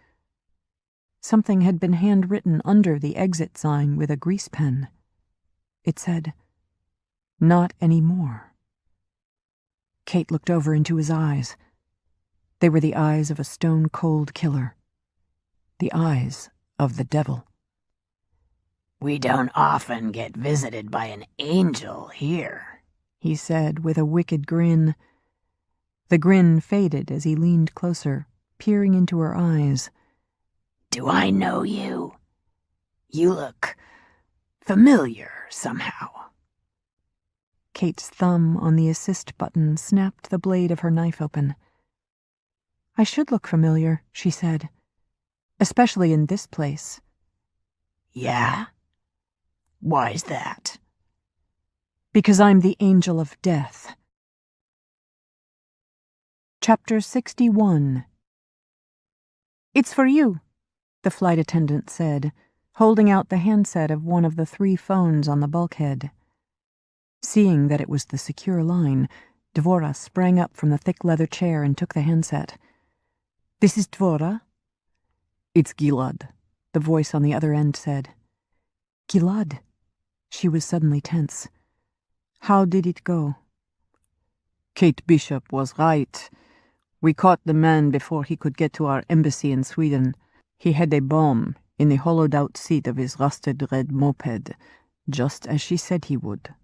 Something had been handwritten under the exit sign with a grease pen. It said, "Not anymore." Kate looked over into his eyes. They were the eyes of a stone-cold killer. The eyes of the devil. "We don't often get visited by an angel here," he said with a wicked grin. The grin faded as he leaned closer, peering into her eyes. "Do I know you? You look familiar somehow." Kate's thumb on the assist button snapped the blade of her knife open. "I should look familiar," she said. "Especially in this place." "Yeah? Why's that?" "Because I'm the angel of death." Chapter 61. "It's for you," the flight attendant said, holding out the handset of one of the 3 phones on the bulkhead. Seeing that it was the secure line, Dvora sprang up from the thick leather chair and took the handset. "This is Dvora?" "It's Gilad," the voice on the other end said. "Gilad." She was suddenly tense. "How did it go?" Kate Bishop was right. We caught the man before he could get to our embassy in Sweden. He had a bomb in the hollowed-out seat of his rusted red moped, just as she said he would.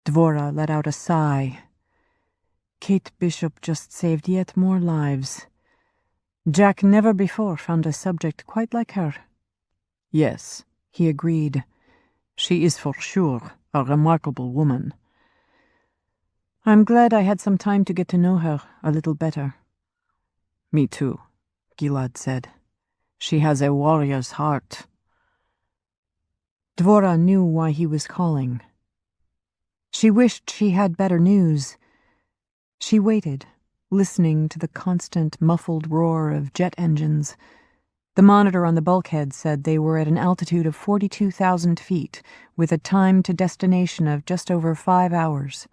Dvora let out a sigh. Kate Bishop just saved yet more lives. Jack never before found a subject quite like her. Yes, he agreed. She is for sure a remarkable woman. I'm glad I had some time to get to know her a little better. Me too, Gilad said. She has a warrior's heart. Dvora knew why he was calling. She wished she had better news. She waited, listening to the constant muffled roar of jet engines. The monitor on the bulkhead said they were at an altitude of 42,000 feet, with a time to destination of just over 5 hours.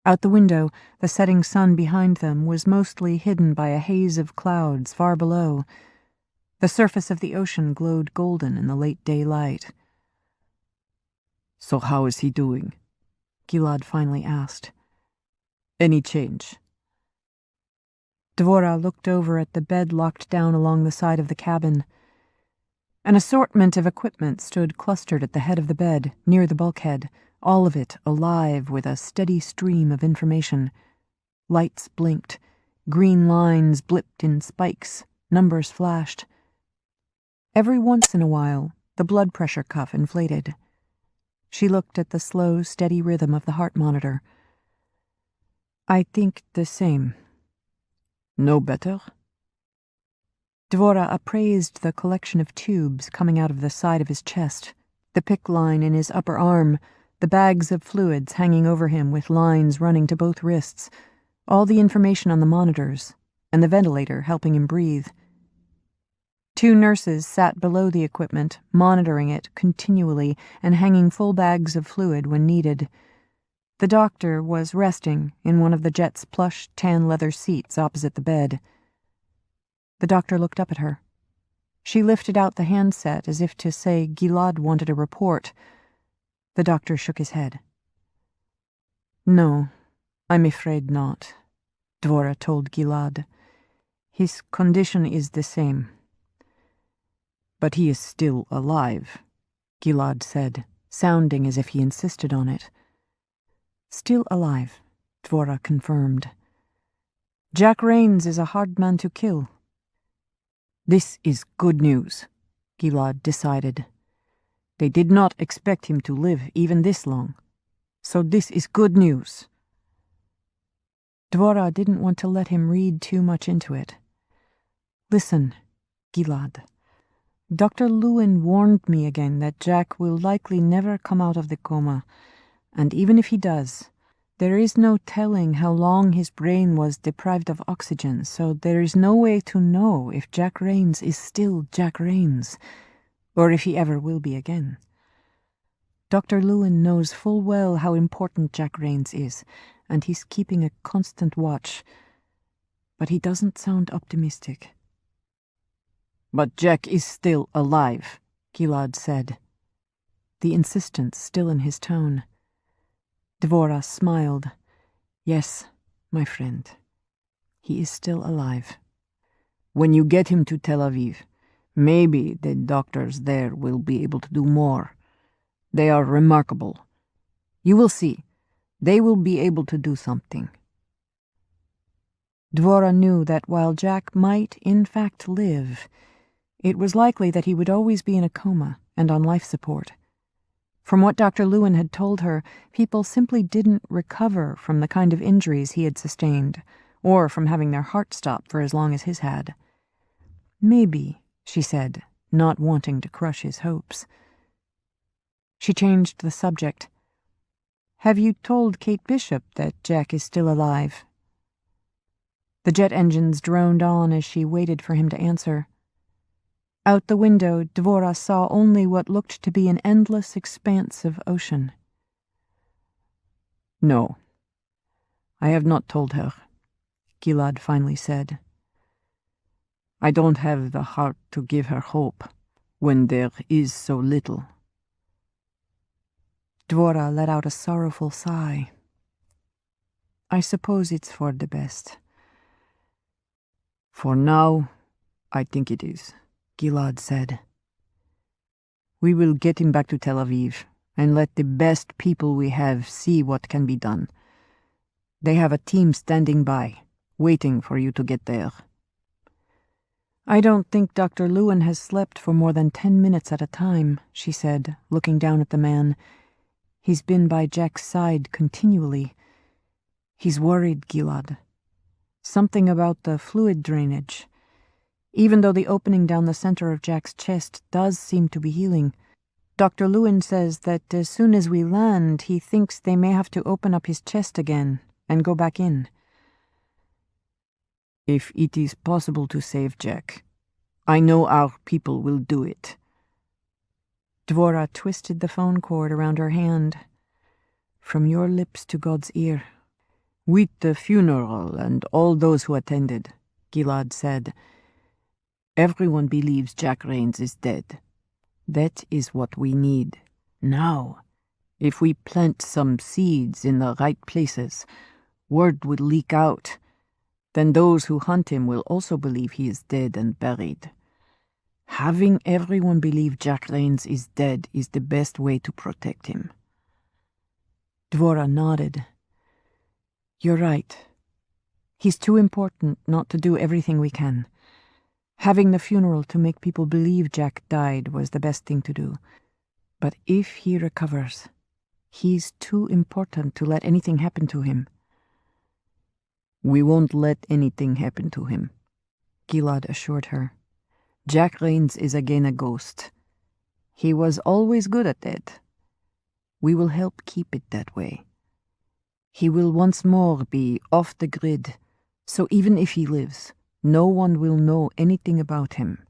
Out the window, the setting sun behind them was mostly hidden by a haze of clouds far below. The surface of the ocean glowed golden in the late daylight. "So how is he doing?" Gilad finally asked. "Any change?" Dvora looked over at the bed locked down along the side of the cabin. An assortment of equipment stood clustered at the head of the bed, near the bulkhead, all of it alive with a steady stream of information. Lights blinked. Green lines blipped in spikes. Numbers flashed. Every once in a while, the blood pressure cuff inflated. She looked at the slow, steady rhythm of the heart monitor. "I think the same." "No better?" Dvora appraised the collection of tubes coming out of the side of his chest, the PICC line in his upper arm, the bags of fluids hanging over him with lines running to both wrists, all the information on the monitors, and the ventilator helping him breathe. 2 nurses sat below the equipment, monitoring it continually and hanging full bags of fluid when needed. The doctor was resting in one of the jet's plush tan leather seats opposite the bed. The doctor looked up at her. She lifted out the handset as if to say Gilad wanted a report. The doctor shook his head. "No, I'm afraid not," Dvora told Gilad. "His condition is the same." "But he is still alive," Gilad said, sounding as if he insisted on it. "Still alive," Dvora confirmed. "Jack Rains is a hard man to kill." "This is good news," Gilad decided. "They did not expect him to live even this long. So this is good news." Dvora didn't want to let him read too much into it. "Listen, Gilad. Dr. Lewin warned me again that Jack will likely never come out of the coma, and even if he does, there is no telling how long his brain was deprived of oxygen, so there is no way to know if Jack Rains is still Jack Rains, or if he ever will be again. Dr. Lewin knows full well how important Jack Rains is, and he's keeping a constant watch, but he doesn't sound optimistic. But Jack is still alive, Gilad said, the insistence still in his tone. Dvorah smiled. Yes, my friend, he is still alive. When you get him to Tel Aviv, maybe the doctors there will be able to do more. They are remarkable. You will see. They will be able to do something. Dvorah knew that while Jack might in fact live, it was likely that he would always be in a coma and on life support. From what Dr. Lewin had told her, people simply didn't recover from the kind of injuries he had sustained, or from having their heart stop for as long as his had. Maybe, she said, not wanting to crush his hopes. She changed the subject. Have you told Kate Bishop that Jack is still alive? The jet engines droned on as she waited for him to answer. Out the window, Dvorah saw only what looked to be an endless expanse of ocean. No, I have not told her, Gilad finally said. I don't have the heart to give her hope when there is so little. Dvorah let out a sorrowful sigh. I suppose it's for the best. For now, I think it is, Gilad said. We will get him back to Tel Aviv and let the best people we have see what can be done. They have a team standing by, waiting for you to get there. I don't think Dr. Lewin has slept for more than 10 minutes at a time, she said, looking down at the man. He's been by Jack's side continually. He's worried, Gilad. Something about the fluid drainage. Even though the opening down the center of Jack's chest does seem to be healing, Dr. Lewin says that as soon as we land, he thinks they may have to open up his chest again and go back in. If it is possible to save Jack, I know our people will do it. Dvorah twisted the phone cord around her hand. From your lips to God's ear. With the funeral and all those who attended, Gilad said, everyone believes Jack Rains is dead. That is what we need. Now, if we plant some seeds in the right places, word will leak out. Then those who hunt him will also believe he is dead and buried. Having everyone believe Jack Rains is dead is the best way to protect him. Dvorah nodded. You're right. He's too important not to do everything we can. Having the funeral to make people believe Jack died was the best thing to do. But if he recovers, he's too important to let anything happen to him. We won't let anything happen to him, Gilad assured her. Jack Rains is again a ghost. He was always good at that. We will help keep it that way. He will once more be off the grid, so even if he lives, no one will know anything about him.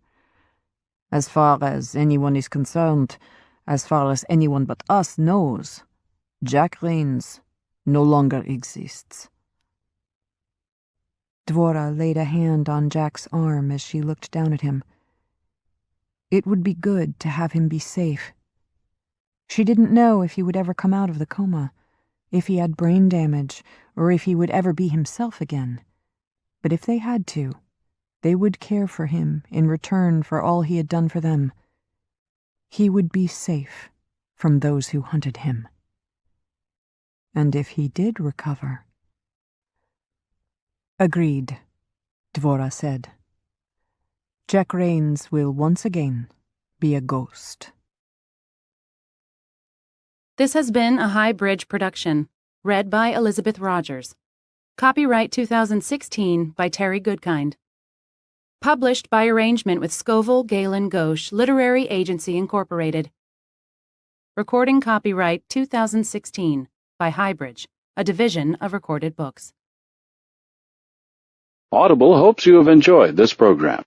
As far as anyone is concerned, as far as anyone but us knows, Jack Rains no longer exists. Dvorah laid a hand on Jack's arm as she looked down at him. It would be good to have him be safe. She didn't know if he would ever come out of the coma, if he had brain damage, or if he would ever be himself again. But if they had to, they would care for him in return for all he had done for them. He would be safe from those who hunted him. And if he did recover... Agreed, Dvorah said. Jack Rains will once again be a ghost. This has been a High Bridge production, read by Elizabeth Rogers. Copyright 2016 by Terry Goodkind. Published by arrangement with Scoville, Galen, Gauche, Literary Agency, Incorporated. Recording copyright 2016 by Highbridge, a division of Recorded Books. Audible hopes you have enjoyed this program.